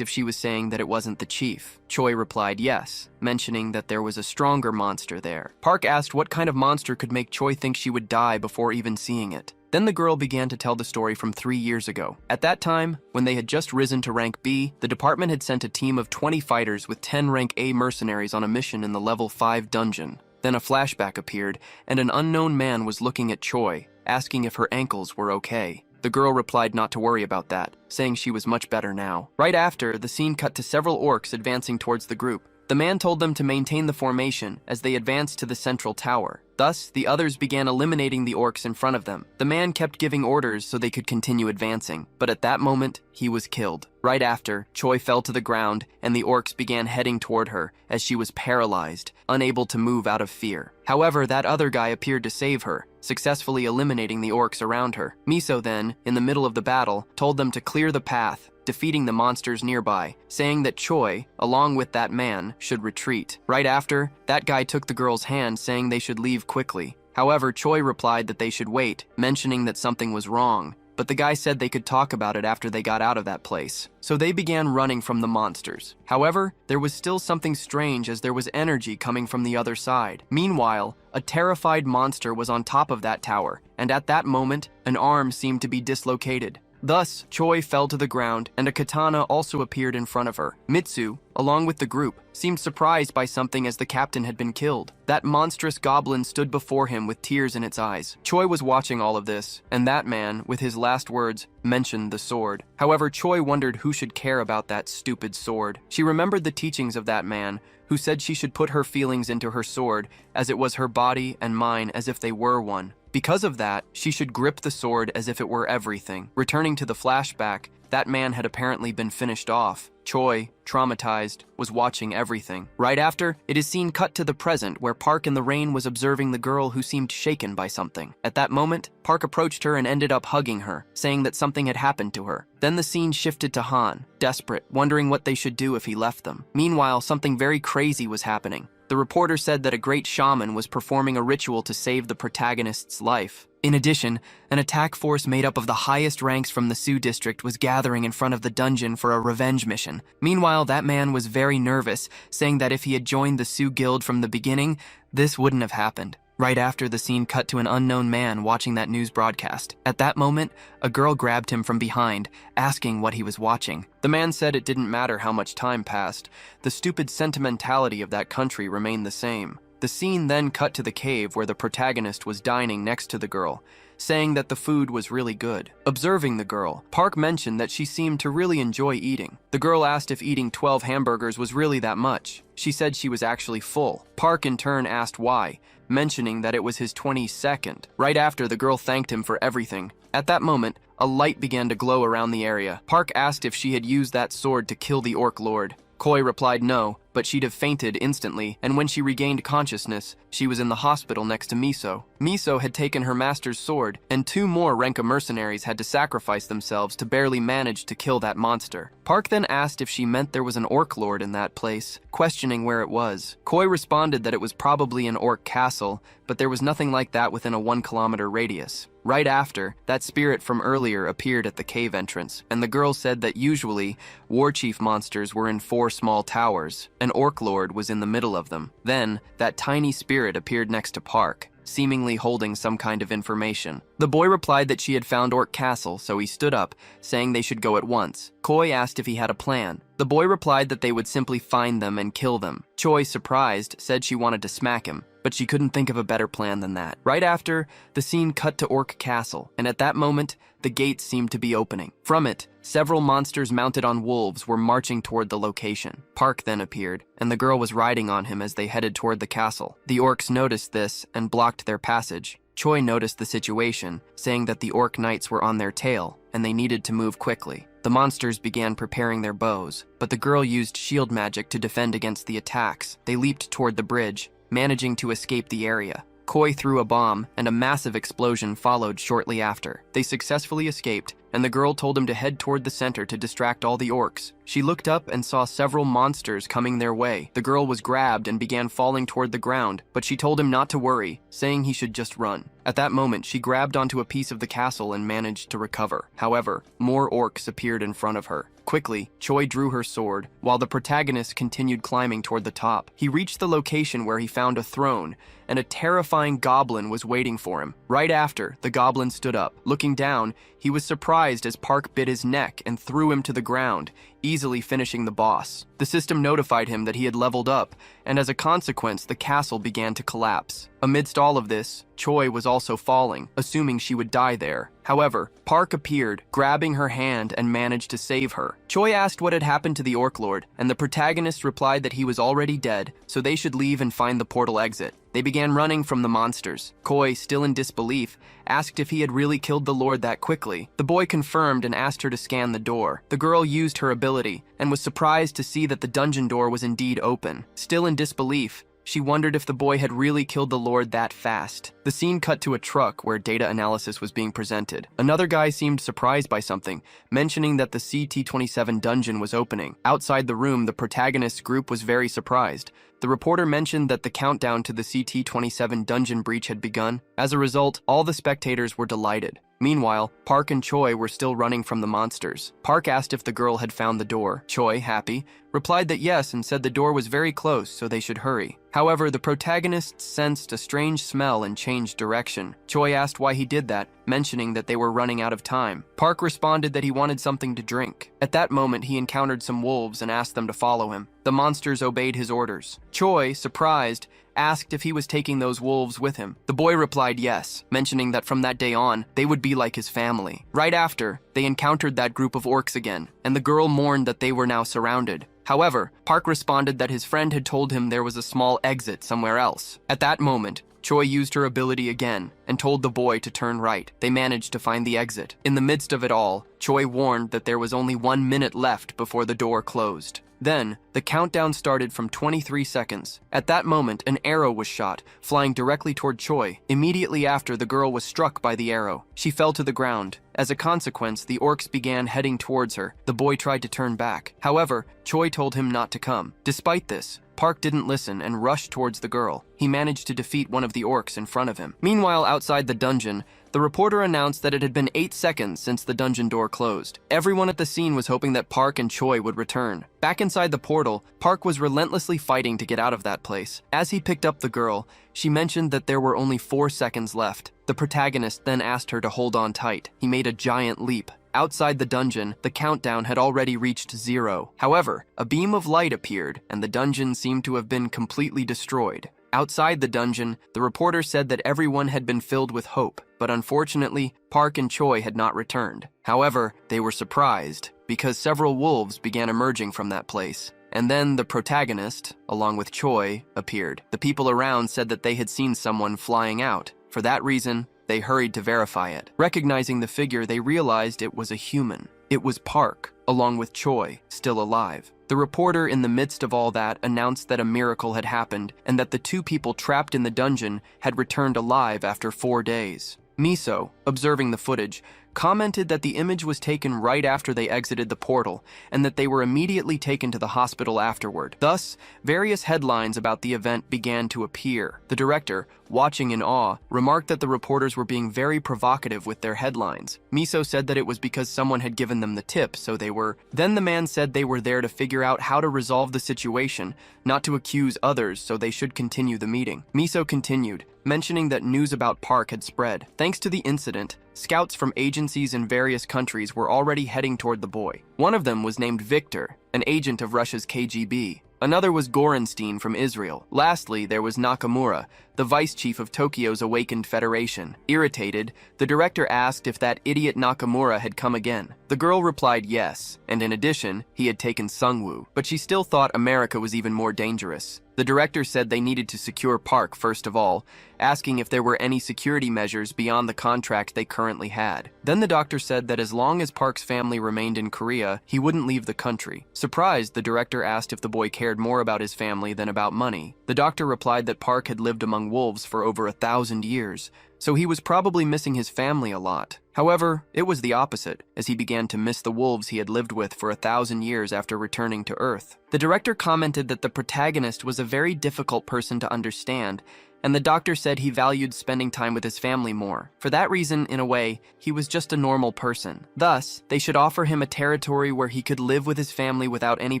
if she was saying that it wasn't the chief. Choi replied yes, mentioning that there was a stronger monster there. Park asked what kind of monster could make Choi think she would die before even seeing it. Then the girl began to tell the story from 3 years ago. At that time, when they had just risen to rank B, the department had sent a team of 20 fighters with 10 rank A mercenaries on a mission in the level 5 dungeon. Then a flashback appeared, and an unknown man was looking at Choi, asking if her ankles were okay. The girl replied not to worry about that, saying she was much better now. Right after, the scene cut to several orcs advancing towards the group. The man told them to maintain the formation as they advanced to the central tower. Thus, the others began eliminating the orcs in front of them. The man kept giving orders so they could continue advancing, but at that moment, he was killed. Right after, Choi fell to the ground, and the orcs began heading toward her as she was paralyzed, unable to move out of fear. However, that other guy appeared to save her, successfully eliminating the orcs around her. Miso then, in the middle of the battle, told them to clear the path, defeating the monsters nearby, saying that Choi, along with that man, should retreat. Right after, that guy took the girl's hand, saying they should leave quickly. However, Choi replied that they should wait, mentioning that something was wrong. But the guy said they could talk about it after they got out of that place. So they began running from the monsters. However, there was still something strange as there was energy coming from the other side. Meanwhile, a terrified monster was on top of that tower, and at that moment, an arm seemed to be dislocated. Thus, Choi fell to the ground, and a katana also appeared in front of her. Mitsu, along with the group, seemed surprised by something as the captain had been killed. That monstrous goblin stood before him with tears in its eyes. Choi was watching all of this, and that man, with his last words, mentioned the sword. However, Choi wondered who should care about that stupid sword. She remembered the teachings of that man, who said she should put her feelings into her sword, as it was her body and mine as if they were one. Because of that, she should grip the sword as if it were everything. Returning to the flashback, that man had apparently been finished off. Choi, traumatized, was watching everything. Right after, it is seen cut to the present where Park in the rain was observing the girl who seemed shaken by something. At that moment, Park approached her and ended up hugging her, saying that something had happened to her. Then the scene shifted to Han, desperate, wondering what they should do if he left them. Meanwhile, something very crazy was happening. The reporter said that a great shaman was performing a ritual to save the protagonist's life. In addition, an attack force made up of the highest ranks from the Sioux district was gathering in front of the dungeon for a revenge mission. Meanwhile, that man was very nervous, saying that if he had joined the Sioux guild from the beginning, this wouldn't have happened. Right after, the scene cut to an unknown man watching that news broadcast. At that moment, a girl grabbed him from behind, asking what he was watching. The man said it didn't matter how much time passed. The stupid sentimentality of that country remained the same. The scene then cut to the cave where the protagonist was dining next to the girl, saying that the food was really good. Observing the girl, Park mentioned that she seemed to really enjoy eating. The girl asked if eating 12 hamburgers was really that much. She said she was actually full. Park in turn asked why, mentioning that it was his 22nd. Right after, the girl thanked him for everything. At that moment, a light began to glow around the area. Park asked if she had used that sword to kill the Orc Lord. Koi replied no, but she'd have fainted instantly, and when she regained consciousness, she was in the hospital next to Miso. Miso had taken her master's sword, and 2 more Renka mercenaries had to sacrifice themselves to barely manage to kill that monster. Park then asked if she meant there was an orc lord in that place, questioning where it was. Koi responded that it was probably an orc castle, but there was nothing like that within a 1-kilometer radius. Right after, that spirit from earlier appeared at the cave entrance, and the girl said that usually, warchief monsters were in 4 small towers. An orc lord was in the middle of them. Then, that tiny spirit appeared next to Park, seemingly holding some kind of information. The boy replied that she had found Orc Castle, so he stood up, saying they should go at once. Koi asked if he had a plan. The boy replied that they would simply find them and kill them. Choi, surprised, said she wanted to smack him, but she couldn't think of a better plan than that. Right after, the scene cut to Orc Castle, and at that moment, the gates seemed to be opening. From it, several monsters mounted on wolves were marching toward the location. Park then appeared, and the girl was riding on him as they headed toward the castle. The orcs noticed this and blocked their passage. Choi noticed the situation, saying that the orc knights were on their tail, and they needed to move quickly. The monsters began preparing their bows, but the girl used shield magic to defend against the attacks. They leaped toward the bridge, managing to escape the area. Koi threw a bomb, and a massive explosion followed shortly after. They successfully escaped, and the girl told him to head toward the center to distract all the orcs. She looked up and saw several monsters coming their way. The girl was grabbed and began falling toward the ground, but she told him not to worry, saying he should just run. At that moment, she grabbed onto a piece of the castle and managed to recover. However, more orcs appeared in front of her. Quickly, Choi drew her sword, while the protagonist continued climbing toward the top. He reached the location where he found a throne, and a terrifying goblin was waiting for him. Right after, the goblin stood up. Looking down, he was surprised as Park bit his neck and threw him to the ground, easily finishing the boss. The system notified him that he had leveled up, and as a consequence, the castle began to collapse. Amidst all of this, Choi was also falling, assuming she would die there. However, Park appeared, grabbing her hand and managed to save her. Choi asked what had happened to the Orc Lord, and the protagonist replied that he was already dead, so they should leave and find the portal exit. They began running from the monsters. Koi, still in disbelief, asked if he had really killed the Lord that quickly. The boy confirmed and asked her to scan the door. The girl used her ability and was surprised to see that the dungeon door was indeed open. Still in disbelief, she wondered if the boy had really killed the Lord that fast. The scene cut to a truck where data analysis was being presented. Another guy seemed surprised by something, mentioning that the CT-27 dungeon was opening. Outside the room, the protagonist's group was very surprised. The reporter mentioned that the countdown to the CT-27 dungeon breach had begun. As a result, all the spectators were delighted. Meanwhile, Park and Choi were still running from the monsters. Park asked if the girl had found the door. Choi, happy, replied that yes and said the door was very close, so they should hurry. However, the protagonist sensed a strange smell and changed direction. Choi asked why he did that, mentioning that they were running out of time. Park responded that he wanted something to drink. At that moment, he encountered some wolves and asked them to follow him. The monsters obeyed his orders. Choi, surprised, asked if he was taking those wolves with him. The boy replied yes, mentioning that from that day on, they would be like his family. Right after, they encountered that group of orcs again, and the girl mourned that they were now surrounded. However, Park responded that his friend had told him there was a small exit somewhere else. At that moment, Choi used her ability again and told the boy to turn right. They managed to find the exit. In the midst of it all, Choi warned that there was only 1 minute left before the door closed. Then, the countdown started from 23 seconds. At that moment, an arrow was shot, flying directly toward Choi. Immediately after, the girl was struck by the arrow. She fell to the ground. As a consequence, the orcs began heading towards her. The boy tried to turn back. However, Choi told him not to come. Despite this, Park didn't listen and rushed towards the girl. He managed to defeat one of the orcs in front of him. Meanwhile, outside the dungeon, the reporter announced that it had been 8 seconds since the dungeon door closed. Everyone at the scene was hoping that Park and Choi would return. Back inside the portal, Park was relentlessly fighting to get out of that place. As he picked up the girl, she mentioned that there were only 4 seconds left. The protagonist then asked her to hold on tight. He made a giant leap. Outside the dungeon, the countdown had already reached 0. However, a beam of light appeared, and the dungeon seemed to have been completely destroyed. Outside the dungeon, the reporter said that everyone had been filled with hope, but unfortunately, Park and Choi had not returned. However, they were surprised, because several wolves began emerging from that place. And then the protagonist, along with Choi, appeared. The people around said that they had seen someone flying out. For that reason, they hurried to verify it. Recognizing the figure, they realized it was a human. It was Park, along with Choi, still alive. The reporter, in the midst of all that, announced that a miracle had happened and that the 2 people trapped in the dungeon had returned alive after 4 days. Miso, observing the footage, commented that the image was taken right after they exited the portal and that they were immediately taken to the hospital afterward. Thus, various headlines about the event began to appear. The director, watching in awe, remarked that the reporters were being very provocative with their headlines. Miso said that it was because someone had given them the tip, so they were. Then the man said they were there to figure out how to resolve the situation, not to accuse others, so they should continue the meeting. Miso continued, mentioning that news about Park had spread. Thanks to the incident, scouts from agencies in various countries were already heading toward the boy. One of them was named Victor, an agent of Russia's KGB. Another was Gorenstein from Israel. Lastly, there was Nakamura, the vice chief of Tokyo's Awakened Federation. Irritated, the director asked if that idiot Nakamura had come again. The girl replied yes, and in addition, he had taken Sungwoo, but she still thought America was even more dangerous. The director said they needed to secure Park first of all, asking if there were any security measures beyond the contract they currently had. Then the doctor said that as long as Park's family remained in Korea, he wouldn't leave the country. Surprised, the director asked if the boy cared more about his family than about money. The doctor replied that Park had lived among fighting wolves for over 1,000 years, so he was probably missing his family a lot. However, it was the opposite, as he began to miss the wolves he had lived with for 1,000 years after returning to Earth. The director commented that the protagonist was a very difficult person to understand, and the doctor said he valued spending time with his family more. For that reason, in a way, he was just a normal person. Thus, they should offer him a territory where he could live with his family without any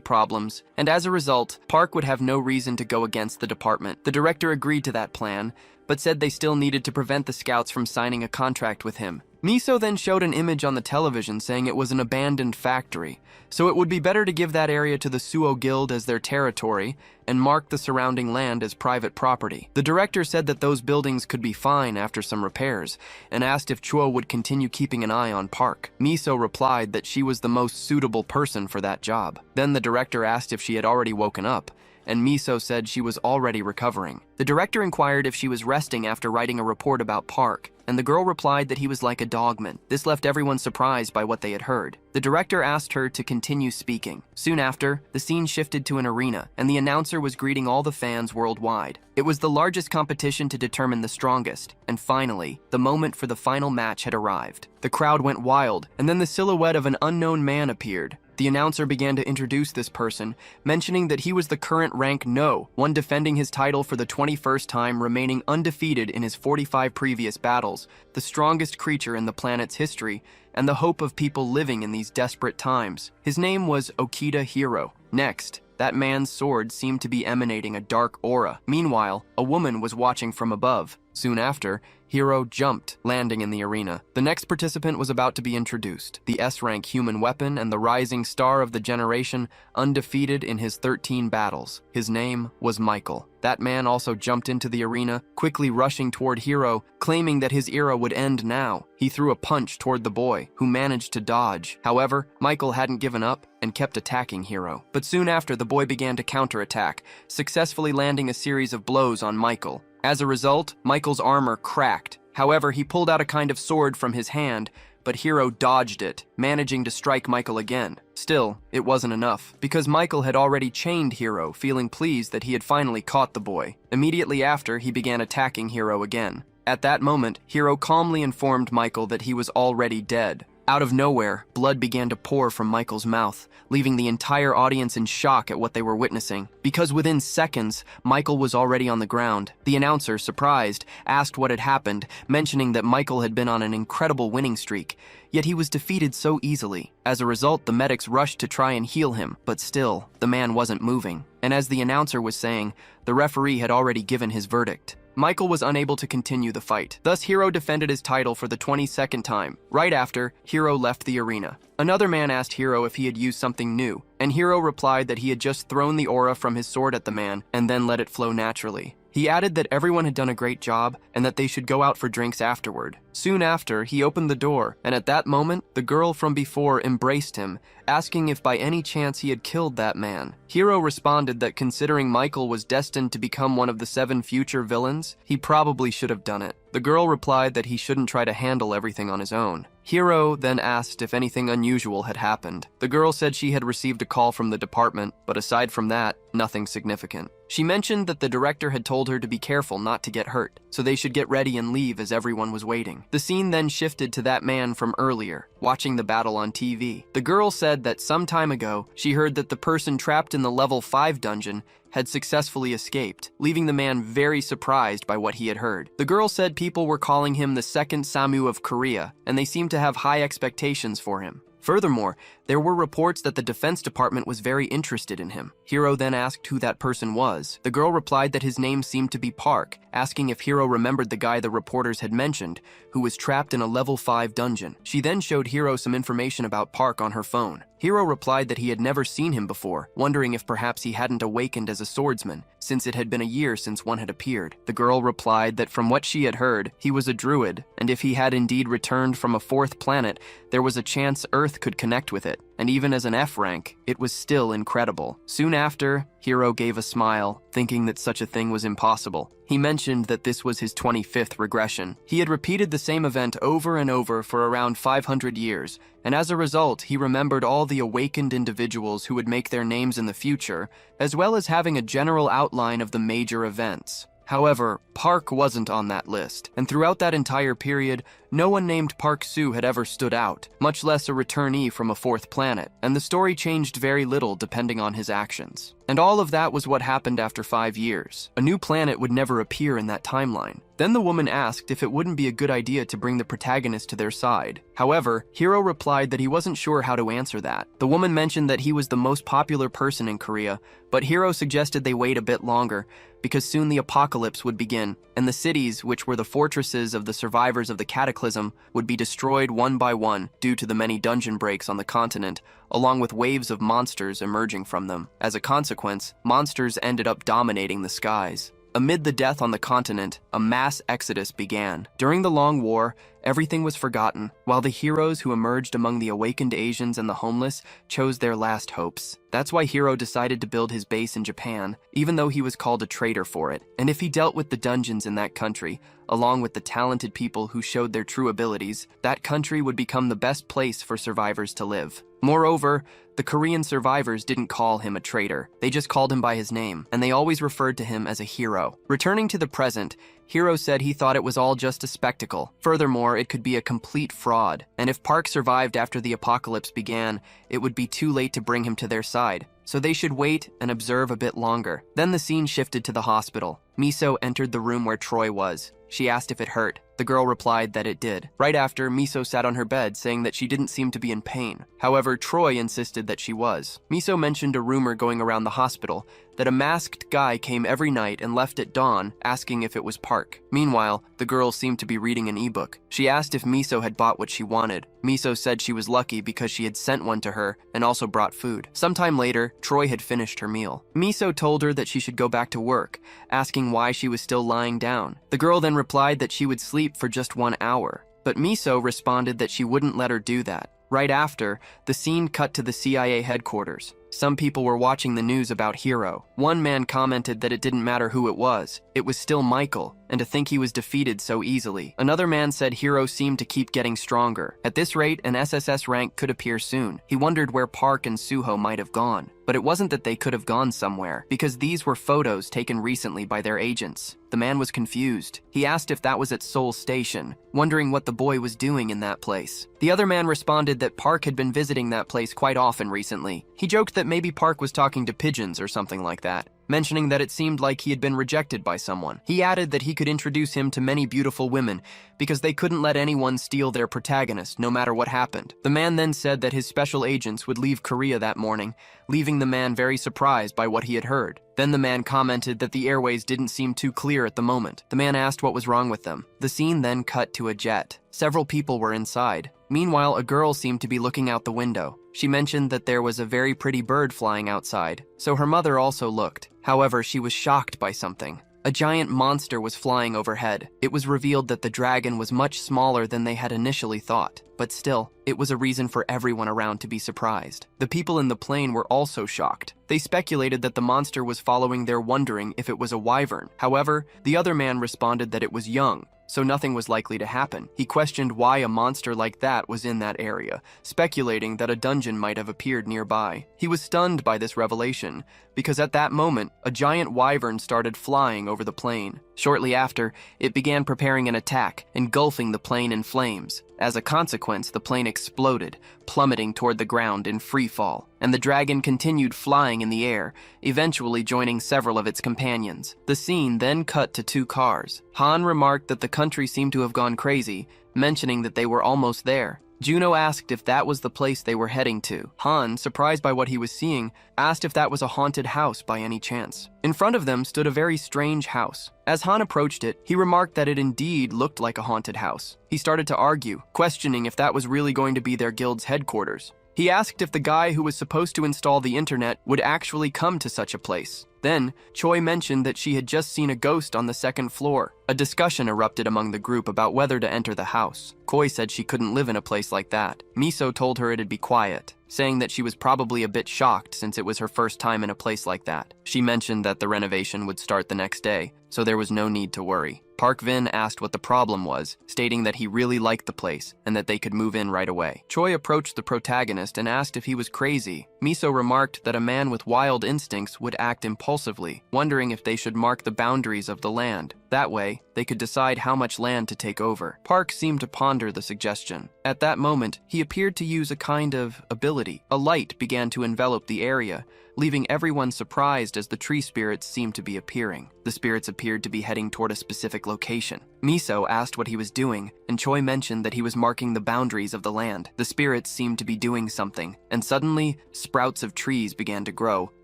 problems, and as a result, Park would have no reason to go against the department. The director agreed to that plan, but said they still needed to prevent the scouts from signing a contract with him. Miso then showed an image on the television saying it was an abandoned factory, so it would be better to give that area to the Suo Guild as their territory and mark the surrounding land as private property. The director said that those buildings could be fine after some repairs and asked if Chuo would continue keeping an eye on Park. Miso replied that she was the most suitable person for that job. Then the director asked if she had already woken up, and Miso said she was already recovering. The director inquired if she was resting after writing a report about Park, and the girl replied that he was like a dogman. This left everyone surprised by what they had heard. The director asked her to continue speaking. Soon after, the scene shifted to an arena, and the announcer was greeting all the fans worldwide. It was the largest competition to determine the strongest, and finally, the moment for the final match had arrived. The crowd went wild, and then the silhouette of an unknown man appeared. The announcer began to introduce this person, mentioning that he was the current rank No, one defending his title for the 21st time, remaining undefeated in his 45 previous battles, the strongest creature in the planet's history, and the hope of people living in these desperate times. His name was Okita Hiro. Next, that man's sword seemed to be emanating a dark aura. Meanwhile, a woman was watching from above. Soon after, Hiro jumped, landing in the arena. The next participant was about to be introduced, the S-rank human weapon and the rising star of the generation, undefeated in his 13 battles. His name was Michael. That man also jumped into the arena, quickly rushing toward Hiro, claiming that his era would end now. He threw a punch toward the boy, who managed to dodge. However, Michael hadn't given up and kept attacking Hiro. But soon after, the boy began to counterattack, successfully landing a series of blows on Michael. As a result, Michael's armor cracked. However, he pulled out a kind of sword from his hand, but Hiro dodged it, managing to strike Michael again. Still, it wasn't enough, because Michael had already chained Hiro, feeling pleased that he had finally caught the boy. Immediately after, he began attacking Hiro again. At that moment, Hiro calmly informed Michael that he was already dead. Out of nowhere, blood began to pour from Michael's mouth, leaving the entire audience in shock at what they were witnessing. Because within seconds, Michael was already on the ground. The announcer, surprised, asked what had happened, mentioning that Michael had been on an incredible winning streak, yet he was defeated so easily. As a result, the medics rushed to try and heal him, but still, the man wasn't moving. And as the announcer was saying, the referee had already given his verdict. Michael was unable to continue the fight. Thus, Hiro defended his title for the 22nd time. Right after, Hiro left the arena. Another man asked Hiro if he had used something new, and Hiro replied that he had just thrown the aura from his sword at the man and then let it flow naturally. He added that everyone had done a great job and that they should go out for drinks afterward. Soon after, he opened the door, and at that moment, the girl from before embraced him, asking if by any chance he had killed that man. Hiro responded that considering Michael was destined to become one of the 7 future villains, he probably should have done it. The girl replied that he shouldn't try to handle everything on his own. Hiro then asked if anything unusual had happened. The girl said she had received a call from the department, but aside from that, nothing significant. She mentioned that the director had told her to be careful not to get hurt, so they should get ready and leave as everyone was waiting. The scene then shifted to that man from earlier, watching the battle on TV. The girl said that some time ago, she heard that the person trapped in the level 5 dungeon had successfully escaped, leaving the man very surprised by what he had heard. The girl said people were calling him the second Samu of Korea, and they seemed to have high expectations for him. Furthermore, there were reports that the Defense Department was very interested in him. Hiro then asked who that person was. The girl replied that his name seemed to be Park, asking if Hiro remembered the guy the reporters had mentioned, who was trapped in a level 5 dungeon. She then showed Hiro some information about Park on her phone. Hiro replied that he had never seen him before, wondering if perhaps he hadn't awakened as a swordsman, since it had been a year since one had appeared. The girl replied that from what she had heard, he was a druid, and if he had indeed returned from a 4th planet, there was a chance Earth could connect with it. And even as an F rank, it was still incredible. Soon after, Hiro gave a smile, thinking that such a thing was impossible. He mentioned that this was his 25th regression. He had repeated the same event over and over for around 500 years, and as a result, he remembered all the awakened individuals who would make their names in the future, as well as having a general outline of the major events. However, Park wasn't on that list, and throughout that entire period, no one named Park Soo had ever stood out, much less a returnee from a fourth planet, and the story changed very little depending on his actions. And all of that was what happened after 5 years. A new planet would never appear in that timeline. Then the woman asked if it wouldn't be a good idea to bring the protagonist to their side. However, Hiro replied that he wasn't sure how to answer that. The woman mentioned that he was the most popular person in Korea, but Hiro suggested they wait a bit longer because soon the apocalypse would begin, and the cities, which were the fortresses of the survivors of the cataclysm, would be destroyed one by one due to the many dungeon breaks on the continent, along with waves of monsters emerging from them. As a consequence, monsters ended up dominating the skies. Amid the death on the continent, a mass exodus began. During the Long War, everything was forgotten, while the heroes who emerged among the awakened Asians and the homeless chose their last hopes. That's why Hiro decided to build his base in Japan, even though he was called a traitor for it. And if he dealt with the dungeons in that country, along with the talented people who showed their true abilities, that country would become the best place for survivors to live. Moreover, the Korean survivors didn't call him a traitor. They just called him by his name, and they always referred to him as a hero. Returning to the present, Hiro said he thought it was all just a spectacle. Furthermore, it could be a complete fraud, and if Park survived after the apocalypse began, it would be too late to bring him to their side. So they should wait and observe a bit longer. Then the scene shifted to the hospital. Miso entered the room where Troy was. She asked if it hurt. The girl replied that it did. Right after, Miso sat on her bed, saying that she didn't seem to be in pain. However, Troy insisted that she was. Miso mentioned a rumor going around the hospital that a masked guy came every night and left at dawn, asking if it was Park. Meanwhile, the girl seemed to be reading an ebook. She asked if Miso had bought what she wanted. Miso said she was lucky because she had sent one to her and also brought food. Sometime later, Troy had finished her meal. Miso told her that she should go back to work, asking why she was still lying down. The girl then replied that she would sleep for just 1 hour, but Miso responded that she wouldn't let her do that. Right after, the scene cut to the CIA headquarters. Some people were watching the news about Hiro. One man commented that it didn't matter who it was still Michael, and to think he was defeated so easily. Another man said Hiro seemed to keep getting stronger. At this rate, an SSS rank could appear soon. He wondered where Park and Suho might have gone. But it wasn't that they could have gone somewhere, because these were photos taken recently by their agents. The man was confused. He asked if that was at Seoul Station, wondering what the boy was doing in that place. The other man responded that Park had been visiting that place quite often recently. He joked that maybe Park was talking to pigeons or something like that, mentioning that it seemed like he had been rejected by someone. He added that he could introduce him to many beautiful women because they couldn't let anyone steal their protagonist, no matter what happened. The man then said that his special agents would leave Korea that morning, leaving the man very surprised by what he had heard. Then the man commented that the airways didn't seem too clear at the moment. The man asked what was wrong with them. The scene then cut to a jet. Several people were inside. Meanwhile, a girl seemed to be looking out the window. She mentioned that there was a very pretty bird flying outside, so her mother also looked. However, she was shocked by something. A giant monster was flying overhead. It was revealed that the dragon was much smaller than they had initially thought, but still, it was a reason for everyone around to be surprised. The people in the plane were also shocked. They speculated that the monster was following them, wondering if it was a wyvern. However, the other man responded that it was young, so nothing was likely to happen. He questioned why a monster like that was in that area, speculating that a dungeon might have appeared nearby. He was stunned by this revelation, because at that moment, a giant wyvern started flying over the plane. Shortly after, it began preparing an attack, engulfing the plane in flames. As a consequence, the plane exploded, plummeting toward the ground in free fall, and the dragon continued flying in the air, eventually joining several of its companions. The scene then cut to 2 cars. Han remarked that the country seemed to have gone crazy, mentioning that they were almost there. Juno asked if that was the place they were heading to. Han, surprised by what he was seeing, asked if that was a haunted house by any chance. In front of them stood a very strange house. As Han approached it, he remarked that it indeed looked like a haunted house. He started to argue, questioning if that was really going to be their guild's headquarters. He asked if the guy who was supposed to install the internet would actually come to such a place. Then, Choi mentioned that she had just seen a ghost on the 2nd floor. A discussion erupted among the group about whether to enter the house. Koi said she couldn't live in a place like that. Miso told her it'd be quiet, saying that she was probably a bit shocked since it was her first time in a place like that. She mentioned that the renovation would start the next day, so there was no need to worry. Park Vin asked what the problem was, stating that he really liked the place and that they could move in right away. Choi approached the protagonist and asked if he was crazy, Miso remarked that a man with wild instincts would act impulsively, wondering if they should mark the boundaries of the land. That way, they could decide how much land to take over. Park seemed to ponder the suggestion. At that moment, he appeared to use a kind of ability. A light began to envelop the area, leaving everyone surprised as the tree spirits seemed to be appearing. The spirits appeared to be heading toward a specific location. Miso asked what he was doing, and Choi mentioned that he was marking the boundaries of the land. The spirits seemed to be doing something, and suddenly, sprouts of trees began to grow,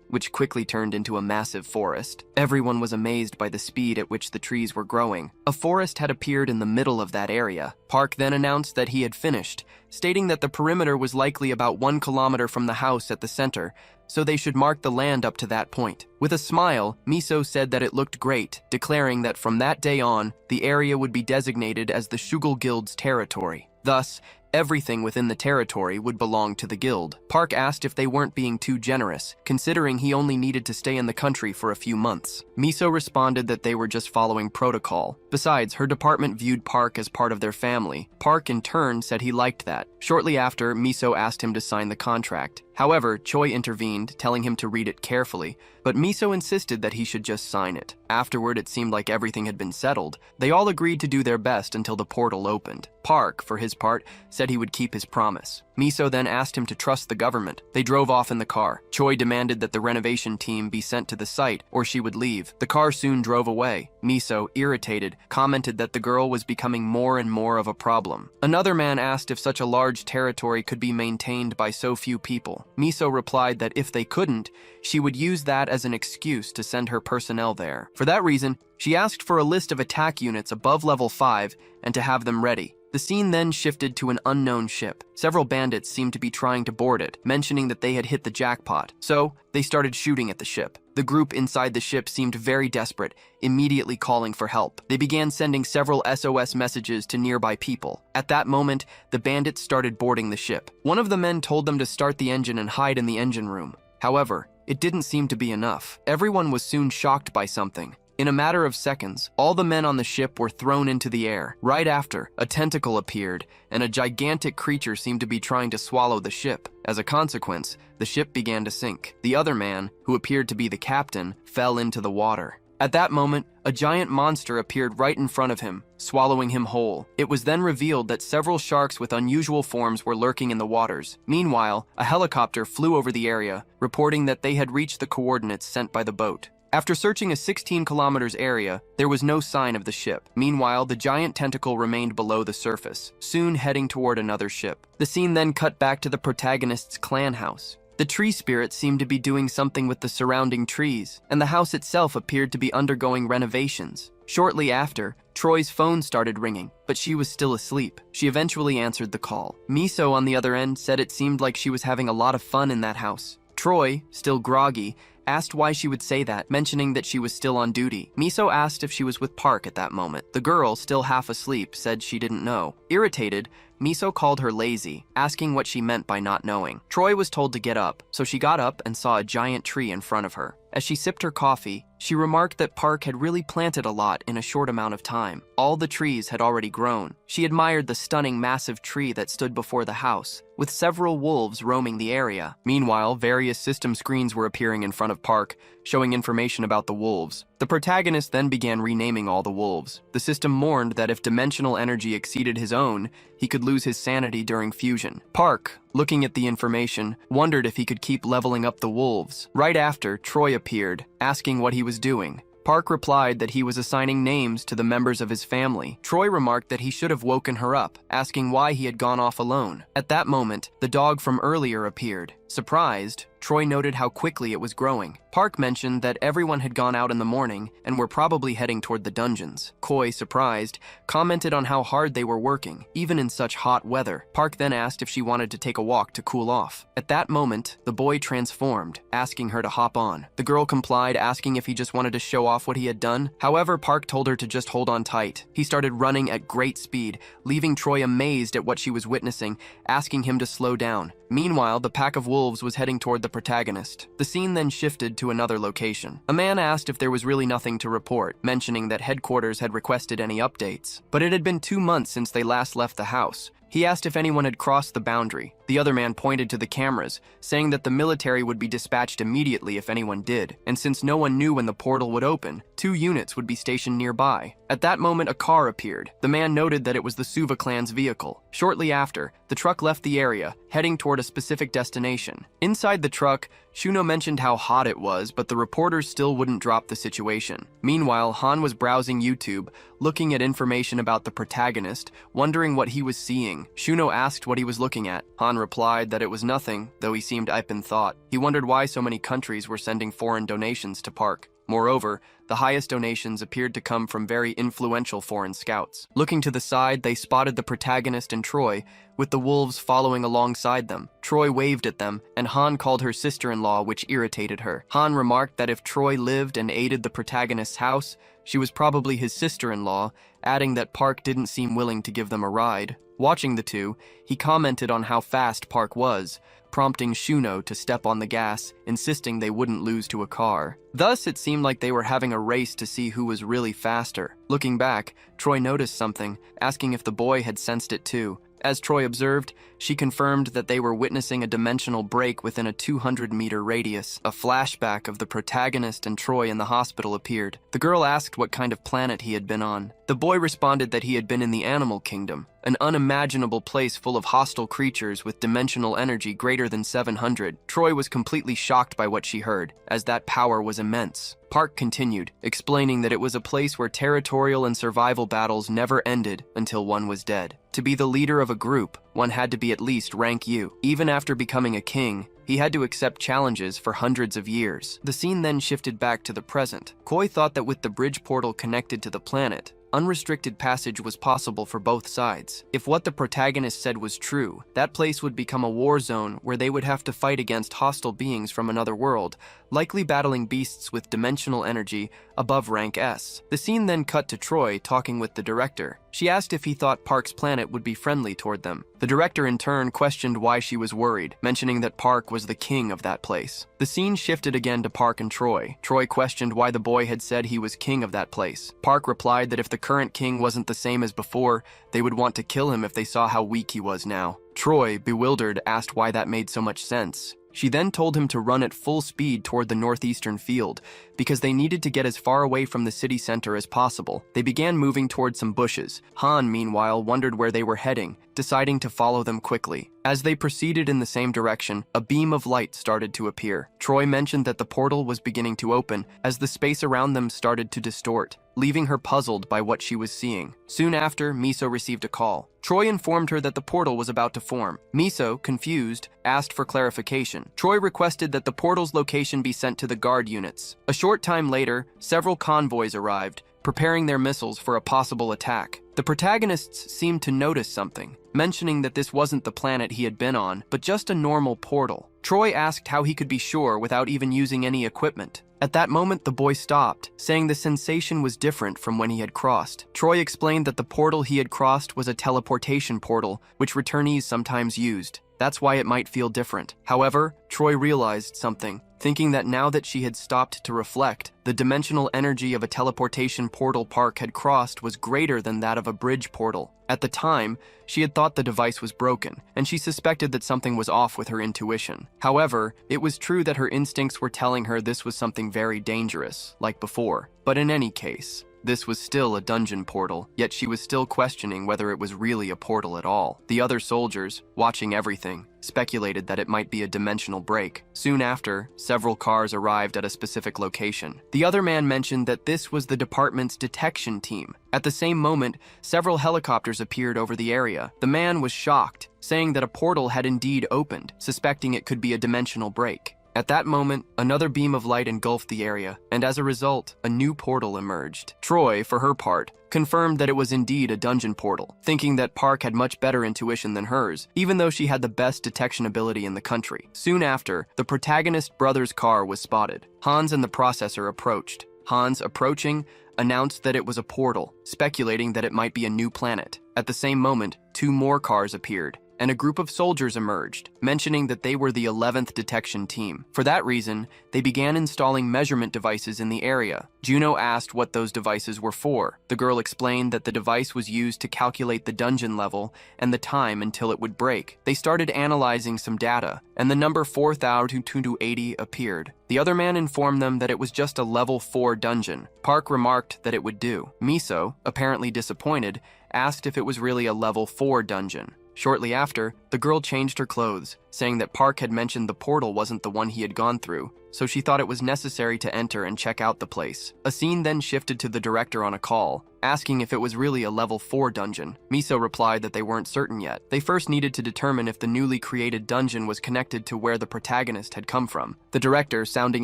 which quickly turned into a massive forest. Everyone was amazed by the speed at which the trees were growing. A forest had appeared in the middle of that area. Park then announced that he had finished, stating that the perimeter was likely about 1 kilometer from the house at the center, so they should mark the land up to that point. With a smile, Miso said that it looked great, declaring that from that day on, the area would be designated as the Shugal Guild's territory. Thus, everything within the territory would belong to the guild. Park asked if they weren't being too generous, considering he only needed to stay in the country for a few months. Miso responded that they were just following protocol. Besides, her department viewed Park as part of their family. Park, in turn, said he liked that. Shortly after, Miso asked him to sign the contract. However, Choi intervened, telling him to read it carefully, but Miso insisted that he should just sign it. Afterward, it seemed like everything had been settled. They all agreed to do their best until the portal opened. Park, for his part, said he would keep his promise. Miso then asked him to trust the government. They drove off in the car. Choi demanded that the renovation team be sent to the site, or she would leave. The car soon drove away. Miso, irritated, commented that the girl was becoming more and more of a problem. Another man asked if such a large territory could be maintained by so few people. Miso replied that if they couldn't, she would use that as an excuse to send her personnel there. For that reason, she asked for a list of attack units above level 5 and to have them ready. The scene then shifted to an unknown ship. Several bandits seemed to be trying to board it, mentioning that they had hit the jackpot. So, they started shooting at the ship. The group inside the ship seemed very desperate, immediately calling for help. They began sending several SOS messages to nearby people. At that moment, the bandits started boarding the ship. One of the men told them to start the engine and hide in the engine room. However, it didn't seem to be enough. Everyone was soon shocked by something. In a matter of seconds, all the men on the ship were thrown into the air. Right after, a tentacle appeared, and a gigantic creature seemed to be trying to swallow the ship. As a consequence, the ship began to sink. The other man, who appeared to be the captain, fell into the water. At that moment, a giant monster appeared right in front of him, swallowing him whole. It was then revealed that several sharks with unusual forms were lurking in the waters. Meanwhile, a helicopter flew over the area, reporting that they had reached the coordinates sent by the boat. After searching a 16 kilometers area, there was no sign of the ship. Meanwhile, the giant tentacle remained below the surface, soon heading toward another ship. The scene then cut back to the protagonist's clan house. The tree spirits seemed to be doing something with the surrounding trees, and the house itself appeared to be undergoing renovations. Shortly after, Troy's phone started ringing, but she was still asleep. She eventually answered the call. Miso, on the other end, said it seemed like she was having a lot of fun in that house. Troy, still groggy, asked why she would say that, mentioning that she was still on duty. Miso asked if she was with Park at that moment. The girl, still half asleep, said she didn't know. Irritated, Miso called her lazy, asking what she meant by not knowing. Troy was told to get up, so she got up and saw a giant tree in front of her. As she sipped her coffee, she remarked that Park had really planted a lot in a short amount of time. All the trees had already grown. She admired the stunning massive tree that stood before the house, with several wolves roaming the area. Meanwhile, various system screens were appearing in front of Park, showing information about the wolves. The protagonist then began renaming all the wolves. The system mourned that if dimensional energy exceeded his own, he could lose his sanity during fusion. Park, looking at the information, wondered if he could keep leveling up the wolves. Right after, Troy appeared, asking what he was doing. Park replied that he was assigning names to the members of his family. Troy remarked that he should have woken her up, asking why he had gone off alone. At that moment, the dog from earlier appeared. Surprised, Troy noted how quickly it was growing. Park mentioned that everyone had gone out in the morning and were probably heading toward the dungeons. Koi, surprised, commented on how hard they were working, even in such hot weather. Park then asked if she wanted to take a walk to cool off. At that moment, the boy transformed, asking her to hop on. The girl complied, asking if he just wanted to show off what he had done. However, Park told her to just hold on tight. He started running at great speed, leaving Troy amazed at what she was witnessing, asking him to slow down. Meanwhile, the pack of wolves was heading toward the protagonist. The scene then shifted to another location. A man asked if there was really nothing to report, mentioning that headquarters had requested any updates. But it had been 2 months since they last left the house. He asked if anyone had crossed the boundary. The other man pointed to the cameras, saying that the military would be dispatched immediately if anyone did, and since no one knew when the portal would open, 2 units would be stationed nearby. At that moment, a car appeared. The man noted that it was the Suva clan's vehicle. Shortly after, the truck left the area, heading toward a specific destination. Inside the truck, Shuno mentioned how hot it was, but the reporters still wouldn't drop the situation. Meanwhile, Han was browsing YouTube, looking at information about the protagonist, wondering what he was seeing. Shuno asked what he was looking at. Han replied that it was nothing, though he seemed up in thought. He wondered why so many countries were sending foreign donations to Park. Moreover, the highest donations appeared to come from very influential foreign scouts. Looking to the side, they spotted the protagonist and Troy, with the wolves following alongside them. Troy waved at them, and Han called her sister-in-law, which irritated her. Han remarked that if Troy lived and aided the protagonist's house, she was probably his sister-in-law, adding that Park didn't seem willing to give them a ride. Watching the two, he commented on how fast Park was, prompting Shuno to step on the gas, insisting they wouldn't lose to a car. Thus, it seemed like they were having a race to see who was really faster. Looking back, Troy noticed something, asking if the boy had sensed it too. As Troy observed, she confirmed that they were witnessing a dimensional break within a 200-meter radius. A flashback of the protagonist and Troy in the hospital appeared. The girl asked what kind of planet he had been on. The boy responded that he had been in the animal kingdom, an unimaginable place full of hostile creatures with dimensional energy greater than 700. Troy was completely shocked by what she heard, as that power was immense. Park continued, explaining that it was a place where territorial and survival battles never ended until one was dead. To be the leader of a group, one had to be at least rank U. Even after becoming a king, he had to accept challenges for hundreds of years. The scene then shifted back to the present. Koi thought that with the bridge portal connected to the planet, unrestricted passage was possible for both sides. If what the protagonist said was true, that place would become a war zone where they would have to fight against hostile beings from another world, likely battling beasts with dimensional energy above rank S. The scene then cut to Troy talking with the director. She asked if he thought Park's planet would be friendly toward them. The director in turn questioned why she was worried, mentioning that Park was the king of that place. The scene shifted again to Park and Troy. Troy questioned why the boy had said he was king of that place. Park replied that if the current king wasn't the same as before, they would want to kill him if they saw how weak he was now. Troy, bewildered, asked why that made so much sense. She then told him to run at full speed toward the northeastern field, because they needed to get as far away from the city center as possible. They began moving toward some bushes. Han, meanwhile, wondered where they were heading, deciding to follow them quickly. As they proceeded in the same direction, a beam of light started to appear. Troy mentioned that the portal was beginning to open as the space around them started to distort, leaving her puzzled by what she was seeing. Soon after, Miso received a call. Troy informed her that the portal was about to form. Miso, confused, asked for clarification. Troy requested that the portal's location be sent to the guard units. A short time later, several convoys arrived, preparing their missiles for a possible attack. The protagonists seemed to notice something, mentioning that this wasn't the planet he had been on, but just a normal portal. Troy asked how he could be sure without even using any equipment. At that moment, the boy stopped, saying the sensation was different from when he had crossed. Troy explained that the portal he had crossed was a teleportation portal, which returnees sometimes used. That's why it might feel different. However, Troy realized something, thinking that now that she had stopped to reflect, the dimensional energy of a teleportation portal Park had crossed was greater than that of a bridge portal. At the time, she had thought the device was broken, and she suspected that something was off with her intuition. However, it was true that her instincts were telling her this was something very dangerous, like before. But in any case, this was still a dungeon portal, yet she was still questioning whether it was really a portal at all. The other soldiers, watching everything, speculated that it might be a dimensional break. Soon after, several cars arrived at a specific location. The other man mentioned that this was the department's detection team. At the same moment, several helicopters appeared over the area. The man was shocked, saying that a portal had indeed opened, suspecting it could be a dimensional break. At that moment, another beam of light engulfed the area, and as a result, a new portal emerged. Troy, for her part, confirmed that it was indeed a dungeon portal, thinking that Park had much better intuition than hers, even though she had the best detection ability in the country. Soon after, the protagonist brother's car was spotted. Hans and the processor approached. Hans, approaching, announced that it was a portal, speculating that it might be a new planet. At the same moment, 2 more cars appeared. and a group of soldiers emerged, mentioning that they were the 11th detection team. For that reason, they began installing measurement devices in the area. Juno asked what those devices were for. The girl explained that the device was used to calculate the dungeon level and the time until it would break. They started analyzing some data, and the number 4280 appeared. The other man informed them that it was just a level 4 dungeon. Park remarked that it would do. Miso, apparently disappointed, asked if it was really a level 4 dungeon. Shortly after, the girl changed her clothes, saying that Park had mentioned the portal wasn't the one he had gone through, so she thought it was necessary to enter and check out the place. A scene then shifted to the director on a call, asking if it was really a level 4 dungeon. Miso replied that they weren't certain yet. They first needed to determine if the newly created dungeon was connected to where the protagonist had come from. The director, sounding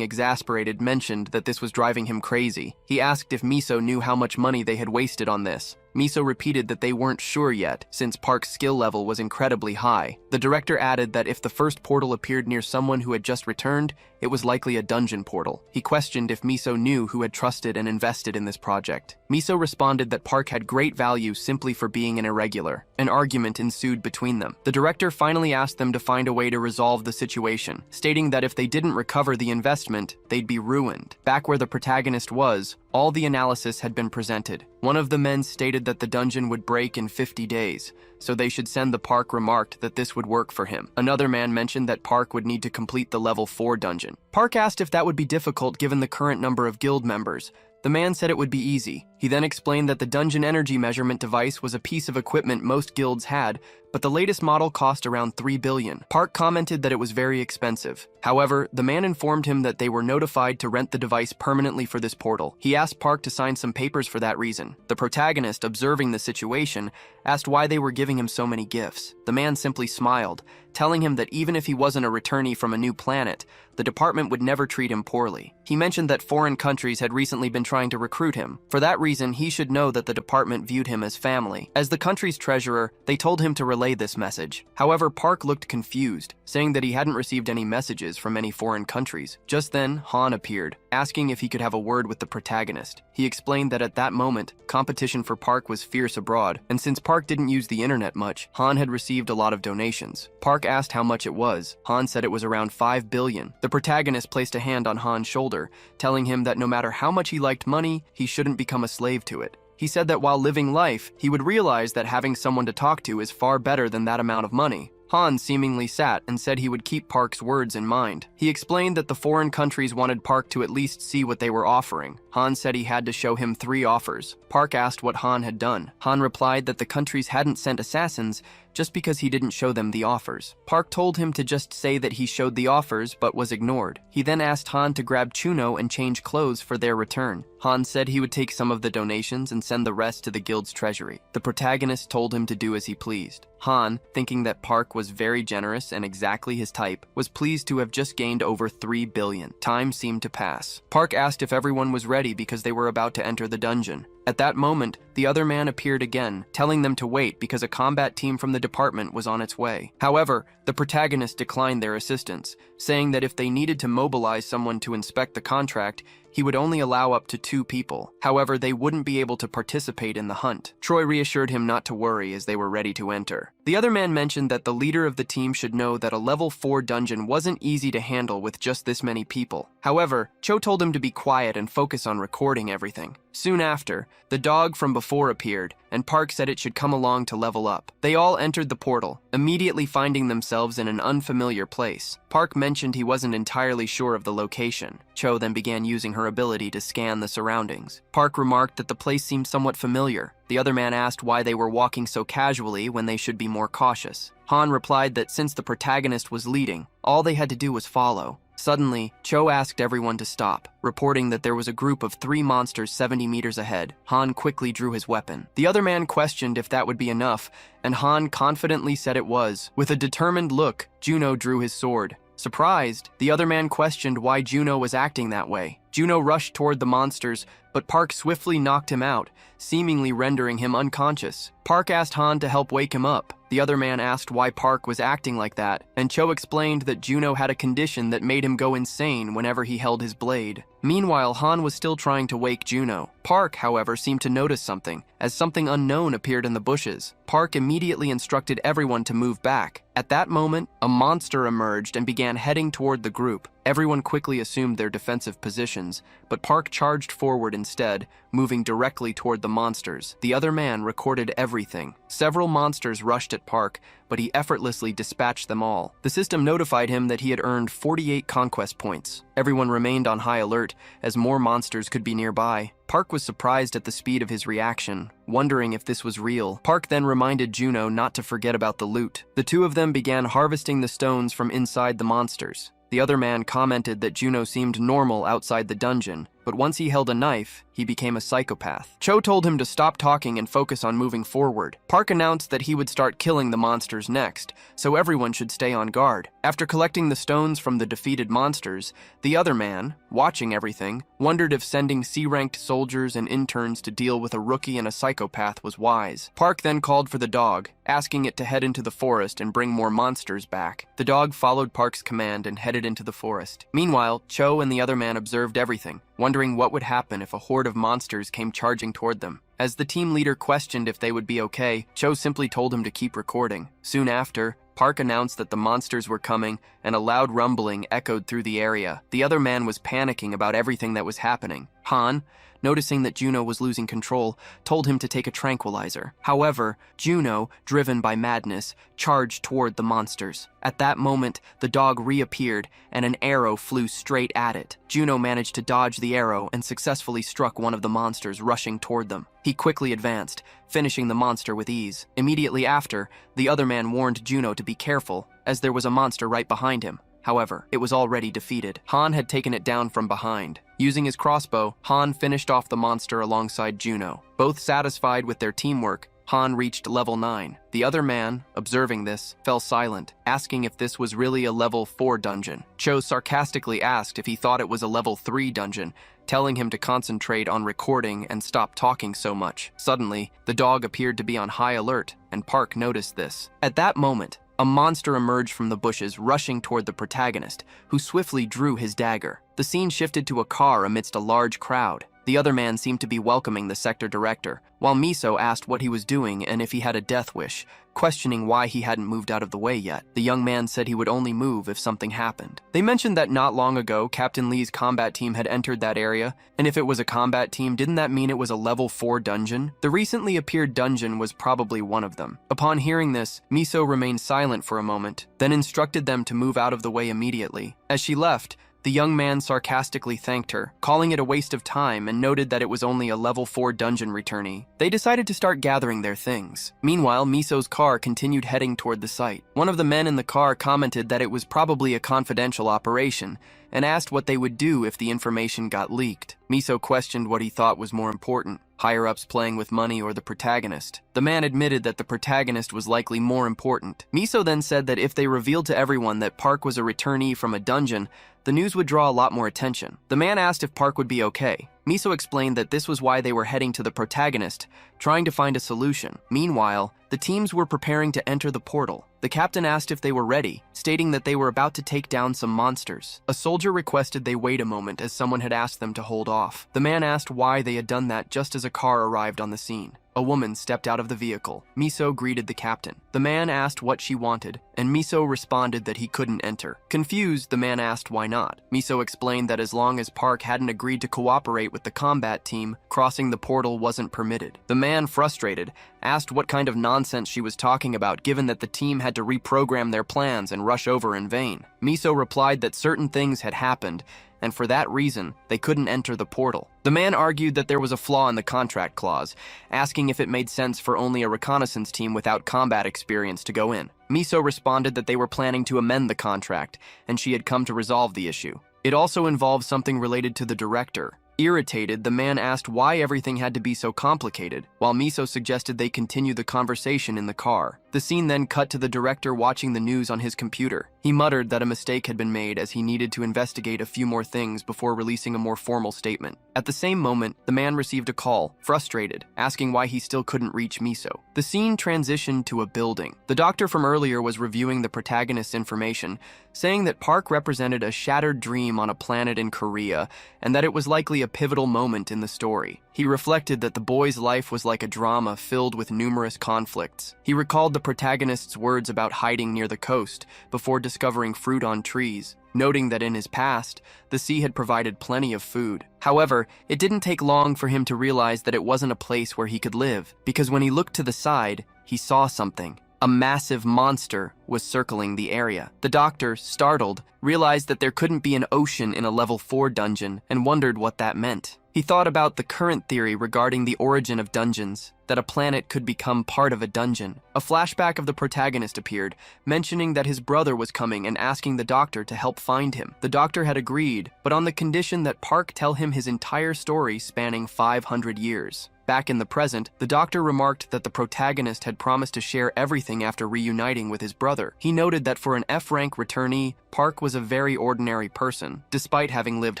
exasperated, mentioned that this was driving him crazy. He asked if Miso knew how much money they had wasted on this. Miso repeated that they weren't sure yet, since Park's skill level was incredibly high. The director added that if the first portal appeared near someone who had just returned, it was likely a dungeon portal. He questioned if Miso knew who had trusted and invested in this project. Miso responded that Park had great value simply for being an irregular. An argument ensued between them. The director finally asked them to find a way to resolve the situation, stating that if they didn't recover the investment, they'd be ruined. Back where the protagonist was, all the analysis had been presented. One of the men stated that the dungeon would break in 50 days, so they should send the Park remarked that this would work for him. Another man mentioned that Park would need to complete the level 4 dungeon. Park asked if that would be difficult given the current number of guild members. The man said it would be easy. He then explained that the dungeon energy measurement device was a piece of equipment most guilds had, but the latest model cost around 3 billion. Park commented that it was very expensive. However, the man informed him that they were notified to rent the device permanently for this portal. He asked Park to sign some papers for that reason. The protagonist, observing the situation, asked why they were giving him so many gifts. The man simply smiled, telling him that even if he wasn't a returnee from a new planet, the department would never treat him poorly. He mentioned that foreign countries had recently been trying to recruit him. For that reason, he should know that the department viewed him as family. As the country's treasurer, they told him to relay this message. However, Park looked confused, saying that he hadn't received any messages from any foreign countries. Just then, Han appeared, asking if he could have a word with the protagonist. He explained that at that moment, competition for Park was fierce abroad, and since Park didn't use the internet much, Han had received a lot of donations. Park asked how much it was. Han said it was around 5 billion. The protagonist placed a hand on Han's shoulder, telling him that no matter how much he liked money, he shouldn't become a slave to it. He said that while living life, he would realize that having someone to talk to is far better than that amount of money. Han seemingly sat and said he would keep Park's words in mind. He explained that the foreign countries wanted Park to at least see what they were offering. Han said he had to show him 3 offers. Park asked what Han had done. Han replied that the countries hadn't sent assassins just because he didn't show them the offers. Park told him to just say that he showed the offers but was ignored. He then asked Han to grab Chuno and change clothes for their return. Han said he would take some of the donations and send the rest to the guild's treasury. The protagonist told him to do as he pleased. Han, thinking that Park was very generous and exactly his type, was pleased to have just gained over 3 billion. Time seemed to pass. Park asked if everyone was ready because they were about to enter the dungeon. At that moment, the other man appeared again, telling them to wait because a combat team from the department was on its way. However, the protagonist declined their assistance, saying that if they needed to mobilize someone to inspect the contract, he would only allow up to 2 people. However, they wouldn't be able to participate in the hunt. Troy reassured him not to worry as they were ready to enter. The other man mentioned that the leader of the team should know that a level 4 dungeon wasn't easy to handle with just this many people. However, Cho told him to be quiet and focus on recording everything. Soon after, the dog from before appeared, and Park said it should come along to level up. They all entered the portal, immediately finding themselves in an unfamiliar place. Park mentioned he wasn't entirely sure of the location. Cho then began using her ability to scan the surroundings. Park remarked that the place seemed somewhat familiar. The other man asked why they were walking so casually when they should be more cautious. Han replied that since the protagonist was leading, all they had to do was follow. Suddenly, Cho asked everyone to stop, reporting that there was a group of 3 monsters 70 meters ahead. Han quickly drew his weapon. The other man questioned if that would be enough, and Han confidently said it was. With a determined look, Juno drew his sword. Surprised, the other man questioned why Juno was acting that way. Juno rushed toward the monsters, but Park swiftly knocked him out, seemingly rendering him unconscious. Park asked Han to help wake him up. The other man asked why Park was acting like that, and Cho explained that Juno had a condition that made him go insane whenever he held his blade. Meanwhile, Han was still trying to wake Juno. Park, however, seemed to notice something, as something unknown appeared in the bushes. Park immediately instructed everyone to move back. At that moment, a monster emerged and began heading toward the group. Everyone quickly assumed their defensive positions, but Park charged forward instead, moving directly toward the monsters. The other man recorded everything. Several monsters rushed at Park, but he effortlessly dispatched them all. The system notified him that he had earned 48 conquest points. Everyone remained on high alert, as more monsters could be nearby. Park was surprised at the speed of his reaction, wondering if this was real. Park then reminded Juno not to forget about the loot. The two of them began harvesting the stones from inside the monsters. The other man commented that Juno seemed normal outside the dungeon, but once he held a knife, he became a psychopath. Cho told him to stop talking and focus on moving forward. Park announced that he would start killing the monsters next, so everyone should stay on guard. After collecting the stones from the defeated monsters, the other man, watching everything, wondered if sending C-ranked soldiers and interns to deal with a rookie and a psychopath was wise. Park then called for the dog, asking it to head into the forest and bring more monsters back. The dog followed Park's command and headed into the forest. Meanwhile, Cho and the other man observed everything, wondering what would happen if a horde of monsters came charging toward them. As the team leader questioned if they would be okay, Cho simply told him to keep recording. Soon after, Park announced that the monsters were coming, and a loud rumbling echoed through the area. The other man was panicking about everything that was happening. Han, noticing that Juno was losing control, told him to take a tranquilizer. However, Juno, driven by madness, charged toward the monsters. At that moment, the dog reappeared, and an arrow flew straight at it. Juno managed to dodge the arrow and successfully struck one of the monsters rushing toward them. He quickly advanced, finishing the monster with ease. Immediately after, the other man warned Juno to be careful, as there was a monster right behind him. However, it was already defeated. Han had taken it down from behind. Using his crossbow, Han finished off the monster alongside Juno. Both satisfied with their teamwork, Han reached level 9. The other man, observing this, fell silent, asking if this was really a level 4 dungeon. Cho sarcastically asked if he thought it was a level 3 dungeon, telling him to concentrate on recording and stop talking so much. Suddenly, the dog appeared to be on high alert, and Park noticed this. At that moment, a monster emerged from the bushes, rushing toward the protagonist, who swiftly drew his dagger. The scene shifted to a car amidst a large crowd. The other man seemed to be welcoming the sector director, while Miso asked what he was doing and if he had a death wish, questioning why he hadn't moved out of the way yet. The young man said he would only move if something happened. They mentioned that not long ago, Captain Lee's combat team had entered that area, and if it was a combat team, didn't that mean it was a level 4 dungeon? The recently appeared dungeon was probably one of them. Upon hearing this, Miso remained silent for a moment, then instructed them to move out of the way immediately. As she left, the young man sarcastically thanked her, calling it a waste of time, and noted that it was only a level 4 dungeon returnee. They decided to start gathering their things. Meanwhile, Miso's car continued heading toward the site. One of the men in the car commented that it was probably a confidential operation, and asked what they would do if the information got leaked. Miso questioned what he thought was more important, higher-ups playing with money or the protagonist. The man admitted that the protagonist was likely more important. Miso then said that if they revealed to everyone that Park was a returnee from a dungeon, the news would draw a lot more attention. The man asked if Park would be okay. Miso explained that this was why they were heading to the protagonist, trying to find a solution. Meanwhile, the teams were preparing to enter the portal. The captain asked if they were ready, stating that they were about to take down some monsters. A soldier requested they wait a moment as someone had asked them to hold off. The man asked why they had done that just as a car arrived on the scene. A woman stepped out of the vehicle. Miso greeted the captain. The man asked what she wanted, and Miso responded that he couldn't enter. Confused, the man asked why not. Miso explained that as long as Park hadn't agreed to cooperate with the combat team, crossing the portal wasn't permitted. The man, frustrated, asked what kind of nonsense she was talking about, given that the team had to reprogram their plans and rush over in vain. Miso replied that certain things had happened, and for that reason, they couldn't enter the portal. The man argued that there was a flaw in the contract clause, asking if it made sense for only a reconnaissance team without combat experience to go in. Miso responded that they were planning to amend the contract, and she had come to resolve the issue. It also involved something related to the director. Irritated, the man asked why everything had to be so complicated, while Miso suggested they continue the conversation in the car. The scene then cut to the director watching the news on his computer. He muttered that a mistake had been made as he needed to investigate a few more things before releasing a more formal statement. At the same moment, the man received a call, frustrated, asking why he still couldn't reach Miso. The scene transitioned to a building. The doctor from earlier was reviewing the protagonist's information, saying that Park represented a shattered dream on a planet in Korea, and that it was likely a pivotal moment in the story. He reflected that the boy's life was like a drama filled with numerous conflicts. He recalled the protagonist's words about hiding near the coast before discovering fruit on trees, noting that in his past, the sea had provided plenty of food. However, it didn't take long for him to realize that it wasn't a place where he could live, because when he looked to the side, he saw something. A massive monster was circling the area. The doctor, startled, realized that there couldn't be an ocean in a level 4 dungeon and wondered what that meant. He thought about the current theory regarding the origin of dungeons, that a planet could become part of a dungeon. A flashback of the protagonist appeared, mentioning that his brother was coming and asking the doctor to help find him. The doctor had agreed, but on the condition that Park tell him his entire story spanning 500 years. Back in the present, the doctor remarked that the protagonist had promised to share everything after reuniting with his brother. He noted that for an F-rank returnee, Park was a very ordinary person, despite having lived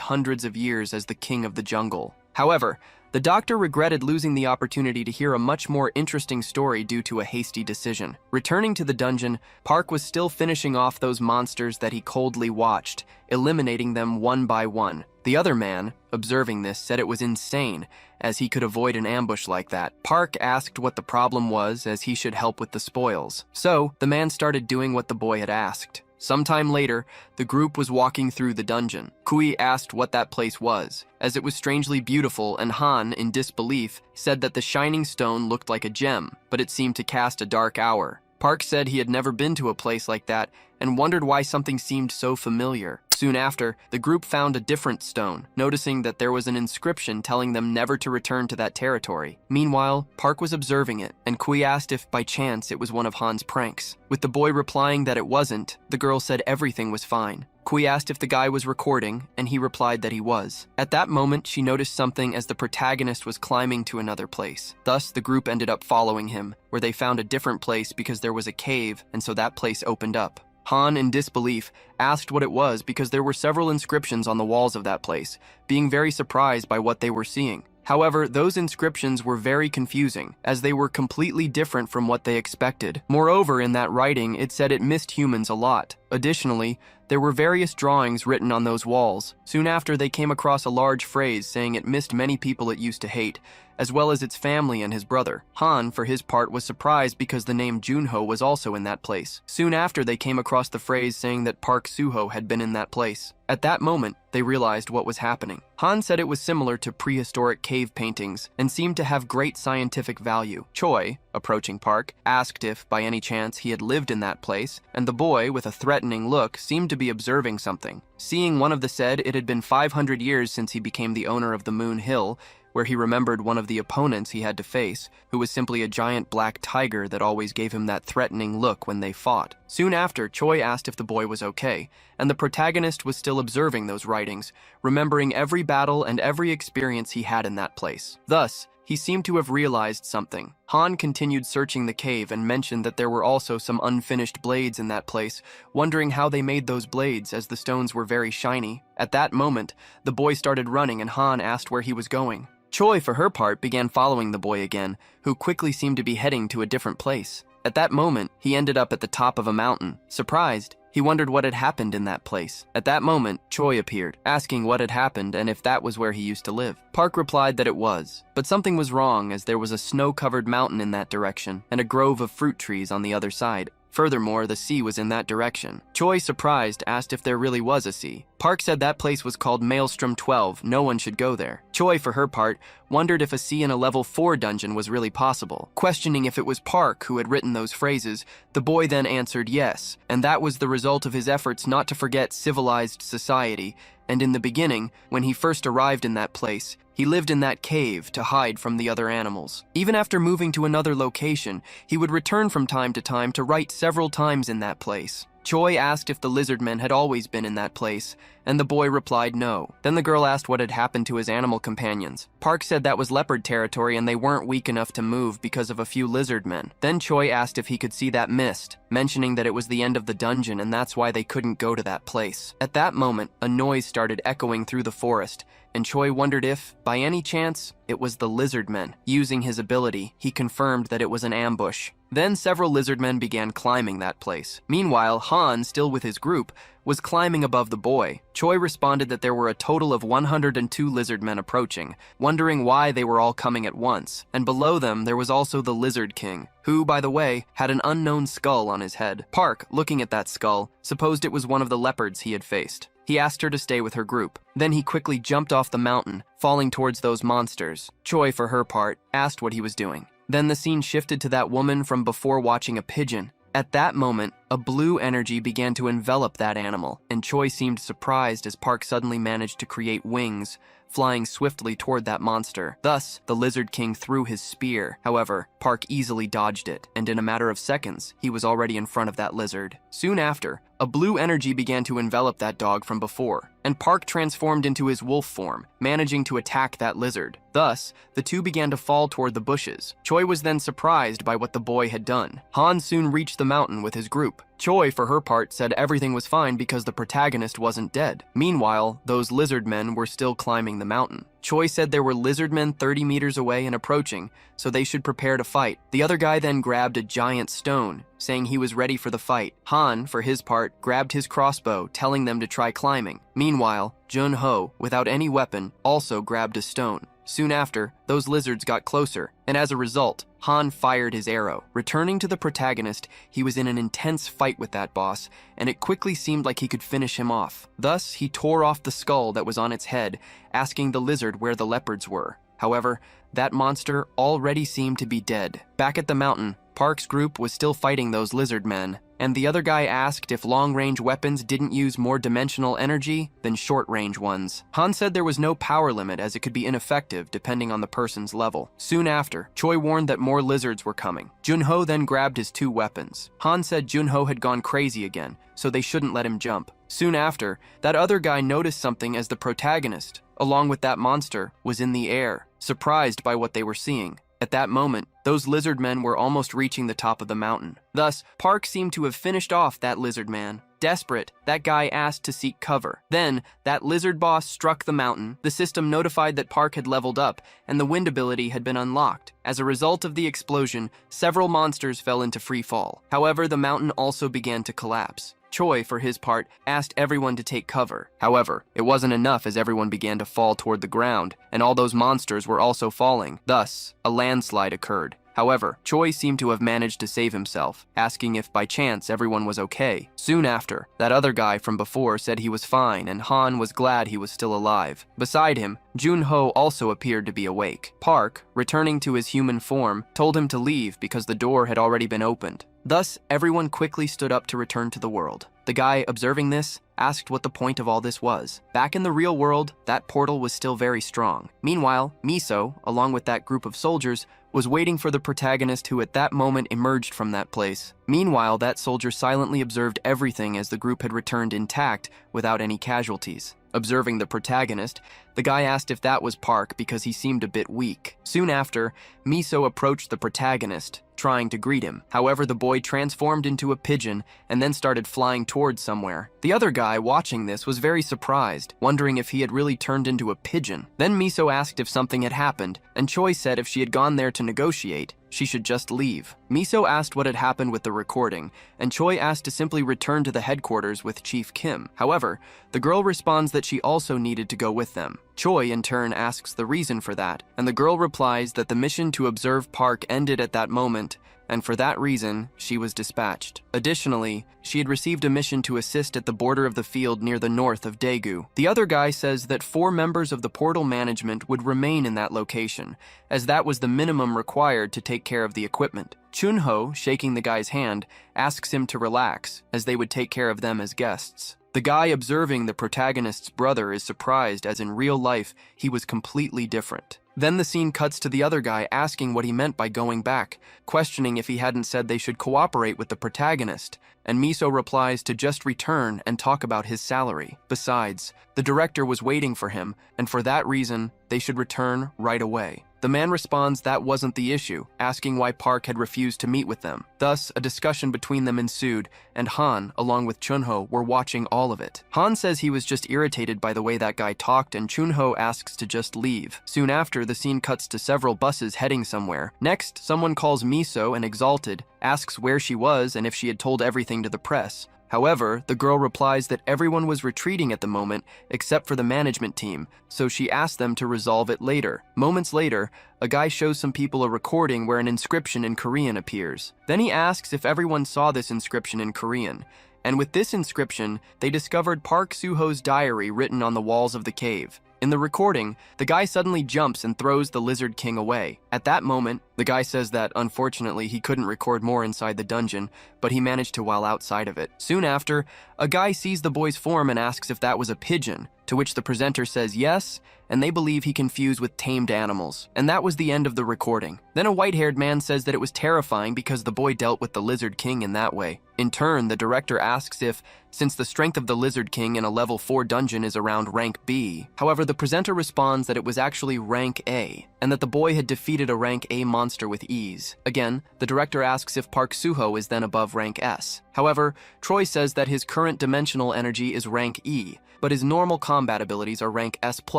hundreds of years as the king of the jungle. However, the doctor regretted losing the opportunity to hear a much more interesting story due to a hasty decision. Returning to the dungeon, Park was still finishing off those monsters that he coldly watched, eliminating them one by one. The other man, observing this, said it was insane, as he could avoid an ambush like that. Park asked what the problem was, as he should help with the spoils. So, the man started doing what the boy had asked. Sometime later, the group was walking through the dungeon. Kui asked what that place was, as it was strangely beautiful, and Han, in disbelief, said that the shining stone looked like a gem, but it seemed to cast a dark hour. Park said he had never been to a place like that and wondered why something seemed so familiar. Soon after, the group found a different stone, noticing that there was an inscription telling them never to return to that territory. Meanwhile, Park was observing it, and Kui asked if by chance it was one of Han's pranks. With the boy replying that it wasn't, the girl said everything was fine. Kui asked if the guy was recording, and he replied that he was. At that moment, she noticed something as the protagonist was climbing to another place. Thus, the group ended up following him, where they found a different place because there was a cave, and so that place opened up. Han, in disbelief, asked what it was because there were several inscriptions on the walls of that place, being very surprised by what they were seeing. However, those inscriptions were very confusing, as they were completely different from what they expected. Moreover, in that writing, it said it missed humans a lot. Additionally, there were various drawings written on those walls. Soon after, they came across a large phrase saying it missed many people it used to hate, as well as its family and his brother. Han, for his part, was surprised because the name Junho was also in that place. Soon after, they came across the phrase saying that Park Suho had been in that place. At that moment, they realized what was happening. Han said it was similar to prehistoric cave paintings and seemed to have great scientific value. Choi, approaching Park, asked if, by any chance, he had lived in that place, and the boy, with a threatening look, seemed to be observing something. Seeing one of the said it had been 500 years since he became the owner of the Moon Hill, where he remembered one of the opponents he had to face, who was simply a giant black tiger that always gave him that threatening look when they fought. Soon after, Choi asked if the boy was okay, and the protagonist was still observing those writings, remembering every battle and every experience he had in that place. Thus, he seemed to have realized something. Han continued searching the cave and mentioned that there were also some unfinished blades in that place, wondering how they made those blades as the stones were very shiny. At that moment, the boy started running and Han asked where he was going. Choi, for her part, began following the boy again, who quickly seemed to be heading to a different place. At that moment, he ended up at the top of a mountain. Surprised, he wondered what had happened in that place. At that moment, Choi appeared, asking what had happened and if that was where he used to live. Park replied that it was, but something was wrong as there was a snow-covered mountain in that direction and a grove of fruit trees on the other side. Furthermore, the sea was in that direction. Choi, surprised, asked if there really was a sea. Park said that place was called Maelstrom 12, no one should go there. Choi, for her part, wondered if a sea in a level 4 dungeon was really possible. Questioning if it was Park who had written those phrases, the boy then answered yes, and that was the result of his efforts not to forget civilized society, and in the beginning, when he first arrived in that place, he lived in that cave to hide from the other animals. Even after moving to another location, he would return from time to time to write several times in that place. Choi asked if the lizard men had always been in that place, and the boy replied no. Then the girl asked what had happened to his animal companions. Park said that was leopard territory and they weren't weak enough to move because of a few lizard men. Then Choi asked if he could see that mist, mentioning that it was the end of the dungeon and that's why they couldn't go to that place. At that moment, a noise started echoing through the forest, and Choi wondered if, by any chance, it was the lizard men. Using his ability, he confirmed that it was an ambush. Then several lizard men began climbing that place. Meanwhile, Han, still with his group, was climbing above the boy. Choi responded that there were a total of 102 lizard men approaching, wondering why they were all coming at once. And below them, there was also the Lizard King, who, by the way, had an unknown skull on his head. Park, looking at that skull, supposed it was one of the leopards he had faced. He asked her to stay with her group. Then he quickly jumped off the mountain, falling towards those monsters. Choi, for her part, asked what he was doing. Then the scene shifted to that woman from before watching a pigeon. At that moment, a blue energy began to envelop that animal, and Choi seemed surprised as Park suddenly managed to create wings, flying swiftly toward that monster. Thus, the Lizard King threw his spear. However, Park easily dodged it, and in a matter of seconds, he was already in front of that lizard. Soon after, a blue energy began to envelop that dog from before, and Park transformed into his wolf form, managing to attack that lizard. Thus, the two began to fall toward the bushes. Choi was then surprised by what the boy had done. Han soon reached the mountain with his group. Choi, for her part, said everything was fine because the protagonist wasn't dead. Meanwhile, those lizard men were still climbing the mountain. Choi said there were lizard men 30 meters away and approaching, so they should prepare to fight. The other guy then grabbed a giant stone, saying he was ready for the fight. Han, for his part, grabbed his crossbow, telling them to try climbing. Meanwhile, Jun-ho, without any weapon, also grabbed a stone. Soon after, those lizards got closer, and as a result, Han fired his arrow. Returning to the protagonist, he was in an intense fight with that boss, and it quickly seemed like he could finish him off. Thus, he tore off the skull that was on its head, asking the lizard where the leopards were. However, that monster already seemed to be dead. Back at the mountain, Park's group was still fighting those lizard men, and the other guy asked if long-range weapons didn't use more dimensional energy than short-range ones. Han said there was no power limit as it could be ineffective depending on the person's level. Soon after, Choi warned that more lizards were coming. Jun-ho then grabbed his two weapons. Han said Jun-ho had gone crazy again, so they shouldn't let him jump. Soon after, that other guy noticed something as the protagonist, along with that monster, was in the air, surprised by what they were seeing. At that moment, those lizard men were almost reaching the top of the mountain. Thus, Park seemed to have finished off that lizard man. Desperate, that guy asked to seek cover. Then, that lizard boss struck the mountain. The system notified that Park had leveled up, and the wind ability had been unlocked. As a result of the explosion, several monsters fell into free fall. However, the mountain also began to collapse. Choi, for his part, asked everyone to take cover. However, it wasn't enough as everyone began to fall toward the ground, and all those monsters were also falling. Thus, a landslide occurred. However, Choi seemed to have managed to save himself, asking if by chance everyone was okay. Soon after, that other guy from before said he was fine and Han was glad he was still alive. Beside him, Jun-ho also appeared to be awake. Park, returning to his human form, told him to leave because the door had already been opened. Thus, everyone quickly stood up to return to the world. The guy observing this asked what the point of all this was. Back in the real world, that portal was still very strong. Meanwhile, Miso, along with that group of soldiers, was waiting for the protagonist who at that moment emerged from that place. Meanwhile, that soldier silently observed everything as the group had returned intact without any casualties. Observing the protagonist, the guy asked if that was Park because he seemed a bit weak. Soon after, Miso approached the protagonist, trying to greet him. However, the boy transformed into a pigeon and then started flying towards somewhere. The other guy watching this was very surprised, wondering if he had really turned into a pigeon. Then Miso asked if something had happened, and Choi said if she had gone there to negotiate, she should just leave. Miso asked what had happened with the recording, and Choi asked to simply return to the headquarters with Chief Kim. However, the girl responds that she also needed to go with them. Choi, in turn, asks the reason for that, and the girl replies that the mission to observe Park ended at that moment, and for that reason, she was dispatched. Additionally, she had received a mission to assist at the border of the field near the north of Daegu. The other guy says that 4 members of the portal management would remain in that location, as that was the minimum required to take care of the equipment. Chun-ho, shaking the guy's hand, asks him to relax, as they would take care of them as guests. The guy observing the protagonist's brother is surprised as in real life, he was completely different. Then the scene cuts to the other guy asking what he meant by going back, questioning if he hadn't said they should cooperate with the protagonist, and Miso replies to just return and talk about his salary. Besides, the director was waiting for him, and for that reason, they should return right away. The man responds that wasn't the issue, asking why Park had refused to meet with them. Thus, a discussion between them ensued, and Han, along with Chunho, were watching all of it. Han says he was just irritated by the way that guy talked, and Chunho asks to just leave. Soon after, the scene cuts to several buses heading somewhere. Next, someone calls Miso and, exalted, asks where she was and if she had told everything to the press. However, the girl replies that everyone was retreating at the moment except for the management team, so she asked them to resolve it later. Moments later, a guy shows some people a recording where an inscription in Korean appears. Then he asks if everyone saw this inscription in Korean. And with this inscription, they discovered Park Soo-ho's diary written on the walls of the cave. In the recording, the guy suddenly jumps and throws the Lizard King away. At that moment, the guy says that, unfortunately, he couldn't record more inside the dungeon, but he managed to while outside of it. Soon after, a guy sees the boy's form and asks if that was a pigeon, to which the presenter says yes, and they believe he confused with tamed animals. And that was the end of the recording. Then a white-haired man says that it was terrifying because the boy dealt with the Lizard King in that way. In turn, the director asks if, since the strength of the Lizard King in a level 4 dungeon is around rank B. However, the presenter responds that it was actually rank A, and that the boy had defeated a rank A monster with ease. Again, the director asks if Park Soo-ho is then above rank S. However, Troy says that his current dimensional energy is rank E, but his normal combat abilities are rank S+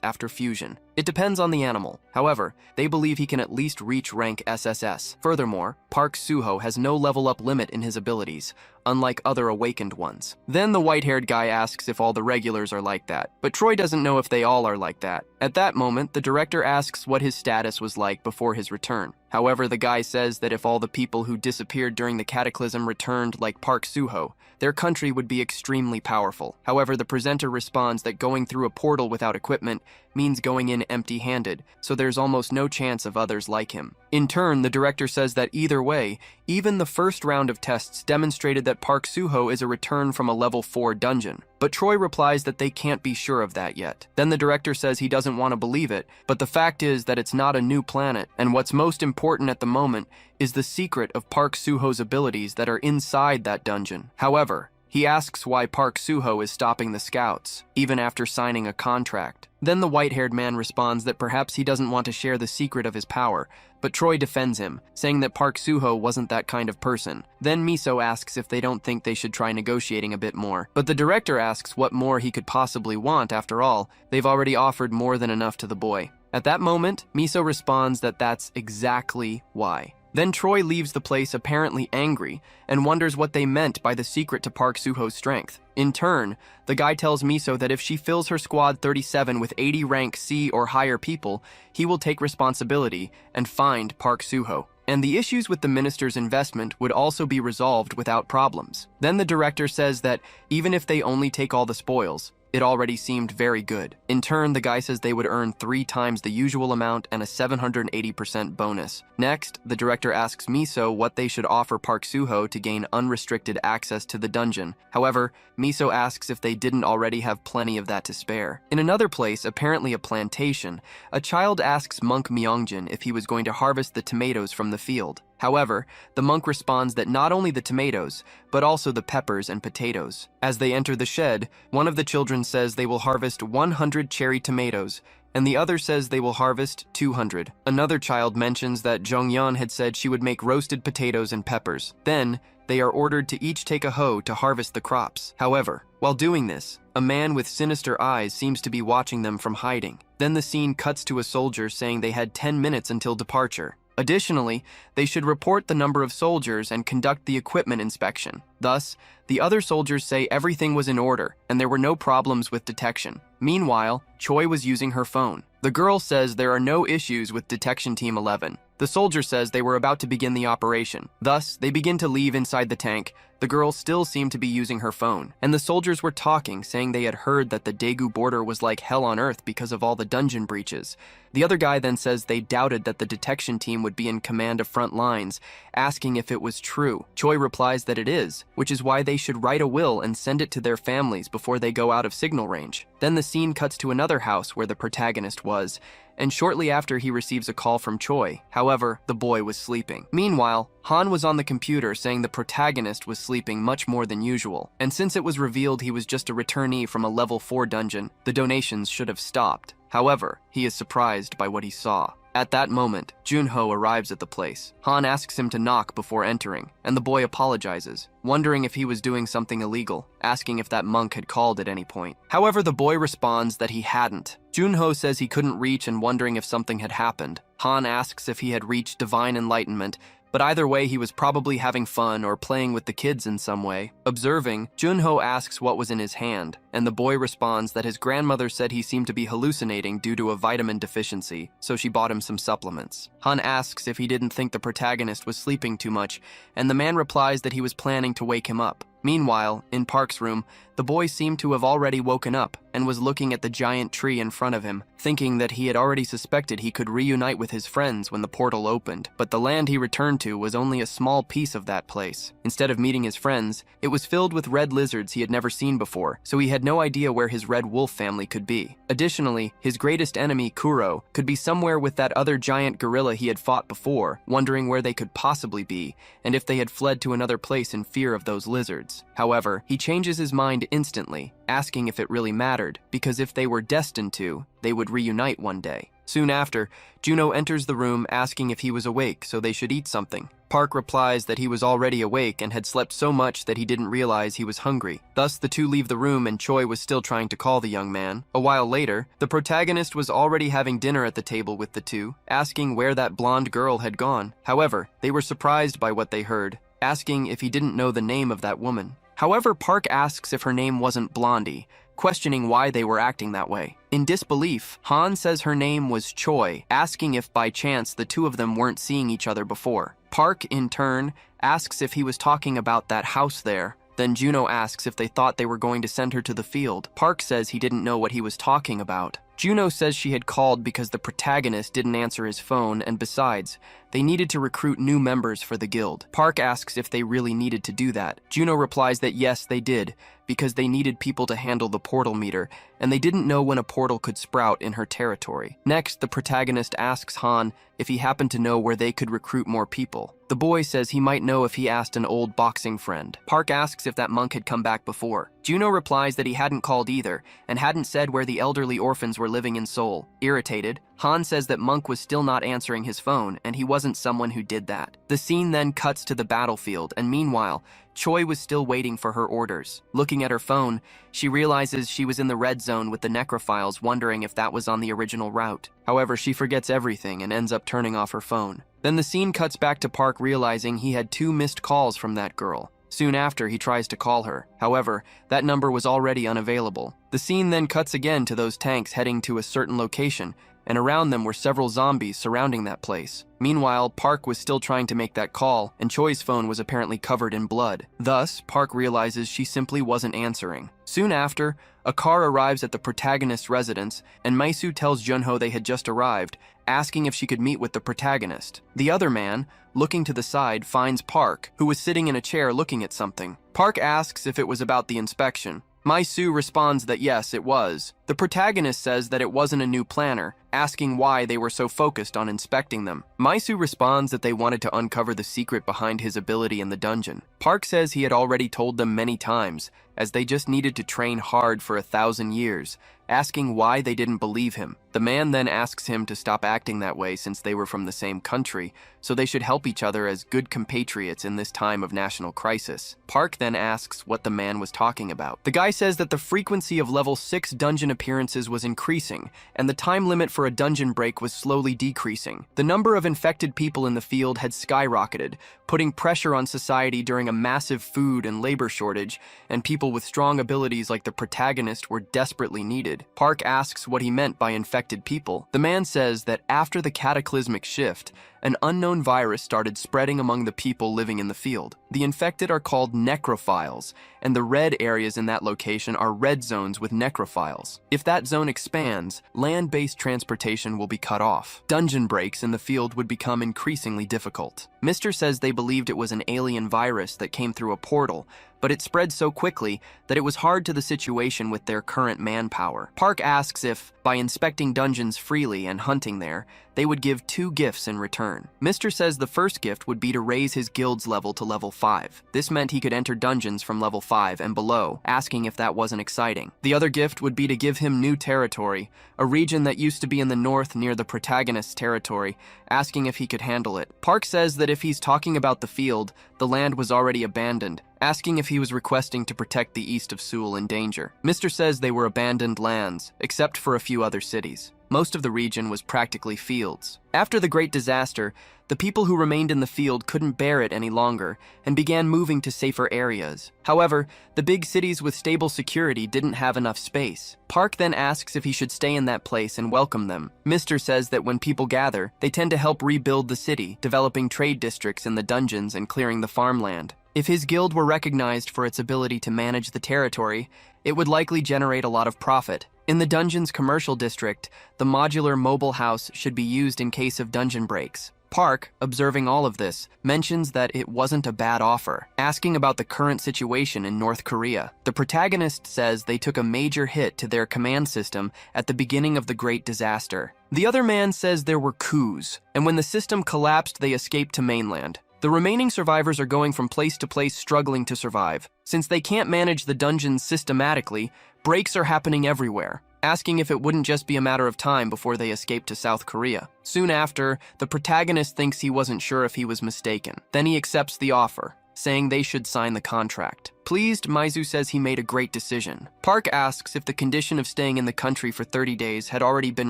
after fusion. It depends on the animal. However, they believe he can at least reach rank SSS. Furthermore, Park Soo-ho has no level up limit in his abilities, unlike other awakened ones. Then the white-haired guy asks if all the regulars are like that, but Troy doesn't know if they all are like that. At that moment, the director asks what his status was like before his return. However, the guy says that if all the people who disappeared during the cataclysm returned like Park Soo-ho, their country would be extremely powerful. However, the presenter responds that going through a portal without equipment means going in empty-handed, so there's almost no chance of others like him. In turn, the director says that either way, even the first round of tests demonstrated that Park Soo-ho is a return from a level 4 dungeon. But Troy replies that they can't be sure of that yet. Then the director says he doesn't want to believe it, but the fact is that it's not a new planet, and what's most important at the moment is the secret of Park Soo-ho's abilities that are inside that dungeon. However, he asks why Park Soo-ho is stopping the scouts, even after signing a contract. Then the white-haired man responds that perhaps he doesn't want to share the secret of his power, but Troy defends him, saying that Park Soo-ho wasn't that kind of person. Then Miso asks if they don't think they should try negotiating a bit more. But the director asks what more he could possibly want. After all, they've already offered more than enough to the boy. At that moment, Miso responds that that's exactly why. Then Troy leaves the place apparently angry and wonders what they meant by the secret to Park Soo-ho's strength. In turn, the guy tells Miso that if she fills her squad 37 with 80 rank C or higher people, he will take responsibility and find Park Soo-ho. And the issues with the minister's investment would also be resolved without problems. Then the director says that even if they only take all the spoils, it already seemed very good. In turn, the guy says they would earn 3 times the usual amount and a 780% bonus. Next, the director asks Miso what they should offer Park Soo-ho to gain unrestricted access to the dungeon. However, Miso asks if they didn't already have plenty of that to spare. In another place, apparently a plantation, a child asks monk Myeongjin if he was going to harvest the tomatoes from the field. However, the monk responds that not only the tomatoes, but also the peppers and potatoes. As they enter the shed, one of the children says they will harvest 100 cherry tomatoes, and the other says they will harvest 200. Another child mentions that Jongyeon had said she would make roasted potatoes and peppers. Then, they are ordered to each take a hoe to harvest the crops. However, while doing this, a man with sinister eyes seems to be watching them from hiding. Then the scene cuts to a soldier saying they had 10 minutes until departure. Additionally, they should report the number of soldiers and conduct the equipment inspection. Thus, the other soldiers say everything was in order and there were no problems with detection. Meanwhile, Choi was using her phone. The girl says there are no issues with Detection Team 11. The soldier says they were about to begin the operation. Thus, they begin to leave inside the tank. The girl still seemed to be using her phone, and the soldiers were talking, saying they had heard that the Daegu border was like hell on earth because of all the dungeon breaches. The other guy then says they doubted that the detection team would be in command of front lines, asking if it was true. Choi replies that it is, which is why they should write a will and send it to their families before they go out of signal range. Then the scene cuts to another house where the protagonist was, and shortly after he receives a call from Choi. However, the boy was sleeping. Meanwhile, Han was on the computer saying the protagonist was sleeping much more than usual, and since it was revealed he was just a returnee from a level 4 dungeon, the donations should have stopped. However, he is surprised by what he saw. At that moment, Junho arrives at the place. Han asks him to knock before entering, and the boy apologizes, wondering if he was doing something illegal, asking if that monk had called at any point. However, the boy responds that he hadn't. Junho says he couldn't reach and wondering if something had happened. Han asks if he had reached divine enlightenment, but either way he was probably having fun or playing with the kids in some way. Observing, Junho asks what was in his hand, and the boy responds that his grandmother said he seemed to be hallucinating due to a vitamin deficiency, so she bought him some supplements. Han asks if he didn't think the protagonist was sleeping too much, and the man replies that he was planning to wake him up. Meanwhile, in Park's room, the boy seemed to have already woken up and was looking at the giant tree in front of him, thinking that he had already suspected he could reunite with his friends when the portal opened. But the land he returned to was only a small piece of that place. Instead of meeting his friends, it was filled with red lizards he had never seen before, so he had no idea where his red wolf family could be. Additionally, his greatest enemy, Kuro, could be somewhere with that other giant gorilla he had fought before, wondering where they could possibly be, and if they had fled to another place in fear of those lizards. However, he changes his mind instantly, asking if it really mattered, because if they were destined to, they would reunite one day. Soon after, Juno enters the room asking if he was awake so they should eat something. Park replies that he was already awake and had slept so much that he didn't realize he was hungry. Thus, the two leave the room and Choi was still trying to call the young man. A while later, the protagonist was already having dinner at the table with the two, asking where that blonde girl had gone. However, they were surprised by what they heard, asking if he didn't know the name of that woman. However, Park asks if her name wasn't Blondie, questioning why they were acting that way. In disbelief, Han says her name was Choi, asking if by chance the two of them weren't seeing each other before. Park, in turn, asks if he was talking about that house there. Then Juno asks if they thought they were going to send her to the field. Park says he didn't know what he was talking about. Juno says she had called because the protagonist didn't answer his phone, and besides, they needed to recruit new members for the guild. Park asks if they really needed to do that. Juno replies that yes, they did, because they needed people to handle the portal meter, and they didn't know when a portal could sprout in her territory. Next, the protagonist asks Han if he happened to know where they could recruit more people. The boy says he might know if he asked an old boxing friend. Park asks if that monk had come back before. Juno replies that he hadn't called either, and hadn't said where the elderly orphans were living in Seoul. Irritated, Han says that Monk was still not answering his phone, and he wasn't someone who did that. The scene then cuts to the battlefield, and meanwhile, Choi was still waiting for her orders. Looking at her phone, she realizes she was in the red zone with the necrophiles, wondering if that was on the original route. However, she forgets everything and ends up turning off her phone. Then the scene cuts back to Park realizing he had 2 missed calls from that girl. Soon after, he tries to call her. However, that number was already unavailable. The scene then cuts again to those tanks heading to a certain location, and around them were several zombies surrounding that place. Meanwhile, Park was still trying to make that call, and Choi's phone was apparently covered in blood. Thus, Park realizes she simply wasn't answering. Soon after, a car arrives at the protagonist's residence, and Maisu tells Junho they had just arrived, asking if she could meet with the protagonist. The other man, looking to the side, finds Park, who was sitting in a chair looking at something. Park asks if it was about the inspection. Maisu responds that yes, it was. The protagonist says that it wasn't a new planner, asking why they were so focused on inspecting them. Maisu responds that they wanted to uncover the secret behind his ability in the dungeon. Park says he had already told them many times, as they just needed to train hard for 1,000 years, asking why they didn't believe him. The man then asks him to stop acting that way since they were from the same country, so they should help each other as good compatriots in this time of national crisis. Park then asks what the man was talking about. The guy says that the frequency of level 6 dungeon appearances was increasing, and the time limit for a dungeon break was slowly decreasing. The number of infected people in the field had skyrocketed, putting pressure on society during a massive food and labor shortage, and people with strong abilities like the protagonist were desperately needed. Park asks what he meant by infected people. The man says that after the cataclysmic shift, an unknown virus started spreading among the people living in the field. The infected are called necrophiles, and the red areas in that location are red zones with necrophiles. If that zone expands, land-based transportation will be cut off. Dungeon breaks in the field would become increasingly difficult. Mr. says they believed it was an alien virus that came through a portal, but it spread so quickly that it was hard to the situation with their current manpower. Park asks if, by inspecting dungeons freely and hunting there, they would give 2 gifts in return. Mr. says the first gift would be to raise his guild's level to level 5. This meant he could enter dungeons from level 5 and below, asking if that wasn't exciting. The other gift would be to give him new territory, a region that used to be in the north near the Protagonist's territory, asking if he could handle it. Park says that if he's talking about the field, the land was already abandoned, asking if he was requesting to protect the east of Seoul in danger. Mr. says they were abandoned lands, except for a few other cities. Most of the region was practically fields. After the Great Disaster, the people who remained in the field couldn't bear it any longer and began moving to safer areas. However, the big cities with stable security didn't have enough space. Park then asks if he should stay in that place and welcome them. Mr. says that when people gather, they tend to help rebuild the city, developing trade districts in the dungeons and clearing the farmland. If his guild were recognized for its ability to manage the territory, it would likely generate a lot of profit. In the dungeon's commercial district, the modular mobile house should be used in case of dungeon breaks. Park, observing all of this, mentions that it wasn't a bad offer, asking about the current situation in North Korea. The protagonist says they took a major hit to their command system at the beginning of the Great Disaster. The other man says there were coups, and when the system collapsed, they escaped to mainland. The remaining survivors are going from place to place struggling to survive. Since they can't manage the dungeons systematically, breaks are happening everywhere, asking if it wouldn't just be a matter of time before they escape to South Korea. Soon after, the protagonist thinks he wasn't sure if he was mistaken. Then he accepts the offer, saying they should sign the contract. Pleased, Maizu says he made a great decision. Park asks if the condition of staying in the country for 30 days had already been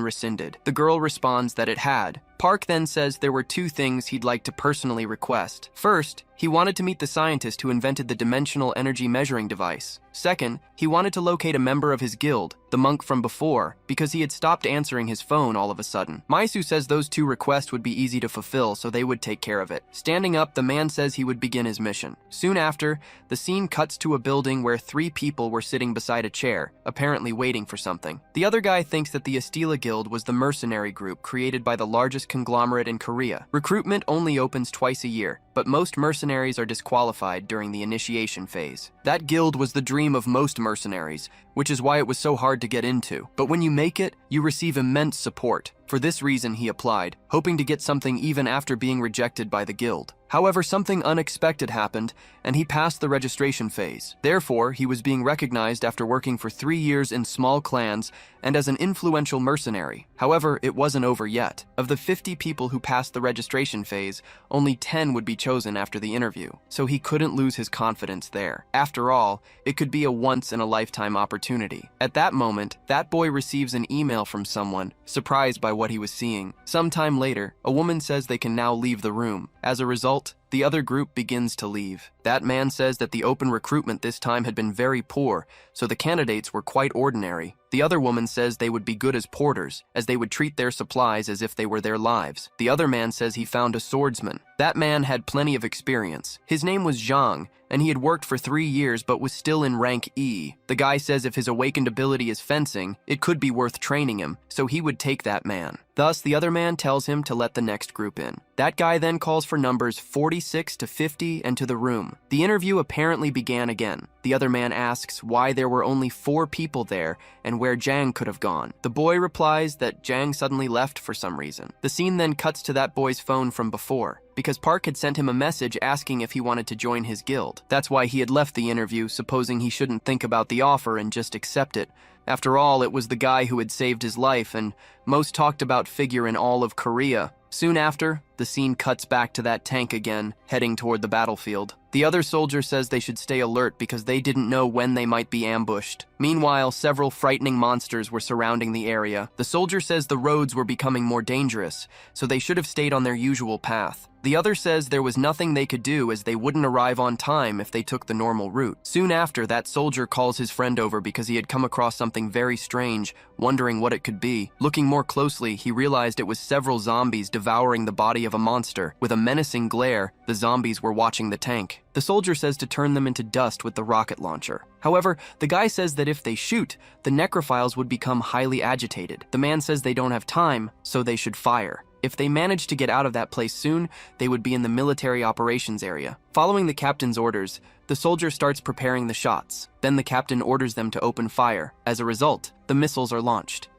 rescinded. The girl responds that it had. Park then says there were 2 things he'd like to personally request. First, he wanted to meet the scientist who invented the dimensional energy measuring device. Second, he wanted to locate a member of his guild, the monk from before, because he had stopped answering his phone all of a sudden. Maisu says those 2 requests would be easy to fulfill, so they would take care of it. Standing up, the man says he would begin his mission. Soon after, the scene cuts to a building where 3 people were sitting beside a chair, apparently waiting for something. The other guy thinks that the Estila Guild was the mercenary group created by the largest conglomerate in Korea. Recruitment only opens twice a year, but most mercenaries are disqualified during the initiation phase. That guild was the dream of most mercenaries, which is why it was so hard to get into. But when you make it, you receive immense support. For this reason, he applied, hoping to get something even after being rejected by the guild. However, something unexpected happened, and he passed the registration phase. Therefore, he was being recognized after working for 3 years in small clans and as an influential mercenary. However, it wasn't over yet. Of the 50 people who passed the registration phase, only 10 would be chosen after the interview, so he couldn't lose his confidence there. After all, it could be a once-in-a-lifetime opportunity. At that moment, that boy receives an email from someone, surprised by what he was seeing. Sometime later, a woman says they can now leave the room. As a result, the other group begins to leave. That man says that the open recruitment this time had been very poor, so the candidates were quite ordinary. The other woman says they would be good as porters, as they would treat their supplies as if they were their lives. The other man says he found a swordsman. That man had plenty of experience. His name was Zhang, and he had worked for 3 years but was still in rank E. The guy says if his awakened ability is fencing, it could be worth training him, so he would take that man. Thus, the other man tells him to let the next group in. That guy then calls for numbers 46 to 50 and to the room. The interview apparently began again. The other man asks why there were only 4 people there and where Zhang could have gone. The boy replies that Zhang suddenly left for some reason. The scene then cuts to that boy's phone from before, because Park had sent him a message asking if he wanted to join his guild. That's why he had left the interview, supposing he shouldn't think about the offer and just accept it. After all, it was the guy who had saved his life and most talked about figure in all of Korea. Soon after, the scene cuts back to that tank again, heading toward the battlefield. The other soldier says they should stay alert because they didn't know when they might be ambushed. Meanwhile, several frightening monsters were surrounding the area. The soldier says the roads were becoming more dangerous, so they should have stayed on their usual path. The other says there was nothing they could do as they wouldn't arrive on time if they took the normal route. Soon after, that soldier calls his friend over because he had come across something very strange, wondering what it could be. Looking more closely, he realized it was several zombies devouring the body of a monster. With a menacing glare, the zombies were watching the tank. The soldier says to turn them into dust with the rocket launcher. However, the guy says that if they shoot, the necrophiles would become highly agitated. The man says they don't have time, so they should fire. If they managed to get out of that place soon, they would be in the military operations area. Following the captain's orders, the soldier starts preparing the shots. Then the captain orders them to open fire. As a result, the missiles are launched.